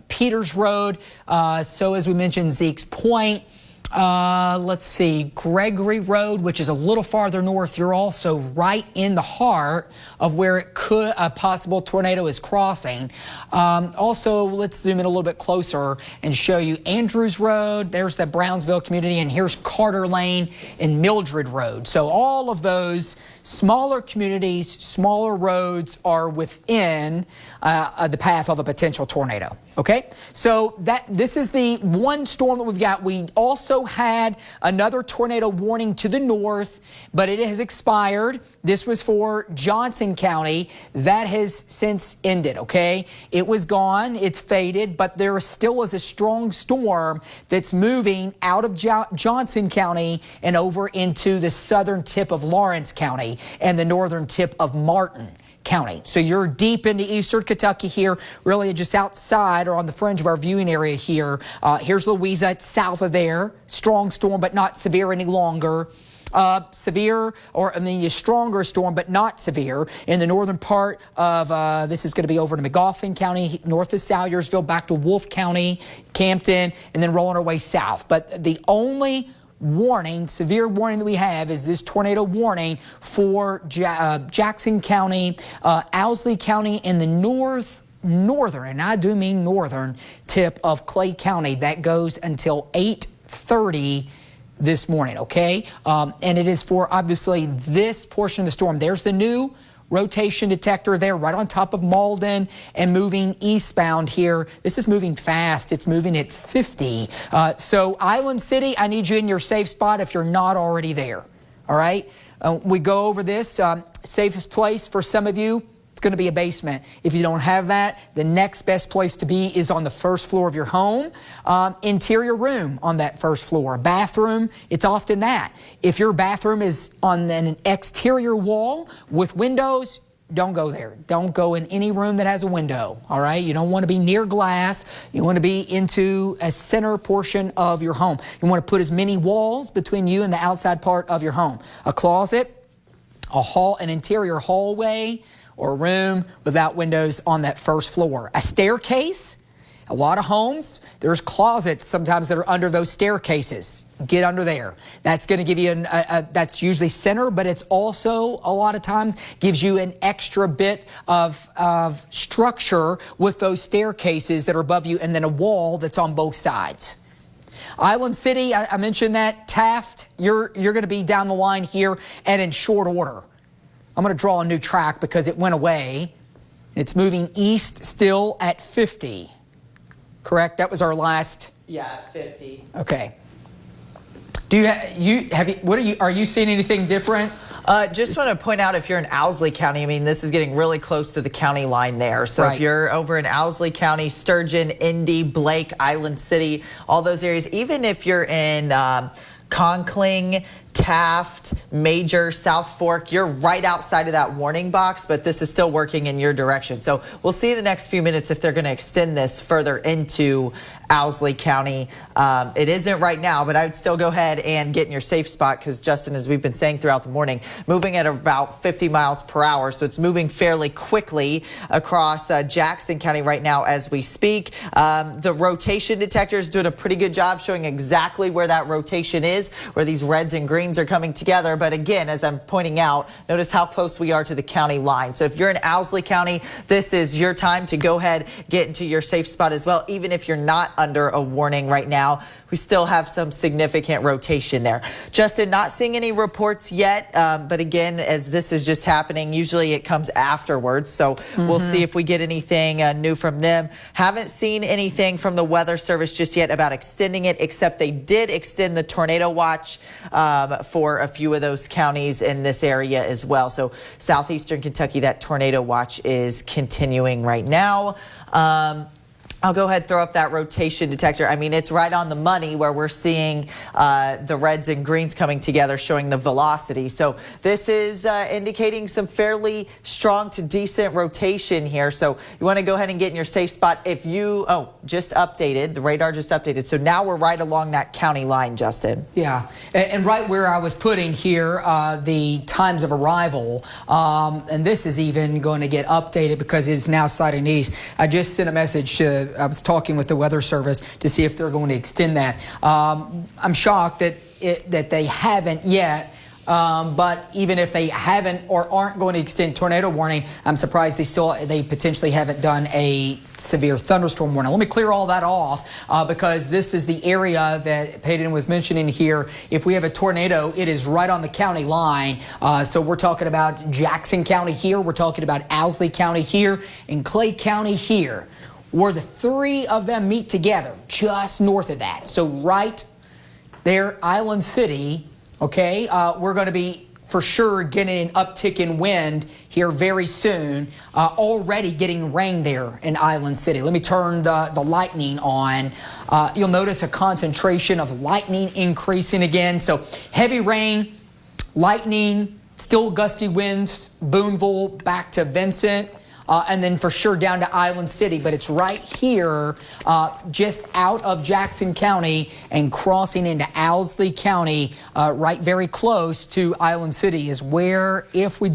Speaker 2: Peters Road. So as we mentioned, Zeke's Point. Let's see, Gregory Road, which is a little farther north. You're also right in the heart of where a possible tornado is crossing. Also, let's zoom in a little bit closer and show you Andrews Road. There's the Brownsville community, and here's Carter Lane and Mildred Road. So all of those smaller communities, smaller roads are within the path of a potential tornado. Okay, so this is the one storm that we've got. We also had another tornado warning to the north, but it has expired. This was for Johnson County. That has since ended, okay? It was gone, it's faded, but there still is a strong storm that's moving out of Johnson County and over into the southern tip of Lawrence County and the northern tip of Martin County. So you're deep into eastern Kentucky here, really just outside or on the fringe of our viewing area here. Here's Louisa, it's south of there. Strong storm, but not severe any longer. Severe, or I mean a stronger storm, but not severe in the northern part of, this is going to be over to McGoffin County, north of Salyersville, back to Wolfe County, Campton, and then rolling our way south. But the only warning, severe warning that we have is this tornado warning for Jackson County, Owsley County, and the northern, and I do mean northern tip of Clay County. That goes until 8:30 this morning, okay? And it is for obviously this portion of the storm. There's the new rotation detector there right on top of Malden and moving eastbound here. This is moving fast. It's moving at 50. So Island City, I need you in your safe spot if you're not already there. All right? We go over this. Safest place for some of you, going to be a basement. If you don't have that, the next best place to be is on the first floor of your home. Interior room on that first floor. Bathroom, it's often that. If your bathroom is on an exterior wall with windows, don't go there. Don't go in any room that has a window, all right? You don't want to be near glass. You want to be into a center portion of your home. You want to put as many walls between you and the outside part of your home. A closet, an interior hallway, or a room without windows on that first floor. A staircase, a lot of homes, there's closets sometimes that are under those staircases. Get under there. That's going to give you that's usually center, but it's also a lot of times gives you an extra bit of structure with those staircases that are above you, and then a wall that's on both sides. Island City, I mentioned that. Taft, you're going to be down the line here and in short order. I'm going to draw a new track because it went away. It's moving east still at 50. Correct? That was our last.
Speaker 8: Yeah, 50.
Speaker 2: Okay. Are you seeing anything different?
Speaker 8: Just want to point out, if you're in Owsley County, I mean, this is getting really close to the county line there. So
Speaker 2: right.
Speaker 8: If you're over in Owsley County, Sturgeon, Indy, Blake, Island City, all those areas, even if you're in Conkling, Taft, Major, South Fork, you're right outside of that warning box, but this is still working in your direction. So we'll see in the next few minutes if they're going to extend this further into Owsley County. It isn't right now, but I would still go ahead and get in your safe spot because, Justin, as we've been saying throughout the morning, moving at about 50 miles per hour. So it's moving fairly quickly across Jackson County right now as we speak. The rotation detector is doing a pretty good job showing exactly where that rotation is, where these reds and greens are coming together. But again, as I'm pointing out, notice how close we are to the county line. So if you're in Owsley County, this is your time to go ahead, get into your safe spot as well. Even if you're not under a warning right now, we still have some significant rotation there. Justin, not seeing any reports yet, but again, as this is just happening, usually it comes afterwards. So we'll see if we get anything new from them. Haven't seen anything from the Weather Service just yet about extending it, except they did extend the tornado watch for a few of those counties in this area as well. So southeastern Kentucky, that tornado watch is continuing right now. I'll go ahead and throw up that rotation detector. I mean, it's right on the money where we're seeing the reds and greens coming together, showing the velocity. So this is indicating some fairly strong to decent rotation here. So you want to go ahead and get in your safe spot. If you, just updated, the radar just updated. So now we're right along that county line, Justin.
Speaker 2: Yeah, and right where I was putting here the times of arrival, and this is even going to get updated because it's now sliding east. I just sent a message to I was talking with the Weather Service to see if they're going to extend that. I'm shocked that they haven't yet. But even if they haven't or aren't going to extend tornado warning, I'm surprised they potentially haven't done a severe thunderstorm warning. Let me clear all that off because this is the area that Peyton was mentioning here. If we have a tornado, it is right on the county line. So we're talking about Jackson County here. We're talking about Owsley County here and Clay County here, where the three of them meet together just north of that. So right there, Island City, okay, we're going to be for sure getting an uptick in wind here very soon. Already getting rain there in Island City. Let me turn the lightning on. You'll notice a concentration of lightning increasing again. So heavy rain, lightning, still gusty winds, Boonville back to Vincent. And then for sure down to Island City, but it's right here just out of Jackson County and crossing into Owsley County, right very close to Island City is where, if we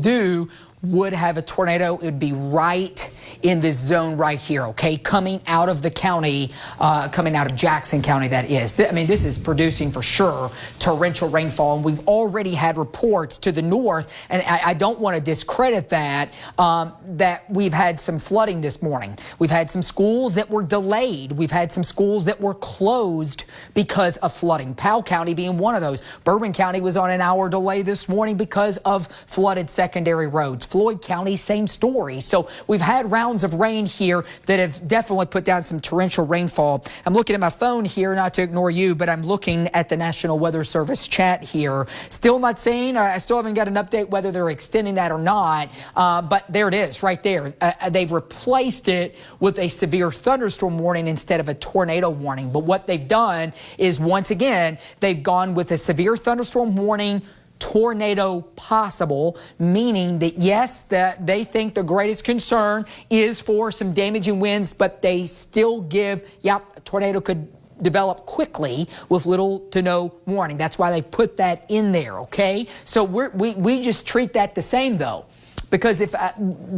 Speaker 2: would have a tornado, it would be right in this zone right here, okay? Coming out of the county, coming out of Jackson County, that is. I mean, this is producing for sure torrential rainfall, and we've already had reports to the north, and I don't want to discredit that, that we've had some flooding this morning. We've had some schools that were delayed. We've had some schools that were closed because of flooding. Powell County being one of those. Bourbon County was on an hour delay this morning because of flooded secondary roads. Floyd County, same story. So we've had rounds of rain here that have definitely put down some torrential rainfall. I'm looking at my phone here, not to ignore you, but I'm looking at the National Weather Service chat here. Still not saying, I still haven't got an update whether they're extending that or not, but there it is right there. They've replaced it with a severe thunderstorm warning instead of a tornado warning. But what they've done is, once again, they've gone with a severe thunderstorm warning, tornado possible, meaning that yes, that they think the greatest concern is for some damaging winds, but they still give, a tornado could develop quickly with little to no warning. That's why they put that in there, okay? So we just treat that the same though, because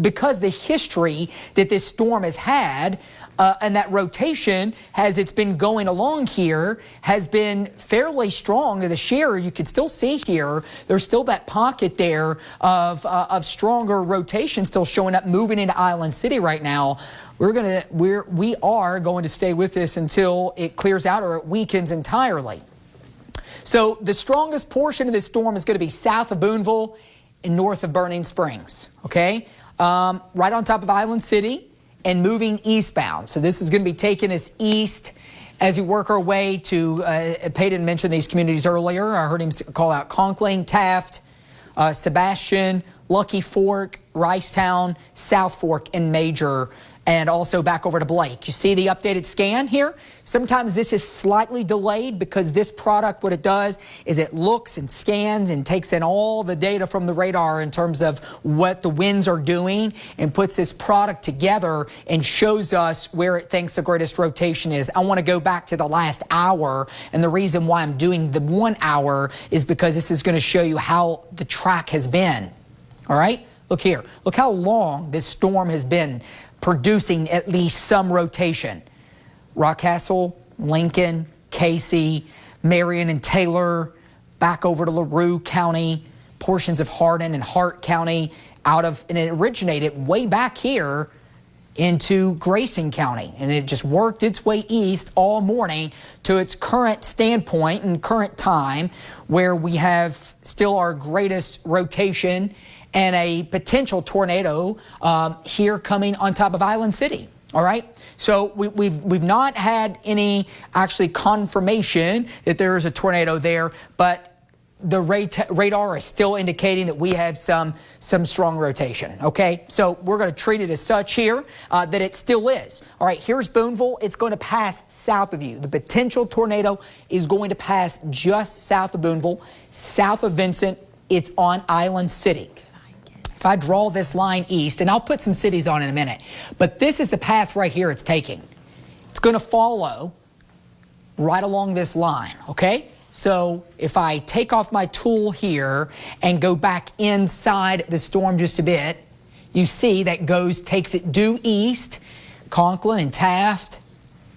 Speaker 2: because the history that this storm has had and that rotation, as it's been going along here, has been fairly strong. The shear, you can still see here, there's still that pocket there of stronger rotation still showing up, moving into Island City right now. We are going to stay with this until it clears out or it weakens entirely. So the strongest portion of this storm is going to be south of Boonville and north of Burning Springs, okay? Right on top of Island City and moving eastbound. So this is going to be taking us east as we work our way to, Peyton mentioned these communities earlier. I heard him call out Conklin, Taft, Sebastian, Lucky Fork, Ricetown, South Fork, and Major, and also back over to Blake. You see the updated scan here? Sometimes this is slightly delayed because this product, what it does is it looks and scans and takes in all the data from the radar in terms of what the winds are doing and puts this product together and shows us where it thinks the greatest rotation is. I want to go back to the last hour, and the reason why I'm doing the 1 hour is because this is going to show you how the track has been. All right? Look here. Look how long this storm has been producing at least some rotation. Rockcastle, Lincoln, Casey, Marion and Taylor, back over to LaRue County, portions of Hardin and Hart County, and it originated way back here into Grayson County, and it just worked its way east all morning to its current standpoint and current time, where we have still our greatest rotation and a potential tornado here coming on top of Island City. All right, so we've not had any actually confirmation that there is a tornado there, but the radar is still indicating that we have some strong rotation. Okay, so we're going to treat it as such here, that it still is. All right, here's Boonville. It's going to pass south of you. The potential tornado is going to pass just south of Boonville, south of Vincent. It's on Island City. If I draw this line east, and I'll put some cities on in a minute, but this is the path right here it's taking. It's going to follow right along this line, okay? So if I take off my tool here and go back inside the storm just a bit, you see that takes it due east, Conklin and Taft,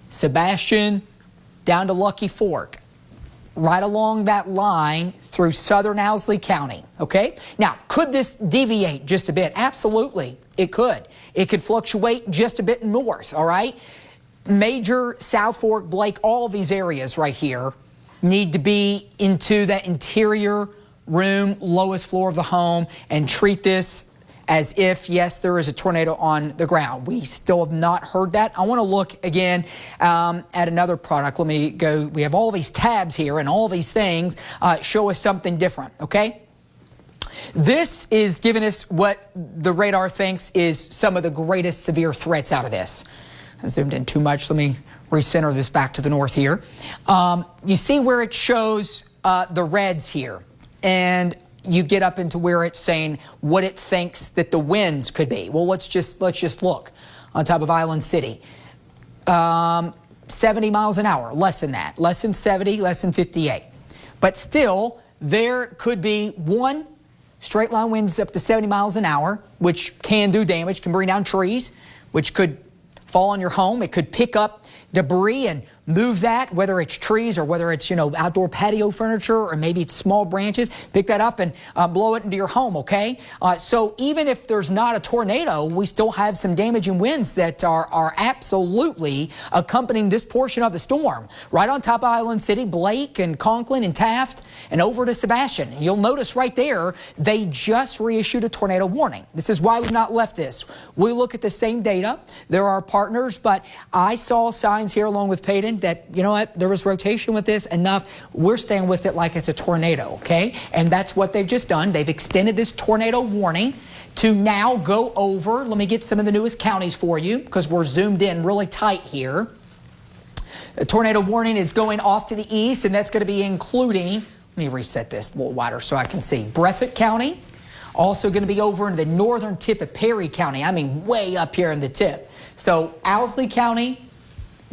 Speaker 2: Sebastian, down to Lucky Fork. Right along that line through southern Owsley County, okay? Now, could this deviate just a bit? Absolutely, it could. It could fluctuate just a bit north, all right? Major, South Fork, Blake, all of these areas right here need to be into that interior room, lowest floor of the home, and treat this as if, yes, there is a tornado on the ground. We still have not heard that. I want to look again at another product. Let me go. We have all these tabs here, and all these things show us something different, okay? This is giving us what the radar thinks is some of the greatest severe threats out of this. I zoomed in too much. Let me recenter this back to the north here. You see where it shows the reds here, and you get up into where it's saying what it thinks that the winds could be. Well, let's just look on top of Island City. 70 miles an hour, less than that, less than 70, less than 58. But still, there could be one straight line winds up to 70 miles an hour, which can do damage, can bring down trees, which could fall on your home. It could pick up debris and move that, whether it's trees or whether it's, outdoor patio furniture or maybe it's small branches, pick that up and blow it into your home, okay? So even if there's not a tornado, we still have some damaging winds that are absolutely accompanying this portion of the storm. Right on top of Island City, Blake and Conklin and Taft and over to Sebastian. You'll notice right there, they just reissued a tornado warning. This is why we've not left this. We look at the same data. There are partners, but I saw signs here along with Peyton that, you know what, there was rotation with this enough. We're staying with it like it's a tornado, okay? And that's what they've just done. They've extended this tornado warning to now go over. Let me get some of the newest counties for you because we're zoomed in really tight here. The tornado warning is going off to the east, and that's going to be including, let me reset this a little wider so I can see, Breathitt County. Also going to be over in the northern tip of Perry County. I mean, way up here in the tip. So Owsley County,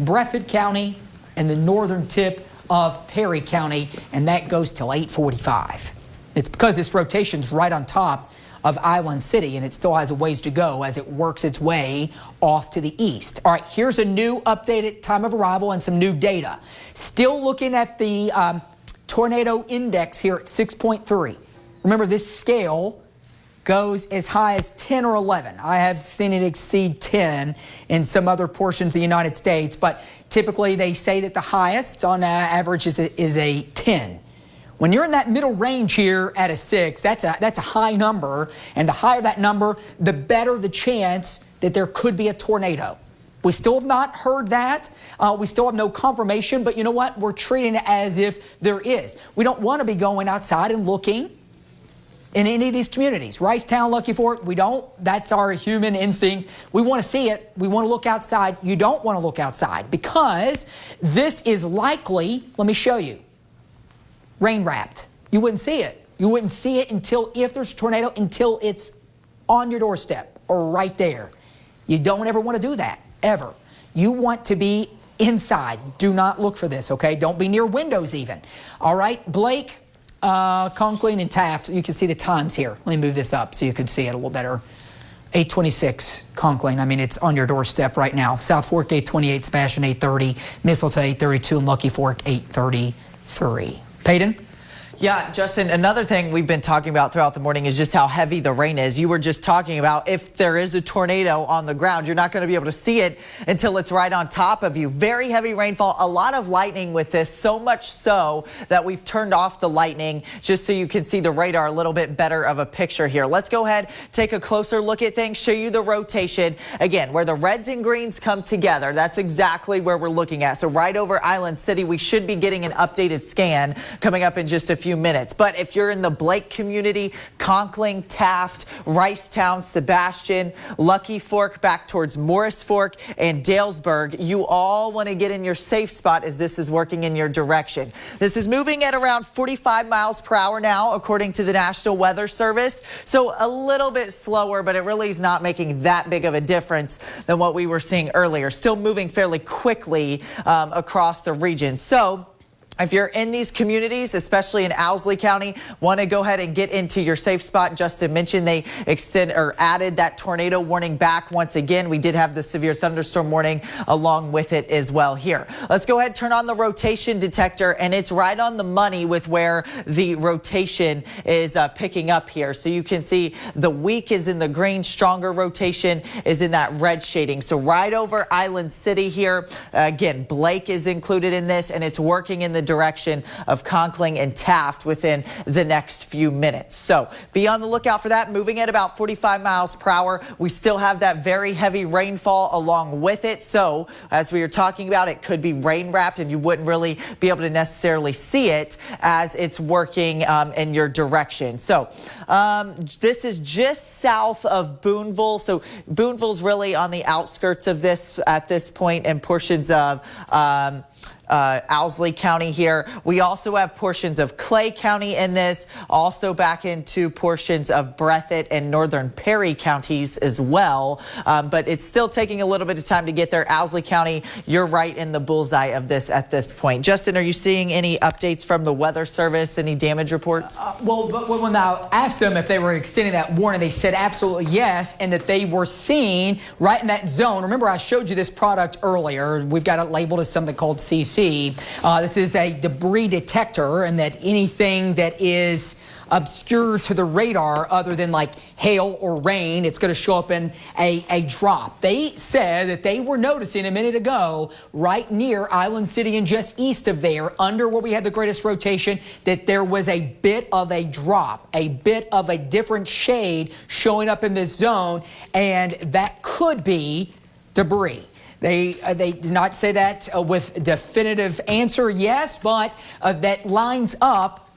Speaker 2: Breathitt County, and the northern tip of Perry County, and that goes till 8:45. It's because this rotation's right on top of Island City, and it still has a ways to go as it works its way off to the east. All right, here's a new updated time of arrival and some new data. Still looking at the tornado index here at 6.3. Remember, this scale goes as high as 10 or 11. I have seen it exceed 10 in some other portions of the United States, but typically they say that the highest on average is a 10. When you're in that middle range here at a 6, that's a high number, and the higher that number, the better the chance that there could be a tornado. We still have not heard that. We still have no confirmation, but you know what? We're treating it as if there is. We don't want to be going outside and looking in any of these communities. Ricetown, Lucky Fork, we don't. That's our human instinct. We want to see it. We want to look outside. You don't want to look outside because this is likely, let me show you, rain wrapped. You wouldn't see it. You wouldn't see it until, if there's a tornado, until it's on your doorstep or right there. You don't ever want to do that, ever. You want to be inside. Do not look for this, okay? Don't be near windows even. All right, Blake, Conklin, and Taft, you can see the times here. Let me move this up so you can see it a little better. 8:26, Conklin. I mean, it's on your doorstep right now. South Fork, 8:28, Sebastian, 8:30, Mistletoe, 8:32, and Lucky Fork, 8:33. Peyton?
Speaker 8: Yeah, Justin, another thing we've been talking about throughout the morning is just how heavy the rain is. You were just talking about if there is a tornado on the ground, you're not going to be able to see it until it's right on top of you. Very heavy rainfall, a lot of lightning with this, so much so that we've turned off the lightning just so you can see the radar a little bit better of a picture here. Let's go ahead, take a closer look at things, show you the rotation. Again, where the reds and greens come together, that's exactly where we're looking at. So right over Island City, we should be getting an updated scan coming up in just a few minutes. But if you're in the Blake community, Conklin, Taft, Ricetown, Sebastian, Lucky Fork, back towards Morris Fork and Dalesburg, you all want to get in your safe spot as this is working in your direction. This is moving at around 45 miles per hour now, according to the National Weather Service. So a little bit slower, but it really is not making that big of a difference than what we were seeing earlier. Still moving fairly quickly across the region. So if you're in these communities, especially in Owsley County, want to go ahead and get into your safe spot. Justin mentioned they added that tornado warning back once again. We did have the severe thunderstorm warning along with it as well here. Let's go ahead, turn on the rotation detector, and it's right on the money with where the rotation is picking up here. So you can see the weak is in the green, stronger rotation is in that red shading. So right over Island City here, again, Blake is included in this, and it's working in the direction of Conklin and Taft within the next few minutes. So be on the lookout for that. Moving at about 45 miles per hour. We still have that very heavy rainfall along with it. So as we were talking about, it could be rain wrapped and you wouldn't really be able to necessarily see it as it's working in your direction. So this is just south of Boonville. So Boonville's really on the outskirts of this at this point, and portions of Owsley County here. We also have portions of Clay County in this, also back into portions of Breathitt and northern Perry counties as well. But it's still taking a little bit of time to get there. Owsley County, you're right in the bullseye of this at this point. Justin, are you seeing any updates from the Weather Service? Any damage reports?
Speaker 2: Well, when I asked them if they were extending that warning, they said absolutely yes, and that they were seeing right in that zone. Remember, I showed you this product earlier. We've got it labeled as something called CC. This is a debris detector, and that anything that is obscure to the radar other than like hail or rain, it's going to show up in a drop. They said that they were noticing a minute ago right near Island City and just east of there, under where we had the greatest rotation, that there was a bit of a drop, a bit of a different shade showing up in this zone, and that could be debris. They did not say that with definitive answer, yes, but that lines up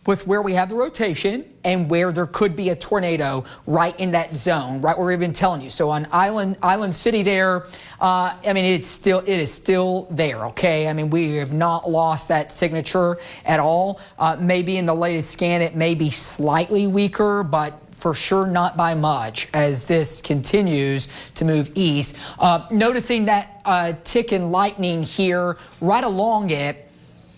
Speaker 2: with where we have the rotation and where there could be a tornado right in that zone, right where we've been telling you. So on Island City there, I mean, it is still there, okay? I mean, we have not lost that signature at all. Maybe in the latest scan, it may be slightly weaker, but for sure not by much as this continues to move east. Noticing that tick and lightning here right along it,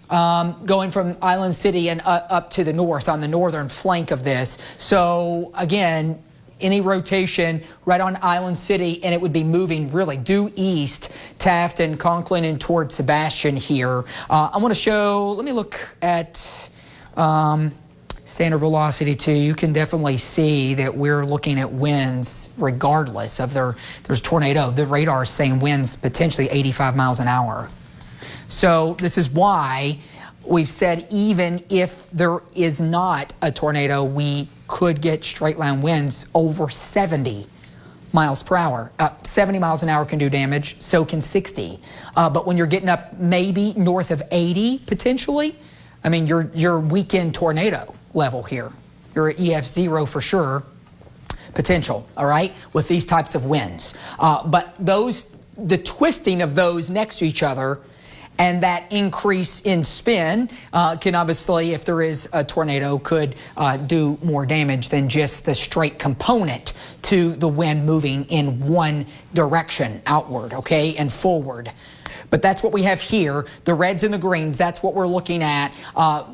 Speaker 2: going from Island City and up to the north on the northern flank of this. So again, any rotation right on Island City, and it would be moving really due east, Taft and Conklin and toward Sebastian here. I want to show, let me look at standard velocity too. You can definitely see that we're looking at winds regardless of there's tornado. The radar is saying winds potentially 85 miles an hour. So this is why we've said even if there is not a tornado, we could get straight line winds over 70 miles per hour. 70 miles an hour can do damage, so can 60. But when you're getting up maybe north of 80 potentially, I mean, you're weekend tornado level here. You're at EF0 for sure, potential, all right, with these types of winds. But the twisting of those next to each other and that increase in spin can obviously, if there is a tornado, could do more damage than just the straight component to the wind moving in one direction outward, okay, and forward. But that's what we have here, the reds and the greens. That's what we're looking at.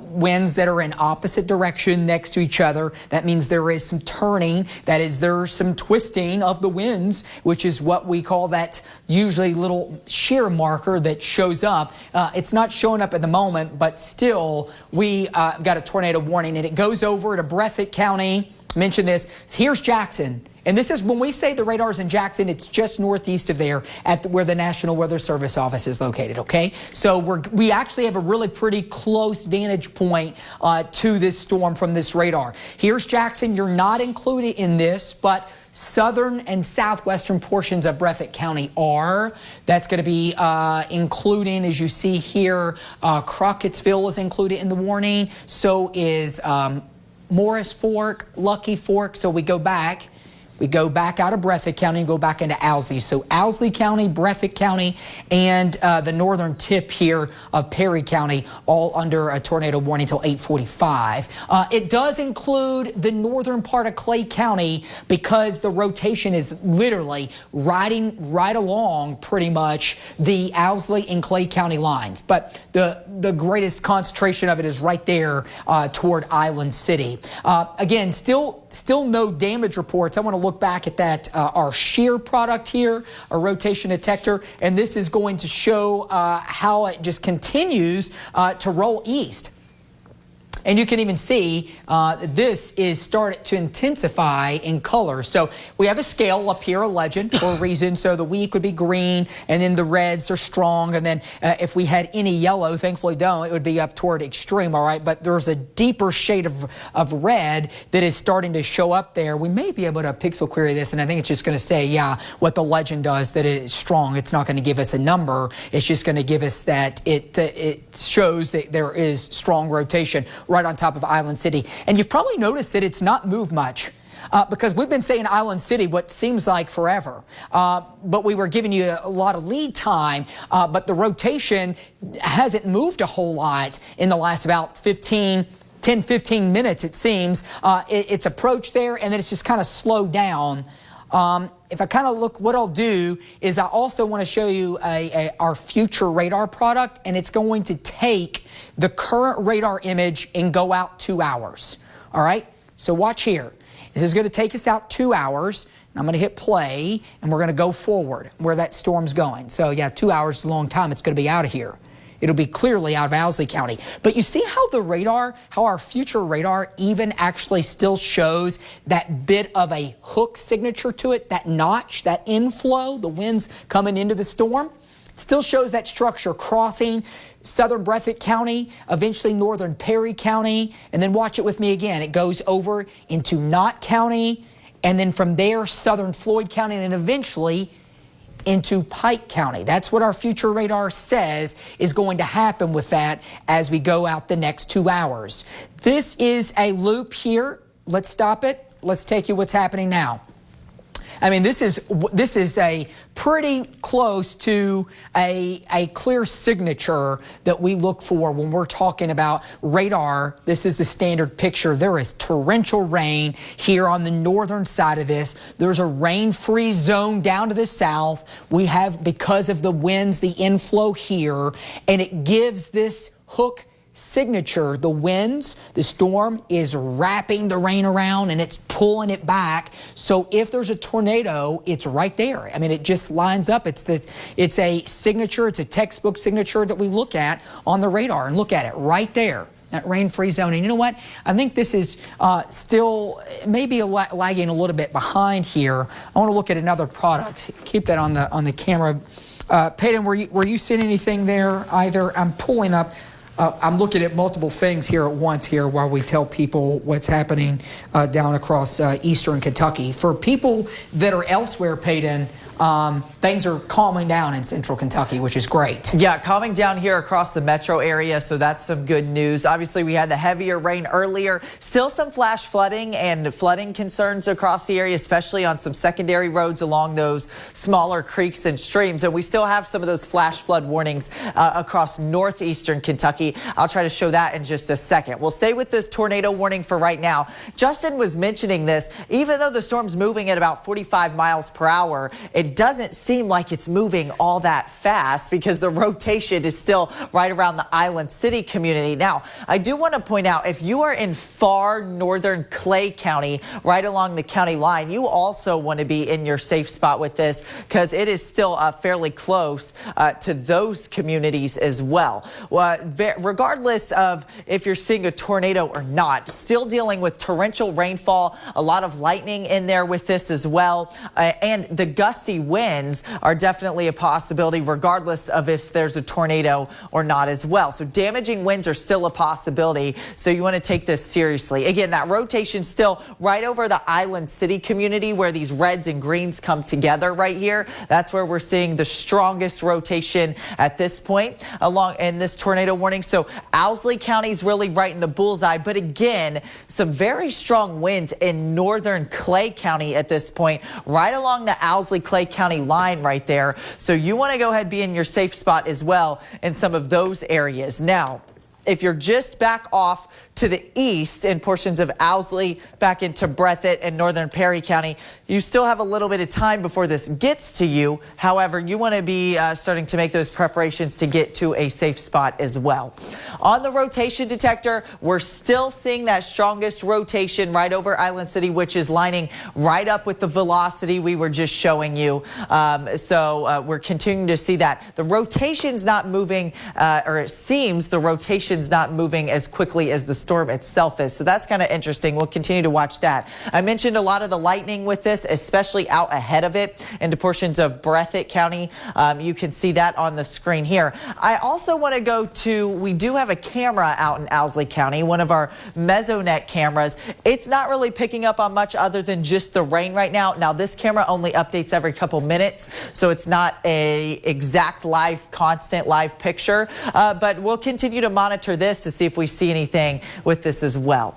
Speaker 2: Winds that are in opposite direction next to each other. That means there is some turning. That is, there's some twisting of the winds, which is what we call that usually little shear marker that shows up. It's not showing up at the moment, but still we got a tornado warning, and it goes over to Breathitt County. Mention this. Here's Jackson. And this is when we say the radar's in Jackson, it's just northeast of there at where the National Weather Service office is located, okay? So we actually have a really pretty close vantage point to this storm from this radar. Here's Jackson. You're not included in this, but southern and southwestern portions of Breathitt County are. That's going to be including, as you see here, Crockett'sville is included in the warning. So is Morris Fork, Lucky Fork. So we go back out of Breathitt County and go back into Owsley. So Owsley County, Breathitt County, and the northern tip here of Perry County, all under a tornado warning until 8:45. It does include the northern part of Clay County because the rotation is literally riding right along pretty much the Owsley and Clay County lines. But the greatest concentration of it is right there toward Island City. Again, still no damage reports. I want to look back at that, our shear product here, our rotation detector, and this is going to show how it just continues to roll east. And you can even see this is starting to intensify in color. So we have a scale up here, a legend for a reason. So the weak would be green, and then the reds are strong. And then if we had any yellow, thankfully don't, it would be up toward extreme, all right? But there's a deeper shade of red that is starting to show up there. We may be able to pixel query this, and I think it's just going to say, yeah, what the legend does, that it is strong. It's not going to give us a number. It's just going to give us that it shows that there is strong rotation right on top of Island City. And you've probably noticed that it's not moved much. because we've been saying Island City what seems like forever, but we were giving you a lot of lead time, but the rotation hasn't moved a whole lot in the last about 10, 15 minutes, it seems. It's approached there, and then it's just kind of slowed down. If I kind of look, what I'll do is I also want to show you our future radar product, and it's going to take the current radar image and go out 2 hours. All right, so watch here. This is going to take us out 2 hours. I'm going to hit play, and we're going to go forward where that storm's going. So yeah, 2 hours is a long time. It's going to be out of here. It'll be clearly out of Owsley County. But you see how the radar, how our future radar even actually still shows that bit of a hook signature to it, that notch, that inflow, the winds coming into the storm. It still shows that structure crossing southern Breathitt County, eventually northern Perry County, and then watch it with me again. It goes over into Knott County, and then from there, southern Floyd County, and then eventually into Pike County. That's what our future radar says is going to happen with that as we go out the next 2 hours. This is a loop here. Let's stop it. Let's take you what's happening now. I mean, this is a pretty close to a clear signature that we look for when we're talking about radar. This is the standard picture. There is torrential rain here on the northern side of this. There's a rain-free zone down to the south. We have, because of the winds, the inflow here, and it gives this hook signature. The winds, the storm is wrapping the rain around and it's pulling it back. So if there's a tornado, it's right there. I mean, it just lines up. It's a signature. It's a textbook signature that we look at on the radar, and look at it right there. That rain-free zone. And you know what? I think this is still maybe lagging a little bit behind here. I want to look at another product. Keep that on the camera. Peyton, were you seeing anything there either? I'm pulling up. I'm looking at multiple things here at once here while we tell people what's happening down across eastern Kentucky. For people that are elsewhere, Peyton, things are calming down in central Kentucky, which is great.
Speaker 8: Yeah, calming down here across the metro area, so that's some good news. Obviously, we had the heavier rain earlier. Still some flash flooding and flooding concerns across the area, especially on some secondary roads along those smaller creeks and streams. And we still have some of those flash flood warnings across northeastern Kentucky. I'll try to show that in just a second. We'll stay with the tornado warning for right now. Justin was mentioning this. Even though the storm's moving at about 45 miles per hour, it doesn't seem like it's moving all that fast because the rotation is still right around the Island City community. Now, I do want to point out, if you are in far northern Clay County, right along the county line, you also want to be in your safe spot with this because it is still fairly close to those communities as well. Regardless of if you're seeing a tornado or not, still dealing with torrential rainfall, a lot of lightning in there with this as well, and the gusty winds are definitely a possibility regardless of if there's a tornado or not as well. So damaging winds are still a possibility, so you want to take this seriously. Again, that rotation still right over the Island City community where these reds and greens come together right here. That's where we're seeing the strongest rotation at this point along in this tornado warning. So Owsley County is really right in the bullseye, but again, some very strong winds in northern Clay County at this point, right along the Owsley-Clay County line right there. So you want to go ahead and be in your safe spot as well in some of those areas. Now, if you're just back off to the east in portions of Owsley, back into Breathitt and northern Perry County, you still have a little bit of time before this gets to you. However, you want to be starting to make those preparations to get to a safe spot as well. On the rotation detector, we're still seeing that strongest rotation right over Island City, which is lining right up with the velocity we were just showing you. So we're continuing to see that. The rotation's not moving, or it seems the rotation's not moving as quickly as the storm itself is. So that's kind of interesting. We'll continue to watch that. I mentioned a lot of the lightning with this, especially out ahead of it into portions of Breathitt County. You can see that on the screen here. I also want to go to, we do have a camera out in Owsley County, one of our Mesonet cameras. It's not really picking up on much other than just the rain right now. Now, this camera only updates every couple minutes, so it's not a exact live, constant live picture, but we'll continue to monitor monitor this to see if we see anything with this as well.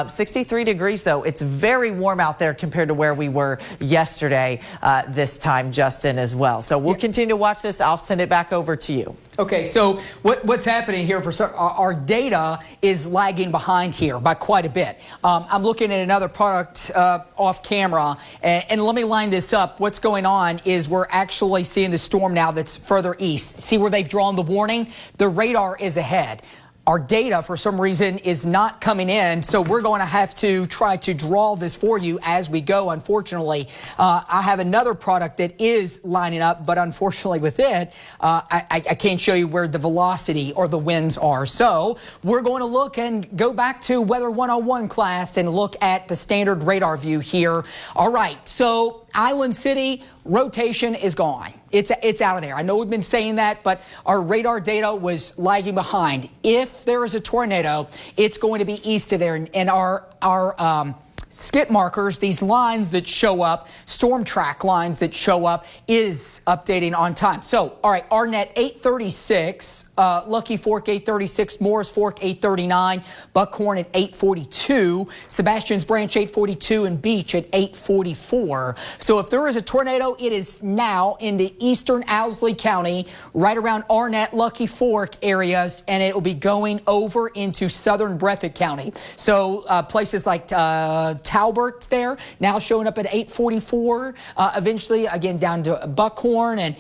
Speaker 8: 63 degrees, though. It's very warm out there compared to where we were yesterday this time, Justin, as well. So we'll continue to watch this. I'll send it back over to you.
Speaker 2: Okay, so what's happening here for our data is lagging behind here by quite a bit. I'm looking at another product off camera, and let me line this up. What's going on is we're actually seeing the storm now that's further east. See where they've drawn the warning? The radar is ahead. Our data, for some reason, is not coming in, so we're going to have to try to draw this for you as we go, unfortunately. I have another product that is lining up, but unfortunately with it, I can't show you where the velocity or the winds are. So we're going to look and go back to Weather 101 class and look at the standard radar view here. All right, so Island City, rotation is gone. It's out of there. I know we've been saying that, but our radar data was lagging behind. If there is a tornado, it's going to be east of there, and our skip markers, these lines that show up, storm track lines that show up, is updating on time. So, all right, Arnett 836, Lucky Fork 836, Morris Fork 839, Buckhorn at 842, Sebastian's Branch 842, and Beach at 844. So if there is a tornado, it is now into eastern Owsley County, right around Arnett, Lucky Fork areas, and it will be going over into southern Breathitt County. So places like Talbot there, now showing up at 844. Eventually, again, down to Buckhorn, and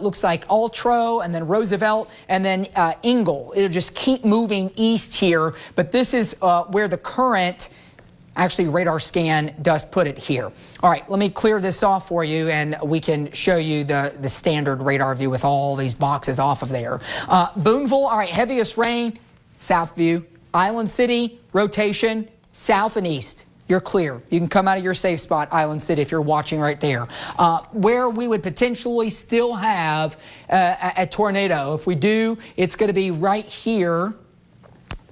Speaker 2: looks like Altro, and then Roosevelt, and then Ingle. It'll just keep moving east here, but this is where the current radar scan does put it here. All right, let me clear this off for you, and we can show you the standard radar view with all these boxes off of there. Boonville, all right, heaviest rain, south view. Island City, rotation, south and east. You're clear. You can come out of your safe spot, Island City, if you're watching right there. Where we would potentially still have a tornado, if we do, it's going to be right here,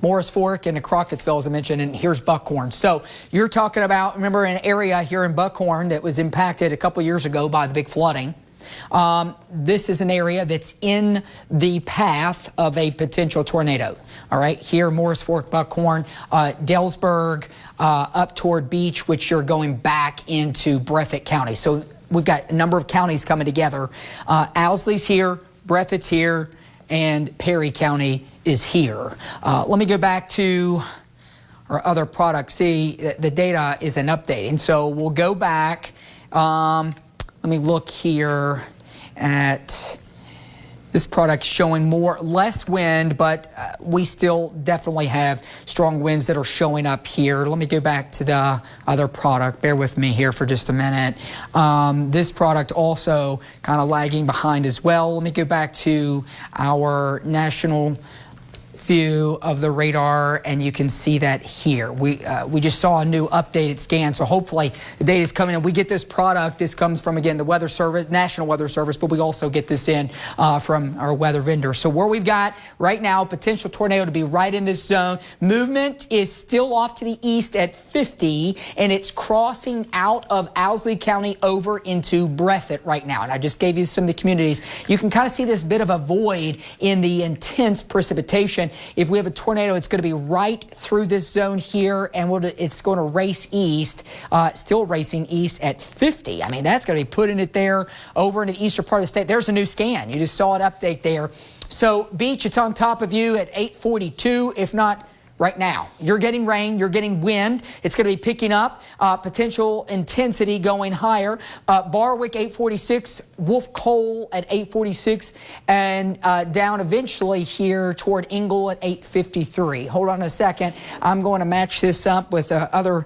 Speaker 2: Morris Fork and Crockett'sville, as I mentioned, and here's Buckhorn. So you're talking about, remember, an area here in Buckhorn that was impacted a couple years ago by the big flooding. This is an area that's in the path of a potential tornado. All right, here, Morris Fork, Buckhorn, Dellsburg, up toward Beach, which you're going back into Breathitt County. So we've got a number of counties coming together. Owsley's here, Breathitt's here, and Perry County is here. Let me go back to our other products. See, the data isn't updating. So we'll go back. Let me look here at this product showing less wind, but we still definitely have strong winds that are showing up here. Let me go back to the other product. Bear with me here for just a minute. This product also kind of lagging behind as well. Let me go back to our national view of the radar, and you can see that here. We just saw a new updated scan, so hopefully the data is coming in. We get this product. This comes from, again, the Weather Service, National Weather Service, but we also get this in from our weather vendor. So where we've got right now, potential tornado to be right in this zone. Movement is still off to the east at 50, and it's crossing out of Owsley County over into Breathitt right now. And I just gave you some of the communities. You can kind of see this bit of a void in the intense precipitation. If we have a tornado, it's going to be right through this zone here, and it's going to race east, still racing east at 50. I mean, that's going to be putting it there over in the eastern part of the state. There's a new scan. You just saw it update there. So Beach, it's on top of you at 842, if not right now. You're getting rain, you're getting wind. It's going to be picking up, potential intensity going higher. Barwick 846, Wolf Cole at 846, and down eventually here toward Ingle at 853. Hold on a second. I'm going to match this up with other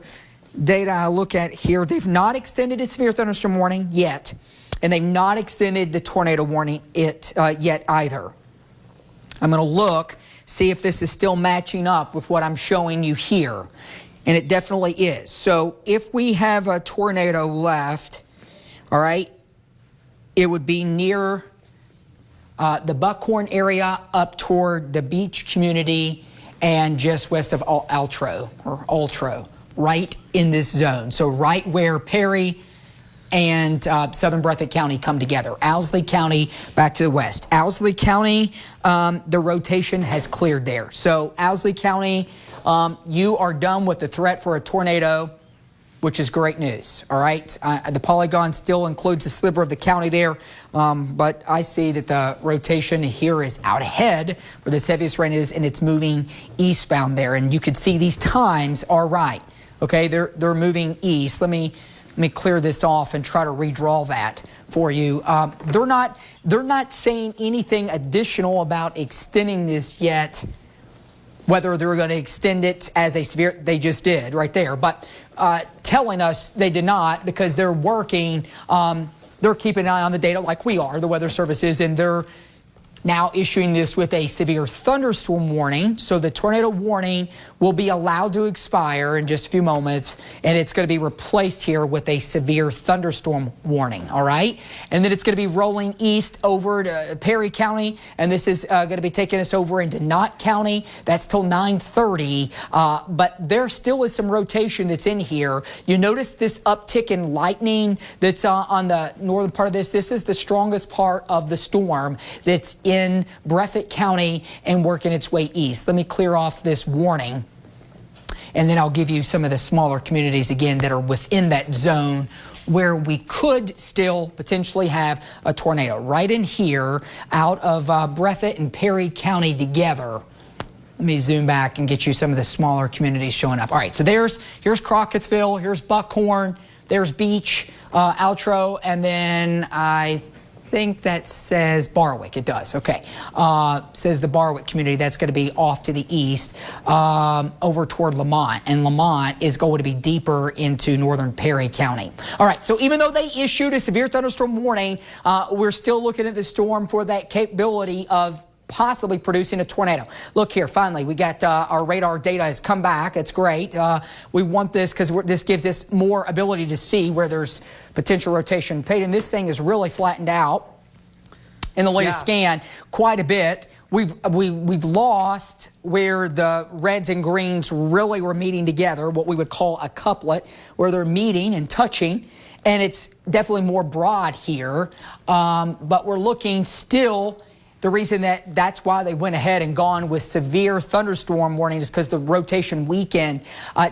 Speaker 2: data I look at here. They've not extended a severe thunderstorm warning yet, and they've not extended the tornado warning yet either. I'm going to look, see if this is still matching up with what I'm showing you here. And it definitely is. So if we have a tornado left, all right, it would be near the Buckhorn area up toward the Beach community and just west of Altro, right in this zone. So right where Perry, and southern Breathitt County come together. Owsley County back to the west. Owsley County, the rotation has cleared there. So Owsley County, you are done with the threat for a tornado, which is great news, all right? The polygon still includes a sliver of the county there, but I see that the rotation here is out ahead where this heaviest rain is, and it's moving eastbound there. And you can see these times are right, okay? They're moving east. Let me clear this off and try to redraw that for you. They're not saying anything additional about extending this yet. Whether they're going to extend it as a severe, they just did right there. But telling us they did not, because they're working, they're keeping an eye on the data like we are, the Weather Service is, and they're now issuing this with a severe thunderstorm warning. So the tornado warning will be allowed to expire in just a few moments, and it's going to be replaced here with a severe thunderstorm warning, all right? And then it's going to be rolling east over to Perry County, and this is going to be taking us over into Knott County. That's till 9:30, but there still is some rotation that's in here. You notice this uptick in lightning that's on the northern part of this. This is the strongest part of the storm that's in Breathitt County and working its way east. Let me clear off this warning, and then I'll give you some of the smaller communities again that are within that zone where we could still potentially have a tornado. Right in here, out of Breathitt and Perry County together. Let me zoom back and get you some of the smaller communities showing up. All right, so here's Crockettsville, here's Buckhorn, there's Beach, Outro, and then I think that says Barwick. It does. Okay. Says the Barwick community. That's going to be off to the east over toward Lamont. And Lamont is going to be deeper into northern Perry County. All right. So even though they issued a severe thunderstorm warning, we're still looking at the storm for that capability of possibly producing a tornado. Look here, finally, we got our radar data has come back. It's great. We want this because this gives us more ability to see where there's potential rotation. Peyton, this thing is really flattened out in the latest scan quite a bit. We've lost where the reds and greens really were meeting together, what we would call a couplet, where they're meeting and touching. And it's definitely more broad here, but we're looking still. The reason that's why they went ahead and gone with severe thunderstorm warnings is because the rotation weakened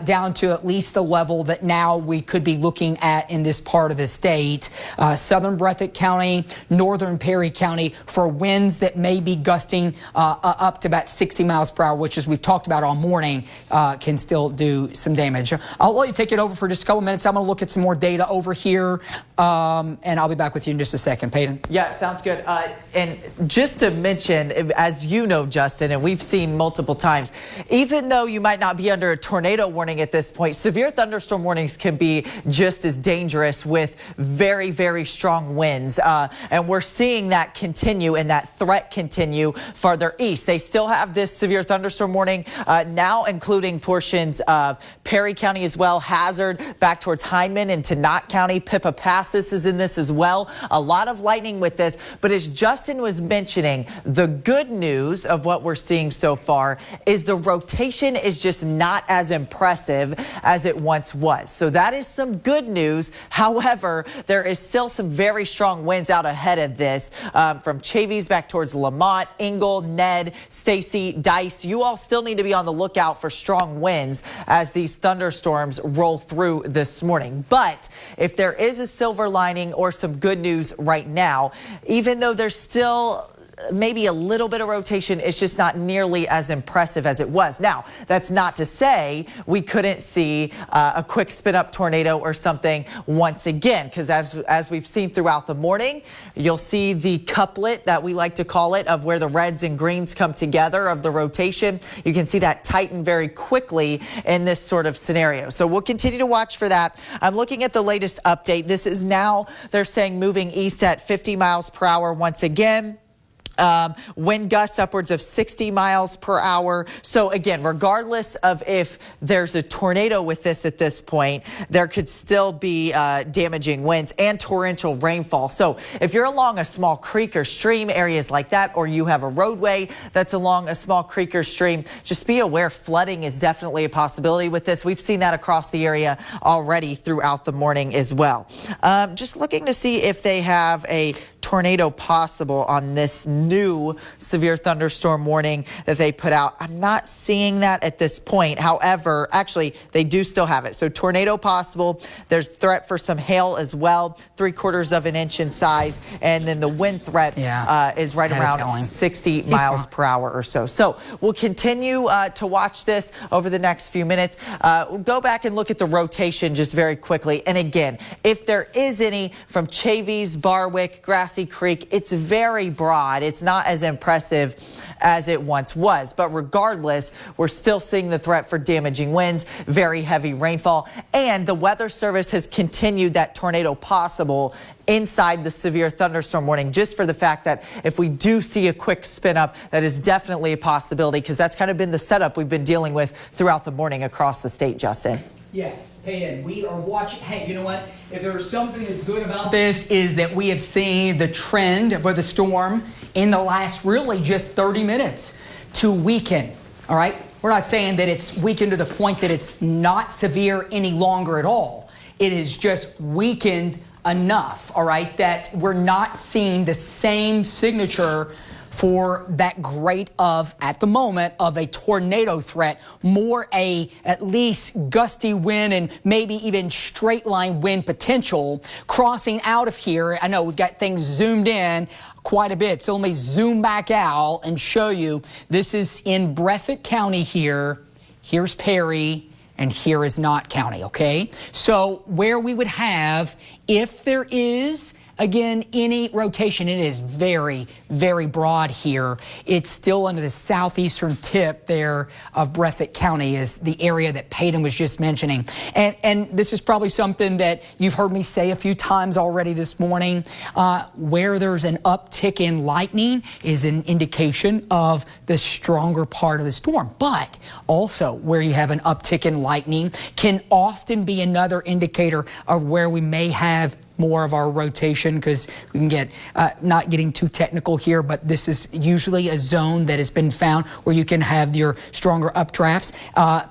Speaker 2: down to at least the level that now we could be looking at in this part of the state. Southern Breathitt County, northern Perry County, for winds that may be gusting up to about 60 miles per hour, which, as we've talked about all morning, can still do some damage. I'll let you take it over for just a couple minutes. I'm going to look at some more data over here, and I'll be back with you in just a second. Peyton?
Speaker 8: Yeah, sounds good. And just to mention, as you know, Justin, and we've seen multiple times, even though you might not be under a tornado warning at this point, severe thunderstorm warnings can be just as dangerous with very, very strong winds. And we're seeing that continue and that threat continue farther east. They still have this severe thunderstorm warning now, including portions of Perry County as well, Hazard back towards Hindman into Knott County. Pippa Passes is in this as well. A lot of lightning with this, but as Justin was mentioning, the good news of what we're seeing so far is the rotation is just not as impressive as it once was. So that is some good news. However, there is still some very strong winds out ahead of this from Chavies back towards Lamont, Ingle, Ned, Stacy, Dice. You all still need to be on the lookout for strong winds as these thunderstorms roll through this morning. But if there is a silver lining or some good news right now, even though there's still maybe a little bit of rotation, it's just not nearly as impressive as it was. Now, that's not to say we couldn't see a quick spin up tornado or something once again, because as we've seen throughout the morning, you'll see the couplet that we like to call it of where the reds and greens come together of the rotation. You can see that tighten very quickly in this sort of scenario. So we'll continue to watch for that. I'm looking at the latest update. This is now, they're saying, moving east at 50 miles per hour once again. Wind gusts upwards of 60 miles per hour. So again, regardless of if there's a tornado with this at this point, there could still be damaging winds and torrential rainfall. So if you're along a small creek or stream, areas like that, or you have a roadway that's along a small creek or stream, just be aware flooding is definitely a possibility with this. We've seen that across the area already throughout the morning as well. Just looking to see if they have a tornado possible on this new severe thunderstorm warning that they put out. I'm not seeing that at this point. However, actually, they do still have it. So tornado possible. There's threat for some hail as well, 3/4 of an inch in size. And then the wind threat is right around 60 miles per hour or so. So we'll continue to watch this over the next few minutes. We'll go back and look at the rotation just very quickly. And again, if there is any from Chavies, Barwick, Grassy Creek, it's very broad. It's not as impressive as it once was. But regardless, we're still seeing the threat for damaging winds, very heavy rainfall, and the Weather Service has continued that tornado possible inside the severe thunderstorm warning, just for the fact that if we do see a quick spin up, that is definitely a possibility, because that's kind of been the setup we've been dealing with throughout the morning across the state, Justin.
Speaker 2: Yes, Peyton, we are watching. Hey, you know what? If there's something that's good about this is that we have seen the trend for the storm in the last really just 30 minutes to weaken, all right? We're not saying that it's weakened to the point that it's not severe any longer at all. It is just weakened enough, all right, that we're not seeing the same signature for that great of, at the moment, of a tornado threat, more a at least gusty wind and maybe even straight line wind potential crossing out of here. I know we've got things zoomed in quite a bit, so let me zoom back out and show you. This is in Breathitt County here. Here's Perry. And here is Knott County, okay? So where we would have, if there is, again, any rotation, it is very, very broad here. It's still under the southeastern tip there of Breathitt County is the area that Peyton was just mentioning. And this is probably something that you've heard me say a few times already this morning. Where there's an uptick in lightning is an indication of the stronger part of the storm. But also where you have an uptick in lightning can often be another indicator of where we may have more of our rotation, because we can get, not getting too technical here, but this is usually a zone that has been found where you can have your stronger updrafts,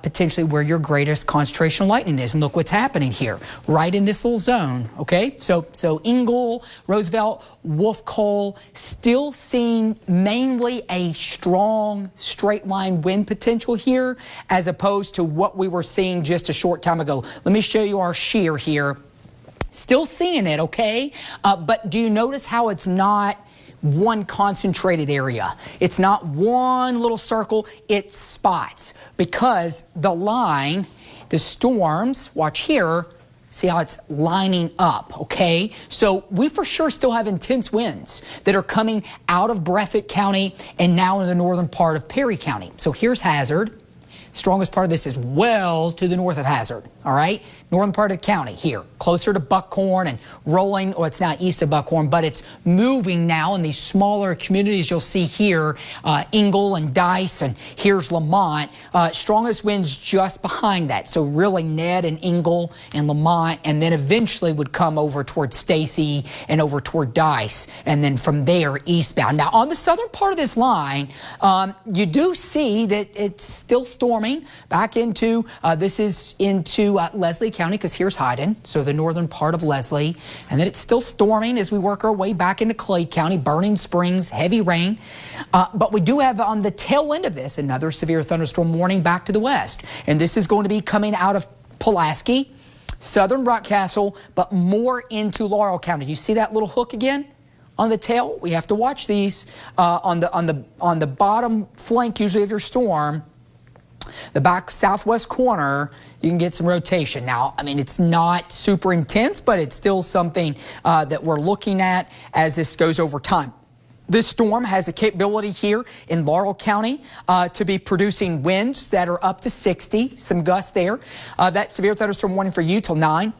Speaker 2: potentially where your greatest concentration of lightning is. And look what's happening here, right in this little zone, okay? So Ingle, Roosevelt, Wolf Cole, still seeing mainly a strong straight line wind potential here, as opposed to what we were seeing just a short time ago. Let me show you our shear here. Still seeing it, okay? But do you notice how it's not one concentrated area? It's not one little circle, it's spots. Because the line, the storms, watch here, see how it's lining up, okay? So we for sure still have intense winds that are coming out of Breathitt County and now in the northern part of Perry County. So here's Hazard. Strongest part of this is well to the north of Hazard, all right? Northern part of the county here, closer to Buckhorn and rolling, or it's not east of Buckhorn, but it's moving now in these smaller communities. You'll see here, Ingle and Dice, and here's Lamont. Strongest winds just behind that. So really Ned and Ingle and Lamont, and then eventually would come over toward Stacy and over toward Dice, and then from there eastbound. Now on the southern part of this line, you do see that it's still storming back into, this is into Leslie County, because here's Hyden, so the northern part of Leslie, and then it's still storming as we work our way back into Clay County, Burning Springs, heavy rain. But we do have on the tail end of this another severe thunderstorm warning back to the west, and this is going to be coming out of Pulaski, southern Rockcastle, but more into Laurel County. Do you see that little hook again on the tail? We have to watch these on the bottom flank usually of your storm. The back southwest corner, you can get some rotation. Now, I mean, it's not super intense, but it's still something that we're looking at as this goes over time. This storm has a capability here in Laurel County to be producing winds that are up to 60, some gusts there. That severe thunderstorm warning for you till 9.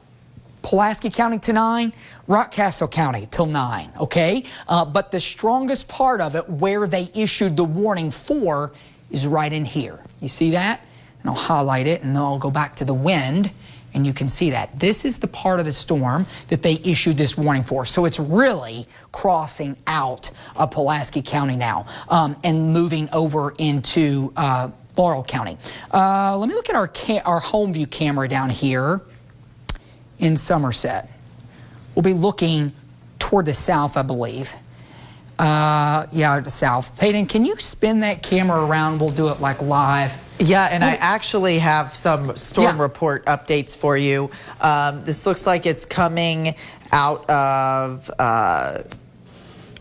Speaker 2: Pulaski County to 9, Rockcastle County till 9, okay? But the strongest part of it, where they issued the warning for, is right in here. You see that? And I'll highlight it, and then I'll go back to the wind, and you can see that. This is the part of the storm that they issued this warning for. So it's really crossing out of Pulaski County now and moving over into Laurel County. Let me look at our home view camera down here in Somerset. We'll be looking toward the south, I believe. Yeah, the south. Peyton, can you spin that camera around? We'll do it like live.
Speaker 8: Yeah, and I actually have some storm report updates for you. This looks like it's coming out of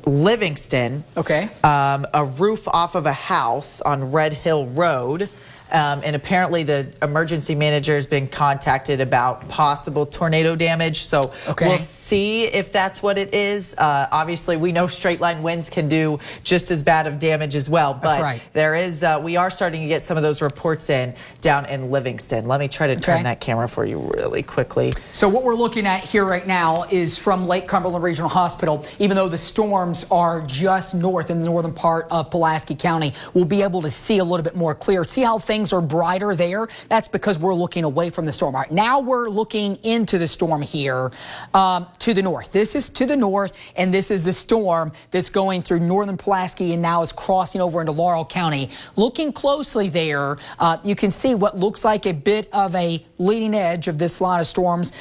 Speaker 8: Livingston.
Speaker 2: Okay.
Speaker 8: A roof off of a house on Red Hill Road. And apparently the emergency manager has been contacted about possible tornado damage. So we'll see if that's what it is. Obviously, we know straight line winds can do just as bad of damage as well. But there is, we are starting to get some of those reports in down in Livingston. Let me try to turn that camera for you really quickly.
Speaker 2: So what we're looking at here right now is from Lake Cumberland Regional Hospital. Even though the storms are just north in the northern part of Pulaski County, we'll be able to see a little bit more clear. See how things are brighter there? That's because we're looking away from the storm. All right, now we're looking into the storm here to the north. This is to the north, and this is the storm that's going through northern Pulaski and now is crossing over into Laurel County. Looking closely there, you can see what looks like a bit of a leading edge of this line of storms.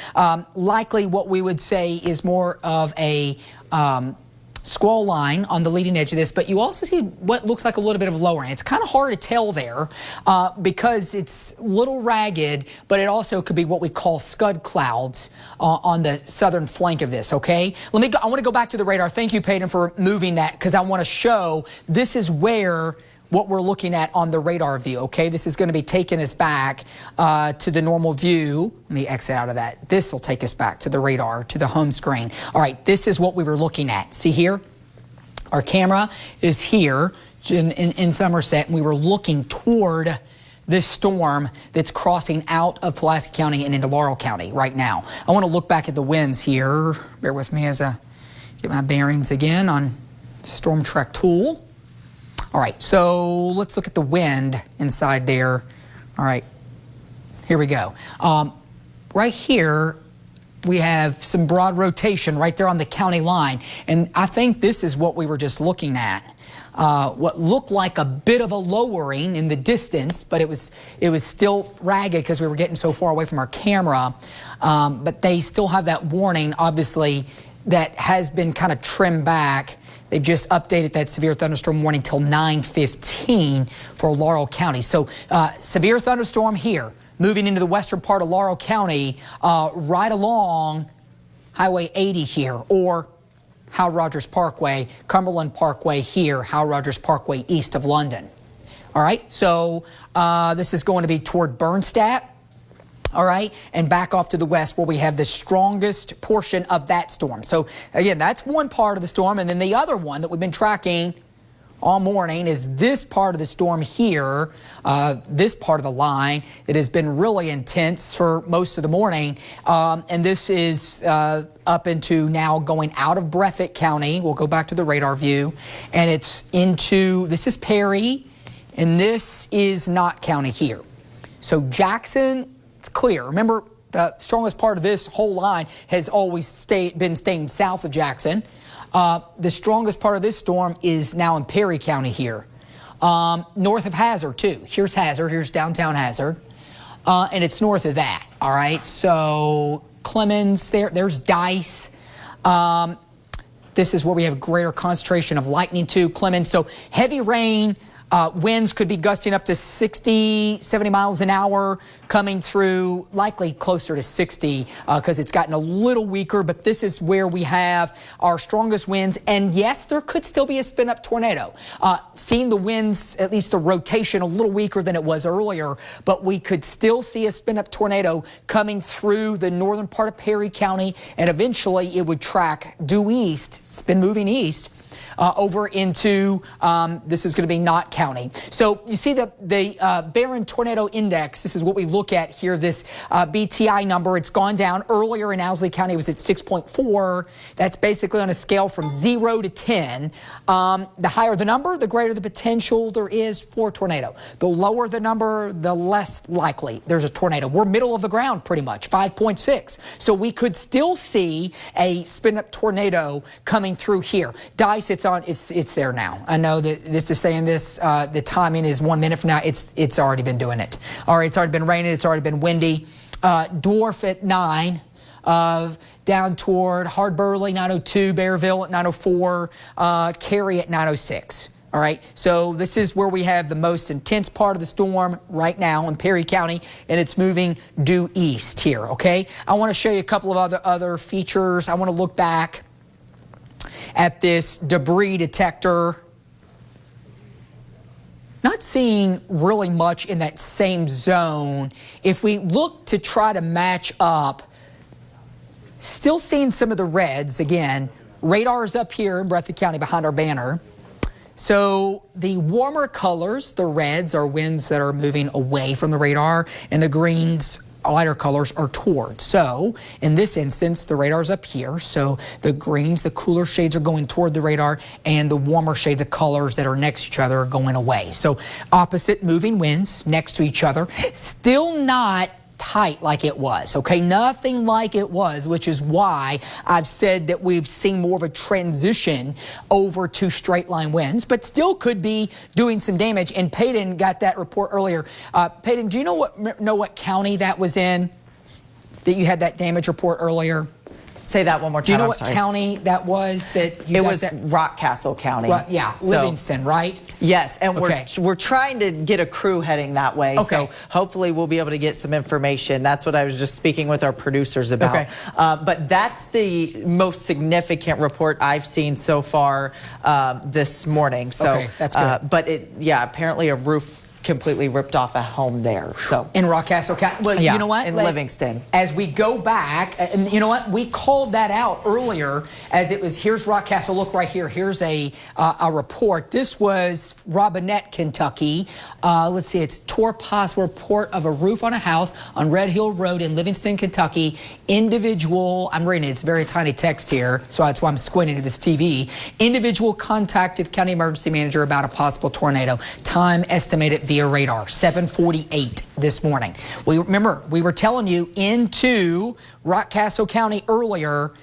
Speaker 2: Likely what we would say is more of a squall line on the leading edge of this, but you also see what looks like a little bit of lowering. It's kind of hard to tell there because it's a little ragged, but it also could be what we call scud clouds on the southern flank of this, okay? I want to go back to the radar. Thank you, Peyton, for moving that, because I want to show this is where what we're looking at on the radar view, okay? This is going to be taking us back to the normal view. Let me exit out of that. This will take us back to the radar, to the home screen. All right, this is what we were looking at. See here? Our camera is here in Somerset, and we were looking toward this storm that's crossing out of Pulaski County and into Laurel County right now. I want to look back at the winds here. Bear with me as I get my bearings again on Storm Track tool. All right, so let's look at the wind inside there. All right, here we go. Right here, we have some broad rotation right there on the county line. And I think this is what we were just looking at. What looked like a bit of a lowering in the distance, but it was still ragged because we were getting so far away from our camera. But they still have that warning, obviously, that has been kind of trimmed back. They've just updated that severe thunderstorm warning till 9:15 for Laurel County. So severe thunderstorm here, moving into the western part of Laurel County, right along Highway 80 here, or Howard Rogers Parkway, Cumberland Parkway here, Howard Rogers Parkway east of London. All right, so this is going to be toward Bernstadt. All right, and back off to the west where we have the strongest portion of that storm. So again, that's one part of the storm, and then the other one that we've been tracking all morning is this part of the storm here, this part of the line that has been really intense for most of the morning, and this is up into now going out of Breathitt County. We'll go back to the radar view, and it's into, this is Perry, and this is Knott County here. So Jackson, it's clear. Remember, the strongest part of this whole line has always been staying south of Jackson. The strongest part of this storm is now in Perry County here, north of Hazard too. Here's Hazard, here's downtown Hazard, and it's north of that. All right, so Clemens, there's Dice. This is where we have greater concentration of lightning too, Clemens. So heavy rain. Winds could be gusting up to 60, 70 miles an hour, coming through likely closer to 60 because it's gotten a little weaker, but this is where we have our strongest winds. And yes, there could still be a spin-up tornado. Seeing the winds, at least the rotation, a little weaker than it was earlier, but we could still see a spin-up tornado coming through the northern part of Perry County, and eventually it would track due east, spin moving east, over into, this is going to be Knott County. So you see the Barron Tornado Index. This is what we look at here, this BTI number. It's gone down. Earlier in Owsley County, it was at 6.4. That's basically on a scale from 0 to 10. The higher the number, the greater the potential there is for a tornado. The lower the number, the less likely there's a tornado. We're middle of the ground pretty much, 5.6. So we could still see a spin-up tornado coming through here. Dice, it's there now. I know that this is saying this, the timing is 1 minute from now. It's already been doing it. All right, it's already been raining. It's already been windy. Dwarf at 9. Down toward Hard-Burley, 902, Bearville at 904, Cary at 906. All right, so this is where we have the most intense part of the storm right now in Perry County, and it's moving due east here, okay? I want to show you a couple of other features. I want to look back at this debris detector. Not seeing really much in that same zone. If we look to try to match up, still seeing some of the reds. Again, radar is up here in Breathitt County behind our banner. So the warmer colors, the reds, are winds that are moving away from the radar, and the greens, lighter colors, are towards. So in this instance, the radar's up here. So the greens, the cooler shades, are going toward the radar, and the warmer shades of colors that are next to each other are going away. So opposite moving winds next to each other. Still not tight like it was, okay? Nothing like it was, which is why I've said that we've seen more of a transition over to straight line winds, but still could be doing some damage. And Peyton got that report earlier. Peyton, do you know what county that was in, that you had that damage report earlier?
Speaker 8: Say that one more time.
Speaker 2: Do you know what county that was that you
Speaker 8: It
Speaker 2: got
Speaker 8: was
Speaker 2: that?
Speaker 8: Rockcastle County.
Speaker 2: Yeah, Livingston, right?
Speaker 8: Yes, and
Speaker 2: Okay.
Speaker 8: we're trying to get a crew heading that way.
Speaker 2: Okay.
Speaker 8: So hopefully we'll be able to get some information. That's what I was just speaking with our producers about.
Speaker 2: Okay.
Speaker 8: But that's the most significant report I've seen so far this morning. So,
Speaker 2: Okay, that's good.
Speaker 8: But apparently a roof completely ripped off a home there. So
Speaker 2: In Rockcastle County. Well,
Speaker 8: yeah,
Speaker 2: you know what?
Speaker 8: in Livingston.
Speaker 2: As we go back, and you know what? We called that out earlier as it was, here's Rockcastle, look right here. Here's a report. This was Robinette, Kentucky. Let's see, it's Torpas report of a roof on a house on Red Hill Road in Livingston, Kentucky. Individual, I'm reading it, it's very tiny text here, so that's why I'm squinting to this TV. Individual contacted the county emergency manager about a possible tornado. Time estimated via radar, 7:48 this morning. We were telling you into Rockcastle County earlier,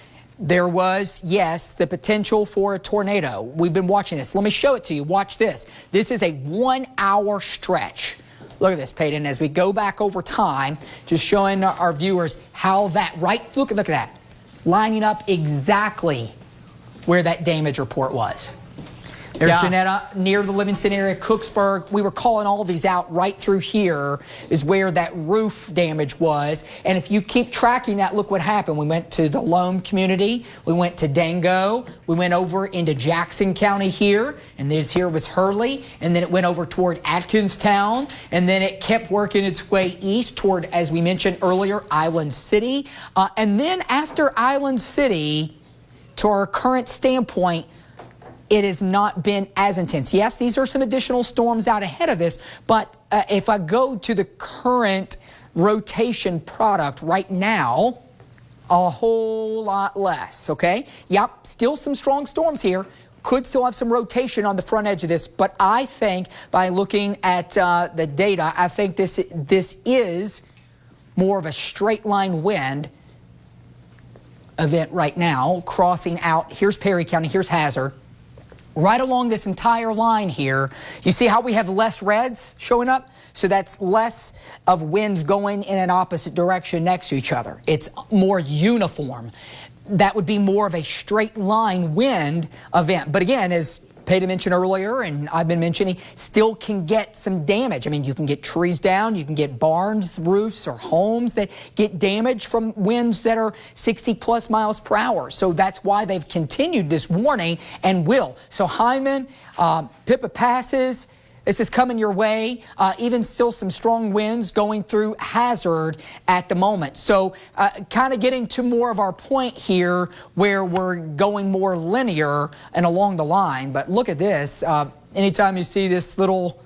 Speaker 2: there was, yes, the potential for a tornado. We've been watching this. Let me show it to you. Watch this. This is a 1 hour stretch. Look at this, Peyton, as we go back over time, just showing our viewers how that, look at that, lining up exactly where that damage report was. There's Janetta near the Livingston area, Cooksburg. We were calling all of these out. Right through here is where that roof damage was. And if you keep tracking that, look what happened. We went to the Loam community. We went to Dango. We went over into Jackson County here. And this here was Hurley. And then it went over toward Atkinstown. And then it kept working its way east toward, as we mentioned earlier, Island City. And then after Island City, to our current standpoint, it has not been as intense. Yes, these are some additional storms out ahead of this, but if I go to the current rotation product right now, a whole lot less, okay? Yep, still some strong storms here. Could still have some rotation on the front edge of this, but I think by looking at the data, I think this is more of a straight line wind event right now, crossing out. Here's Perry County, here's Hazard. Right along this entire line here, you see how we have less reds showing up? So that's less of winds going in an opposite direction next to each other. It's more uniform. That would be more of a straight line wind event. But again, as Peyton mentioned earlier, and I've been mentioning, still can get some damage. I mean, you can get trees down, you can get barns, roofs, or homes that get damaged from winds that are 60 plus miles per hour. So that's why they've continued this warning and will. So Hyman, Pippa Passes, This is coming your way. Even still some strong winds going through Hazard at the moment. So kind of getting to more of our point here where we're going more linear and along the line. But look at this. Anytime you see this little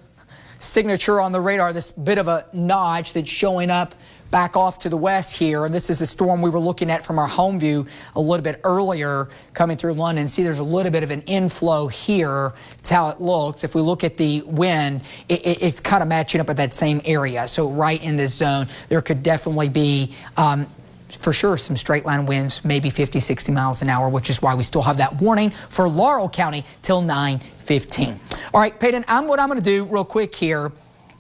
Speaker 2: signature on the radar, this bit of a notch that's showing up back off to the west here, and this is the storm we were looking at from our home view a little bit earlier coming through London. See, there's a little bit of an inflow here. It's how it looks. If we look at the wind, it's kind of matching up at that same area. So right in this zone, there could definitely be for sure some straight line winds, maybe 50, 60 miles an hour, which is why we still have that warning for Laurel County till 9:15. All right, Peyton, what I'm going to do real quick here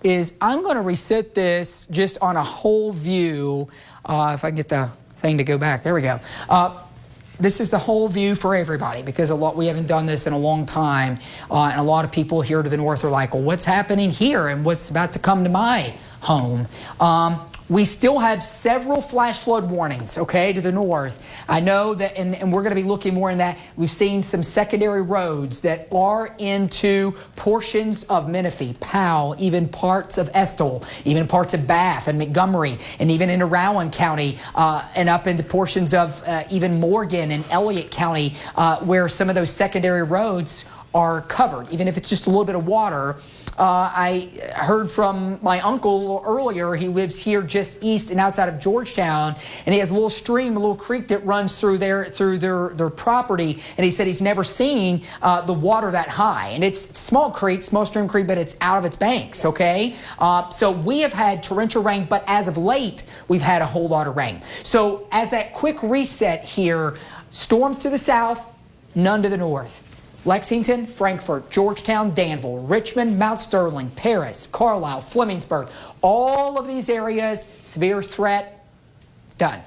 Speaker 2: is I'm going to reset this just on a whole view. If I can get the thing to go back. There we go. This is the whole view for everybody because we haven't done this in a long time. And a lot of people here to the north are like, well, what's happening here and what's about to come to my home? We still have several flash flood warnings, okay, to the north. I know that, and we're going to be looking more in that. We've seen some secondary roads that are into portions of Menifee, Powell, even parts of Estill, even parts of Bath and Montgomery, and even into Rowan County, and up into portions of even Morgan and Elliott County, where some of those secondary roads are covered, even if it's just a little bit of water. I heard from my uncle earlier. He lives here just east and outside of Georgetown, and he has a little stream, a little creek that runs through their property, and he said he's never seen the water that high. And it's small creek, small stream creek, but it's out of its banks, okay? So we have had torrential rain, but as of late, we've had a whole lot of rain. So as that quick reset here, storms to the south, none to the north. Lexington, Frankfort, Georgetown, Danville, Richmond, Mount Sterling, Paris, Carlisle, Flemingsburg, all of these areas, severe threat, done,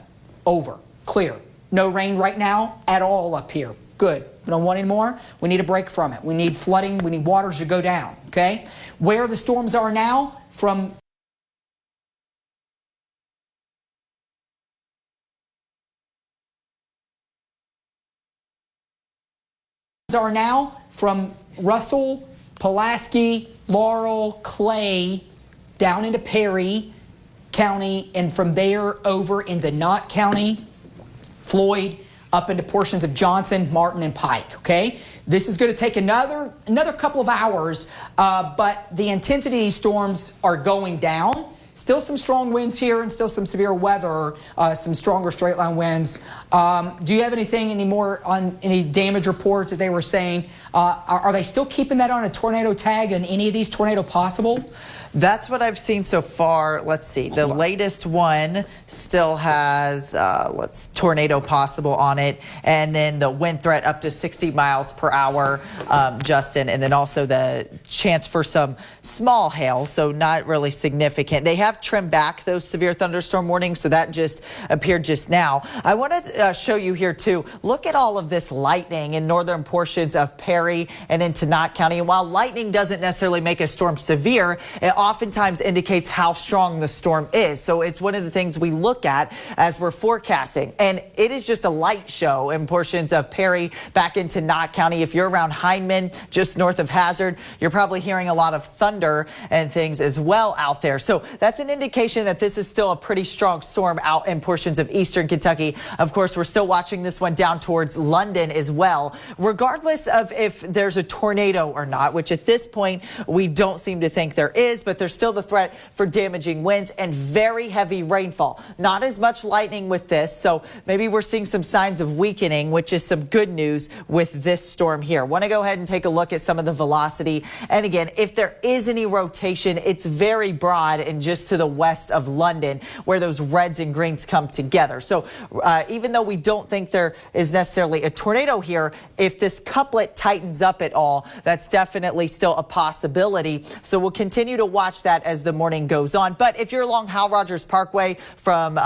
Speaker 2: over, clear. No rain right now at all up here. Good. We don't want any more. We need a break from it. We need flooding. We need waters to go down, okay? Where the storms are now from Russell, Pulaski, Laurel, Clay, down into Perry County, and from there over into Knott County, Floyd, up into portions of Johnson, Martin, and Pike, okay? This is going to take another couple of hours, but the intensity of these storms are going down. Still some strong winds here and still some severe weather, some stronger straight line winds. Do you have anything anymore on any damage reports that they were saying? Are they still keeping that on a tornado tag in any of these tornado possible?
Speaker 8: That's what I've seen so far. Let's see. The latest one still has tornado possible on it, and then the wind threat up to 60 miles per hour, Justin, and then also the chance for some small hail, so not really significant. They have trimmed back those severe thunderstorm warnings, so that just appeared just now. I want to show you here too. Look at all of this lightning in northern portions of Perry and into Knott County. And while lightning doesn't necessarily make a storm severe, it oftentimes indicates how strong the storm is. So it's one of the things we look at as we're forecasting. And it is just a light show in portions of Perry back into Knott County. If you're around Hindman, just north of Hazard, you're probably hearing a lot of thunder and things as well out there. So that's an indication that this is still a pretty strong storm out in portions of eastern Kentucky. Of course, we're still watching this one down towards London as well, regardless of if there's a tornado or not, which at this point we don't seem to think there is, but there's still the threat for damaging winds and very heavy rainfall. Not as much lightning with this, so maybe we're seeing some signs of weakening, which is some good news with this storm here. Want to go ahead and take a look at some of the velocity. And again, if there is any rotation, it's very broad and just to the west of London where those reds and greens come together. So even though we don't think there is necessarily a tornado here, if this couplet tightens up at all, that's definitely still a possibility. So we'll continue to watch that as the morning goes on. But if you're along Hal Rogers Parkway from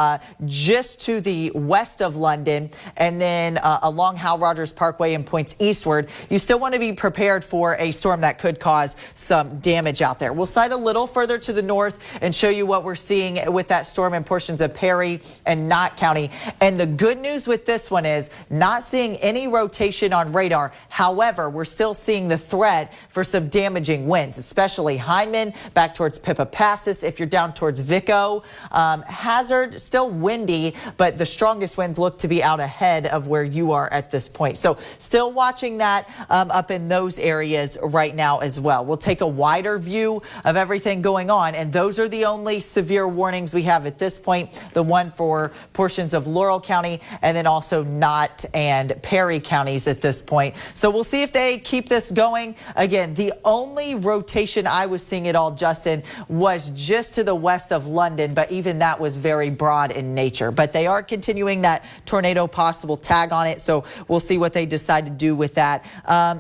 Speaker 8: just to the west of London and then along Hal Rogers Parkway and points eastward, you still want to be prepared for a storm that could cause some damage out there. We'll slide a little further to the north and show show you what we're seeing with that storm in portions of Perry and Knott County. And the good news with this one is not seeing any rotation on radar. However, we're still seeing the threat for some damaging winds, especially Hindman back towards Pipapassis. If you're down towards Vico, Hazard, still windy, but the strongest winds look to be out ahead of where you are at this point. So still watching that up in those areas right now as well. We'll take a wider view of everything going on, and those are the only severe warnings we have at this point. The one for portions of Laurel County and then also Knott and Perry counties at this point. So we'll see if they keep this going. Again, the only rotation I was seeing at all, Justin, was just to the west of London, but even that was very broad in nature. But they are continuing that tornado possible tag on it, so we'll see what they decide to do with that.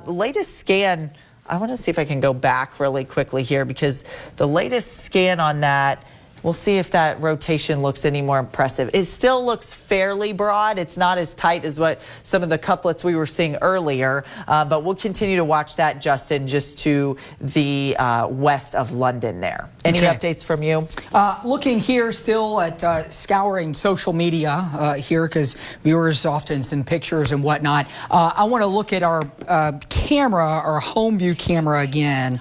Speaker 8: Latest scan, I want to see if I can go back really quickly here, because the latest scan on that, we'll see if that rotation looks any more impressive. It still looks fairly broad. It's not as tight as what some of the couplets we were seeing earlier, but we'll continue to watch that, Justin, just to the west of London there. Any updates from you?
Speaker 2: Looking here still at scouring social media here, because viewers often send pictures and whatnot. I want to look at our camera, our home view camera again.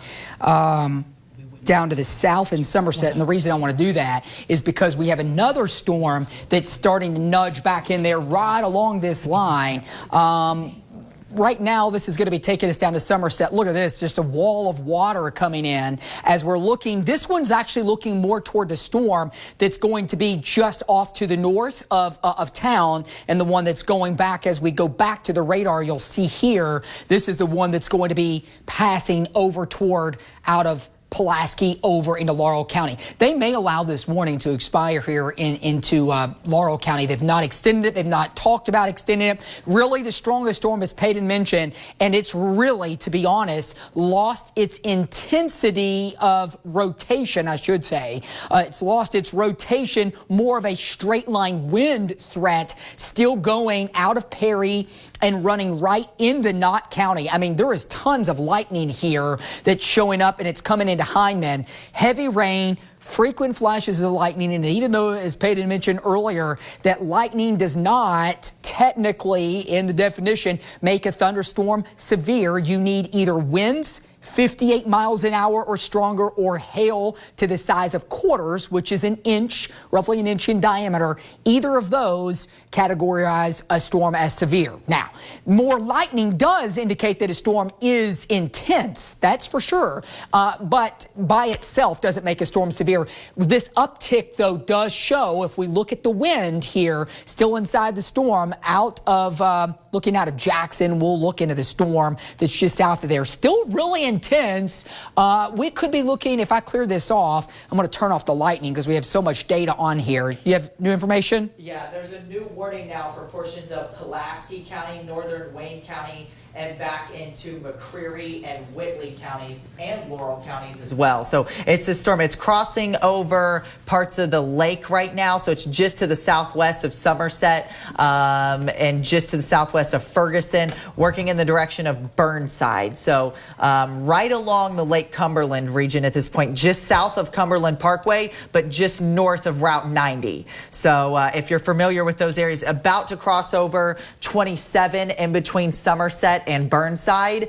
Speaker 2: Down to the south in Somerset, and the reason I want to do that is because we have another storm that's starting to nudge back in there right along this line. Right now, this is going to be taking us down to Somerset. Look at this, just a wall of water coming in as we're looking. This one's actually looking more toward the storm that's going to be just off to the north of town, and the one that's going back as we go back to the radar, you'll see here, this is the one that's going to be passing over toward out of Pulaski over into Laurel County. They may allow this warning to expire here into Laurel County. They've not extended it. They've not talked about extending it. Really, the strongest storm, as Peyton mentioned, and it's really, to be honest, lost its intensity of rotation, I should say. It's lost its rotation, more of a straight line wind threat, still going out of Perry and running right into Knott County. I mean, there is tons of lightning here that's showing up, and it's coming into Hindman. Heavy rain, frequent flashes of lightning, and even though, as Peyton mentioned earlier, that lightning does not technically, in the definition, make a thunderstorm severe, you need either winds 58 miles an hour or stronger, or hail to the size of quarters, which is an inch, roughly an inch in diameter. Either of those categorize a storm as severe. Now, more lightning does indicate that a storm is intense, that's for sure, but by itself doesn't make a storm severe. This uptick, though, does show, if we look at the wind here, still inside the storm, out of looking out of Jackson, we'll look into the storm that's just south of there. Still really intense. We could be looking, if I clear this off, I'm going to turn off the lightning because we have so much data on here. You have new information?
Speaker 8: Yeah, there's a new warning now for portions of Pulaski County, northern Wayne County, and back into McCreary and Whitley counties and Laurel counties as well. So it's this storm. It's crossing over parts of the lake right now. So it's just to the southwest of Somerset and just to the southwest of Ferguson, working in the direction of Burnside. So right along the Lake Cumberland region at this point, just south of Cumberland Parkway, but just north of Route 90. So if you're familiar with those areas, about to cross over 27 in between Somerset and Burnside.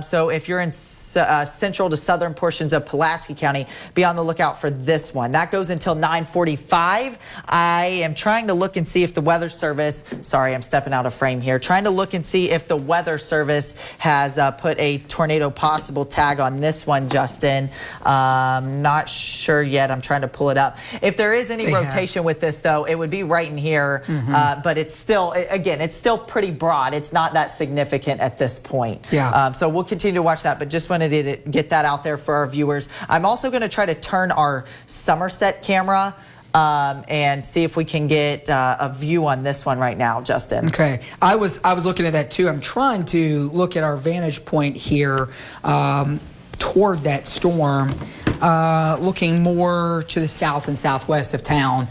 Speaker 8: So if you're in central to southern portions of Pulaski County, be on the lookout for this one. That goes until 9:45. I am trying to look and see if the Weather Service, sorry, I'm stepping out of frame here, trying to look and see if the Weather Service has put a tornado possible tag on this one, Justin. Not sure yet. I'm trying to pull it up. If there is any rotation with this, though, it would be right in here. But it's still, again, it's still pretty broad. It's not that significant at this point. So we'll continue to watch that, but just wanted to get that out there for our viewers. I'm also going to try to turn our Somerset camera and see if we can get a view on this one right now, Justin.
Speaker 2: Okay, I was looking at that too. I'm trying to look at our vantage point here toward that storm, looking more to the south and southwest of town.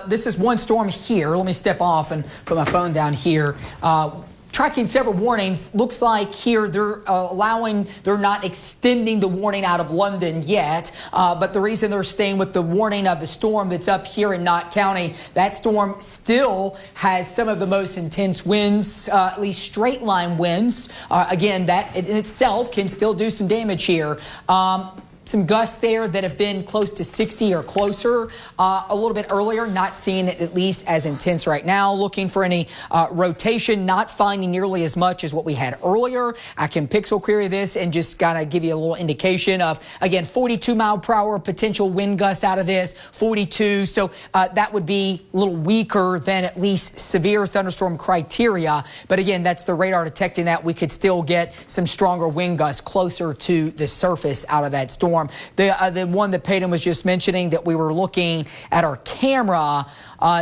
Speaker 2: This is one storm here. Let me step off and put my phone down here. tracking several warnings. Looks like here they're not extending the warning out of London yet, but the reason they're staying with the warning of the storm that's up here in Knott County, that storm still has some of the most intense winds, at least straight line winds. Again, that in itself can still do some damage here. Some gusts there that have been close to 60 or closer a little bit earlier, not seeing it at least as intense right now. Looking for any rotation, not finding nearly as much as what we had earlier. I can pixel query this and just kind of give you a little indication of, again, 42 mile per hour potential wind gusts out of this, 42. So that would be a little weaker than at least severe thunderstorm criteria. But again, that's the radar detecting that. We could still get some stronger wind gusts closer to the surface out of that storm. The one that Peyton was just mentioning that we were looking at our camera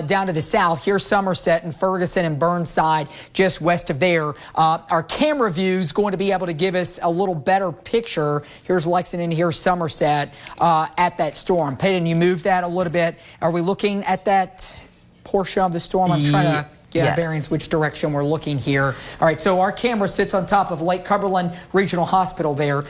Speaker 2: down to the south, here's Somerset and Ferguson and Burnside just west of there. Our camera view is going to be able to give us a little better picture. Here's Lexington, here's Somerset at that storm. Peyton, you moved that a little bit. Are we looking at that portion of the storm? I'm trying to get bearings which direction we're looking here. All right, so our camera sits on top of Lake Cumberland Regional Hospital there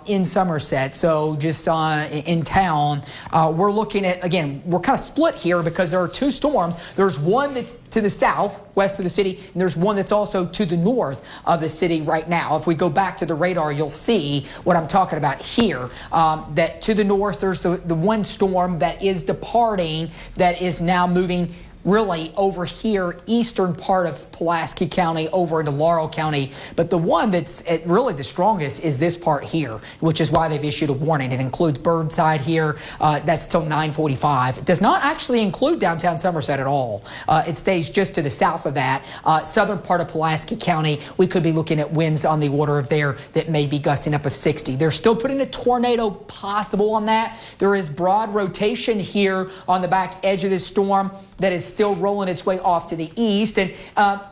Speaker 2: in Somerset, so just in town. We're looking at, again, we're kind of split here because there are two storms. There's one that's to the south, west of the city, and there's one that's also to the north of the city right now. If we go back to the radar, you'll see what I'm talking about here. That to the north, there's the one storm that is departing that is now moving really over here, eastern part of Pulaski County over into Laurel County. But the one that's really the strongest is this part here, which is why they've issued a warning. It includes Burnside here. That's till 9:45. It does not actually include downtown Somerset at all. It stays just to the south of that. Southern part of Pulaski County, we could be looking at winds on the order of there that may be gusting up of 60. They're still putting a tornado possible on that. There is broad rotation here on the back edge of this storm that is still rolling its way off to the east. And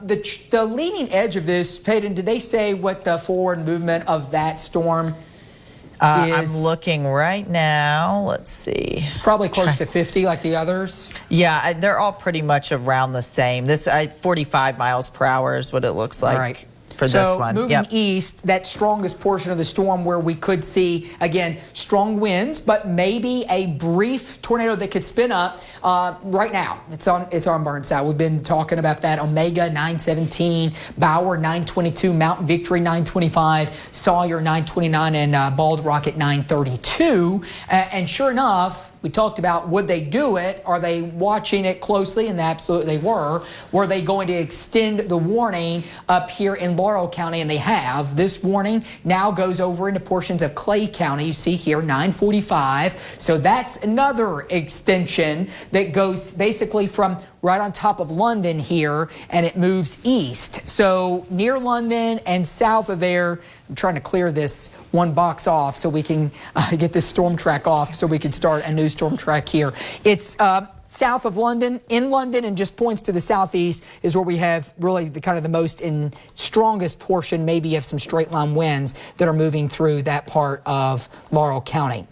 Speaker 2: the leading edge of this, Peyton, did they say what the forward movement of that storm is?
Speaker 8: I'm looking right now. Let's see.
Speaker 2: It's probably close to 50 like the others.
Speaker 8: Yeah, they're all pretty much around the same. This 45 miles per hour is what it looks like.
Speaker 2: All right.
Speaker 8: For this one.
Speaker 2: Moving east, that strongest portion of the storm where we could see, again, strong winds, but maybe a brief tornado that could spin up right now. It's on Burnside. We've been talking about that. Omega 917, Bauer 922, Mount Victory 925, Sawyer 929, and Bald Rock at 932. And sure enough, we talked about, would they do it? Are they watching it closely? And absolutely they were. Were they going to extend the warning up here in Laurel County? And they have. This warning now goes over into portions of Clay County. You see here, 945. So that's another extension that goes basically from right on top of London here, and it moves east. So near London and south of there, I'm trying to clear this one box off so we can get this storm track off so we can start a new storm track here. It's south of London, in London, and just points to the southeast is where we have really the kind of the most and strongest portion maybe of some straight line winds that are moving through that part of Laurel County.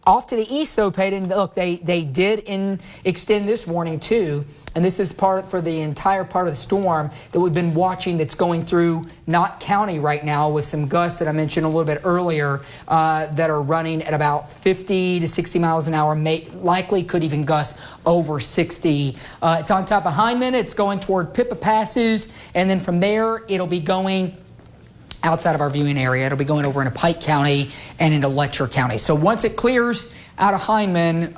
Speaker 2: Off to the east, though, Peyton, look, they did extend this warning, too. And this is part for the entire part of the storm that we've been watching that's going through Knott County right now with some gusts that I mentioned a little bit earlier that are running at about 50 to 60 miles an hour, likely could even gust over 60. It's on top of Hyman. It's going toward Pippa Passes. And then from there, it'll be going outside of our viewing area. It'll be going over into Pike County and into Letcher County. So once it clears out of Hyman,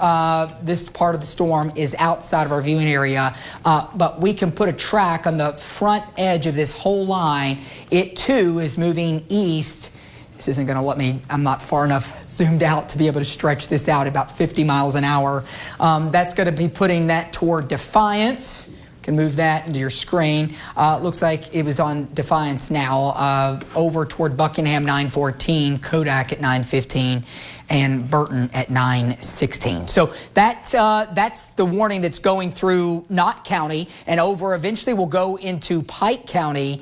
Speaker 2: this part of the storm is outside of our viewing area, but we can put a track on the front edge of this whole line. It too is moving east. This isn't going to let me, I'm not far enough zoomed out to be able to stretch this out about 50 miles an hour. That's going to be putting that toward Defiance. Can move that into your screen. Looks like it was on Defiance now, over toward Buckingham 914, Kodak at 915, and Burton at 9:16. So that's the warning that's going through Knott County and over. Eventually will go into Pike County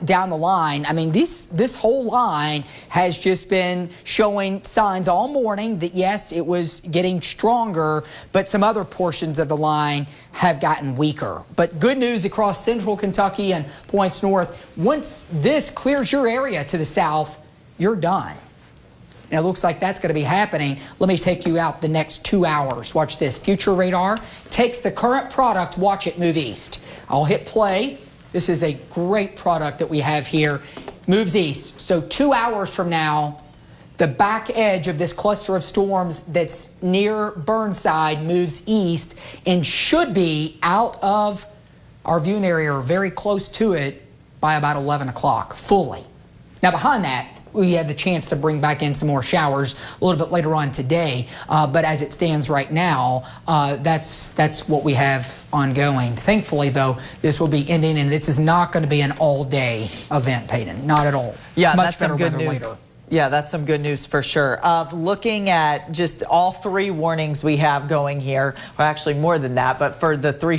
Speaker 2: down the line. I mean, this whole line has just been showing signs all morning that yes, it was getting stronger, but some other portions of the line have gotten weaker. But good news across central Kentucky and points north. Once this clears your area to the south, you're done. And it looks like that's going to be happening. Let me take you out the next 2 hours. Watch this. Future radar takes the current product, watch it move east. I'll hit play. This is a great product that we have here. Moves east. So 2 hours from now, the back edge of this cluster of storms that's near Burnside moves east and should be out of our viewing area or very close to it by about 11 o'clock fully. Now behind that, we have the chance to bring back in some more showers a little bit later on today. But as it stands right now, that's what we have ongoing. Thankfully, though, this will be ending, and this is not going to be an all-day event, Peyton. Not at all.
Speaker 8: Yeah,
Speaker 2: much
Speaker 8: that's
Speaker 2: better
Speaker 8: some good
Speaker 2: weather
Speaker 8: news.
Speaker 2: later.
Speaker 8: Yeah, that's some good news for sure. Looking at just all three warnings we have going here, or actually more than that, but for the three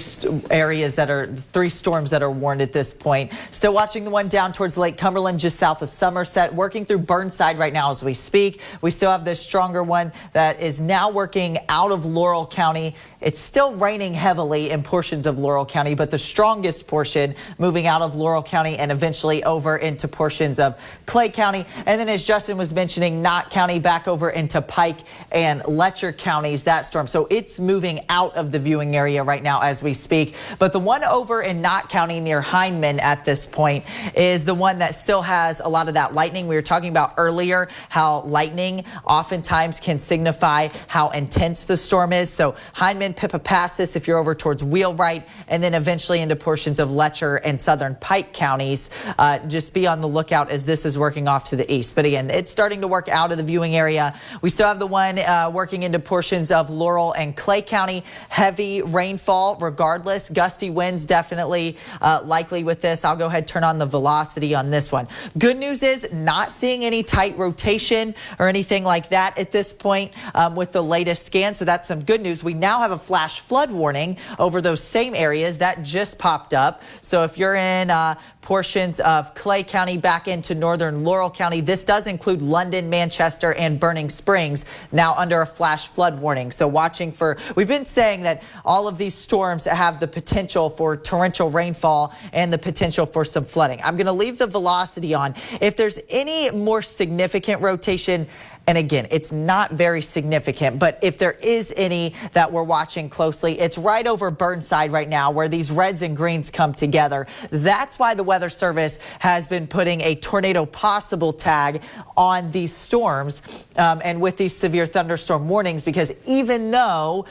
Speaker 8: storms that are warned at this point. Still watching the one down towards Lake Cumberland, just south of Somerset, working through Burnside right now as we speak. We still have this stronger one that is now working out of Laurel County. It's still raining heavily in portions of Laurel County, but the strongest portion moving out of Laurel County and eventually over into portions of Clay County. And then as Justin was mentioning, Knott County back over into Pike and Letcher counties, that storm. So it's moving out of the viewing area right now as we speak. But the one over in Knott County near Hindman at this point is the one that still has a lot of that lightning. We were talking about earlier how lightning oftentimes can signify how intense the storm is. So Hindman, Pippapassis, if you're over towards Wheelwright, and then eventually into portions of Letcher and southern Pike counties. Just be on the lookout as this is working off to the east. But again, it's starting to work out of the viewing area. We still have the one working into portions of Laurel and Clay County. Heavy rainfall regardless. Gusty winds definitely likely with this. I'll go ahead and turn on the velocity on this one. Good news is not seeing any tight rotation or anything like that at this point with the latest scan. So that's some good news. We now have a flash flood warning over those same areas that just popped up. So if you're in portions of Clay County back into northern Laurel County, this does include London, Manchester, and Burning Springs now under a flash flood warning. So watching for, we've been saying that all of these storms have the potential for torrential rainfall and the potential for some flooding. I'm going to leave the velocity on. If there's any more significant rotation, and again, it's not very significant, but if there is any that we're watching closely, it's right over Burnside right now where these reds and greens come together. That's why the Weather Service has been putting a tornado possible tag on these storms and with these severe thunderstorm warnings, because even though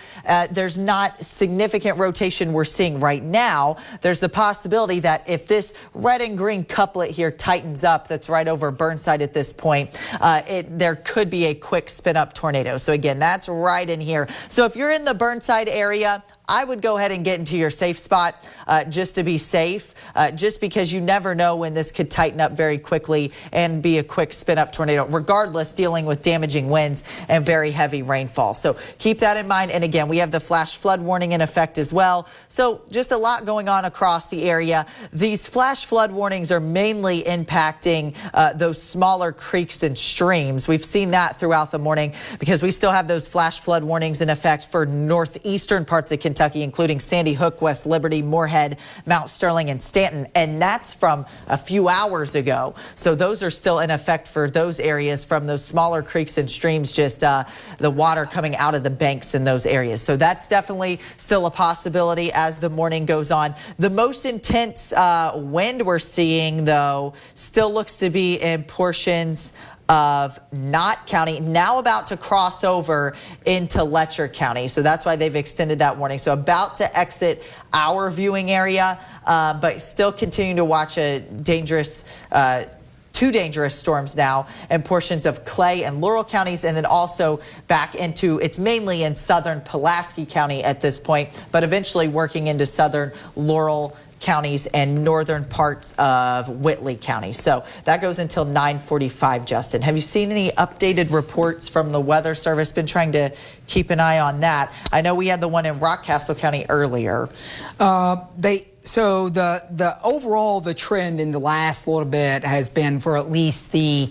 Speaker 8: there's not significant rotation we're seeing right now, there's the possibility that if this red and green couplet here tightens up, that's right over Burnside at this point, there could be a quick spin up tornado. So again, that's right in here. So if you're in the Burnside area, I would go ahead and get into your safe spot just to be safe, just because you never know when this could tighten up very quickly and be a quick spin up tornado, regardless dealing with damaging winds and very heavy rainfall. So keep that in mind. And again, we have the flash flood warning in effect as well. So just a lot going on across the area. These flash flood warnings are mainly impacting those smaller creeks and streams. We've seen that throughout the morning because we still have those flash flood warnings in effect for northeastern parts of Kentucky, including Sandy Hook, West Liberty, Moorhead, Mount Sterling, and Stanton. And that's from a few hours ago. So those are still in effect for those areas from those smaller creeks and streams, just the water coming out of the banks in those areas. So that's definitely still a possibility as the morning goes on. The most intense wind we're seeing, though, still looks to be in portions of Knott County, now about to cross over into Letcher County. So that's why they've extended that warning. So about to exit our viewing area, but still continuing to watch a dangerous two dangerous storms now in portions of Clay and Laurel counties, and then also back into, it's mainly in southern Pulaski County at this point, but eventually working into southern Laurel counties and northern parts of Whitley County. So that goes until 9:45, Justin. Have you seen any updated reports from the Weather Service? Been trying to keep an eye on that. I know we had the one in Rockcastle County earlier.
Speaker 2: So the overall the trend in the last little bit has been for at least the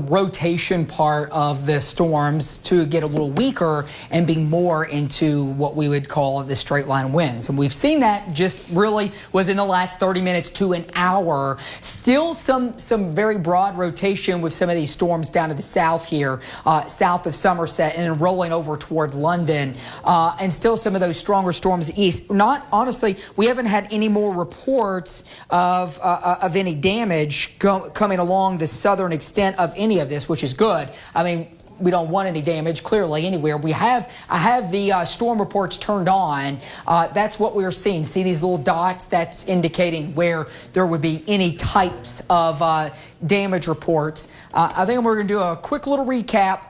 Speaker 2: rotation part of the storms to get a little weaker and be more into what we would call the straight line winds. And we've seen that just really within the last 30 minutes to an hour. Still some very broad rotation with some of these storms down to the south here, south of Somerset, and then rolling over toward London, and still some of those stronger storms east. Not honestly, we haven't had any more reports of any damage coming along the southern extent of any of this, which is good. I mean, we don't want any damage clearly anywhere. I have the storm reports turned on. That's what we're seeing. See these little dots? That's indicating where there would be any types of damage reports. I think we're going to do a quick little recap,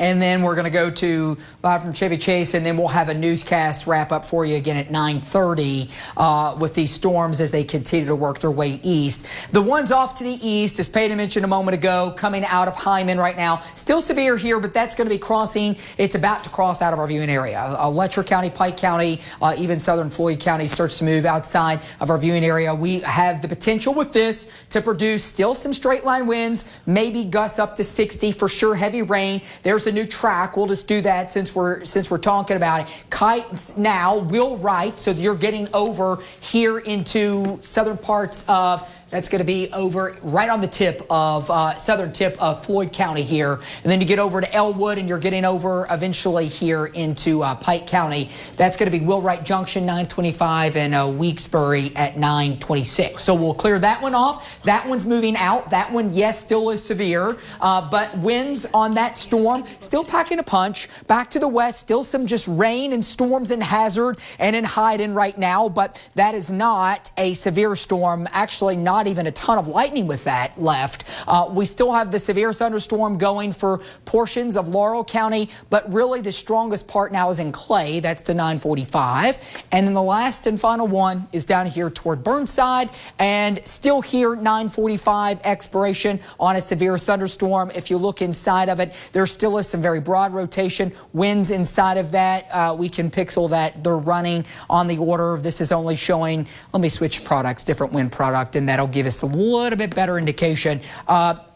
Speaker 2: and then we're going to go to live from Chevy Chase, and then we'll have a newscast wrap up for you again at 9:30 with these storms as they continue to work their way east. The ones off to the east, as Peyton mentioned a moment ago, coming out of Hyman right now. Still severe here, but that's going to be crossing. It's about to cross out of our viewing area. Letcher County, Pike County, even southern Floyd County starts to move outside of our viewing area. We have the potential with this to produce still some straight line winds, maybe gusts up to 60 for sure, heavy rain. There's a new track. We'll just do that since we're talking about it. Kite now will right, so you're getting over here into southern parts of. That's going to be over right on the tip of southern tip of Floyd County here. And then you get over to Elwood and you're getting over eventually here into Pike County. That's going to be Wheelwright Junction 925 and Weeksbury at 926. So we'll clear that one off. That one's moving out. That one, yes, still is severe. But winds on that storm still packing a punch. Back to the west, still some just rain and storms in Hazard and in Hyden right now. But that is not a severe storm. Actually, not even a ton of lightning with that left. We still have the severe thunderstorm going for portions of Laurel County, but really the strongest part now is in Clay. That's to 945. And then the last and final one is down here toward Burnside, and still here 945 expiration on a severe thunderstorm. If you look inside of it, there still is some very broad rotation. Winds inside of that, we can pixel that. They're running on the order. This is only showing, let me switch products, different wind product, and that'll give us a little bit better indication.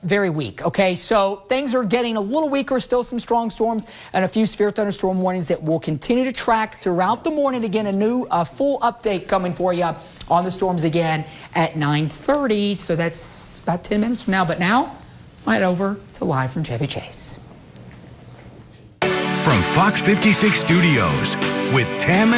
Speaker 2: Very weak. Okay, so things are getting a little weaker. Still some strong storms and a few severe thunderstorm warnings that will continue to track throughout the morning. Again, a full update coming for you on the storms again at 9:30. So that's about 10 minutes from now. But now, right over to Live from Chevy Chase.
Speaker 1: From Fox 56 Studios with Tam and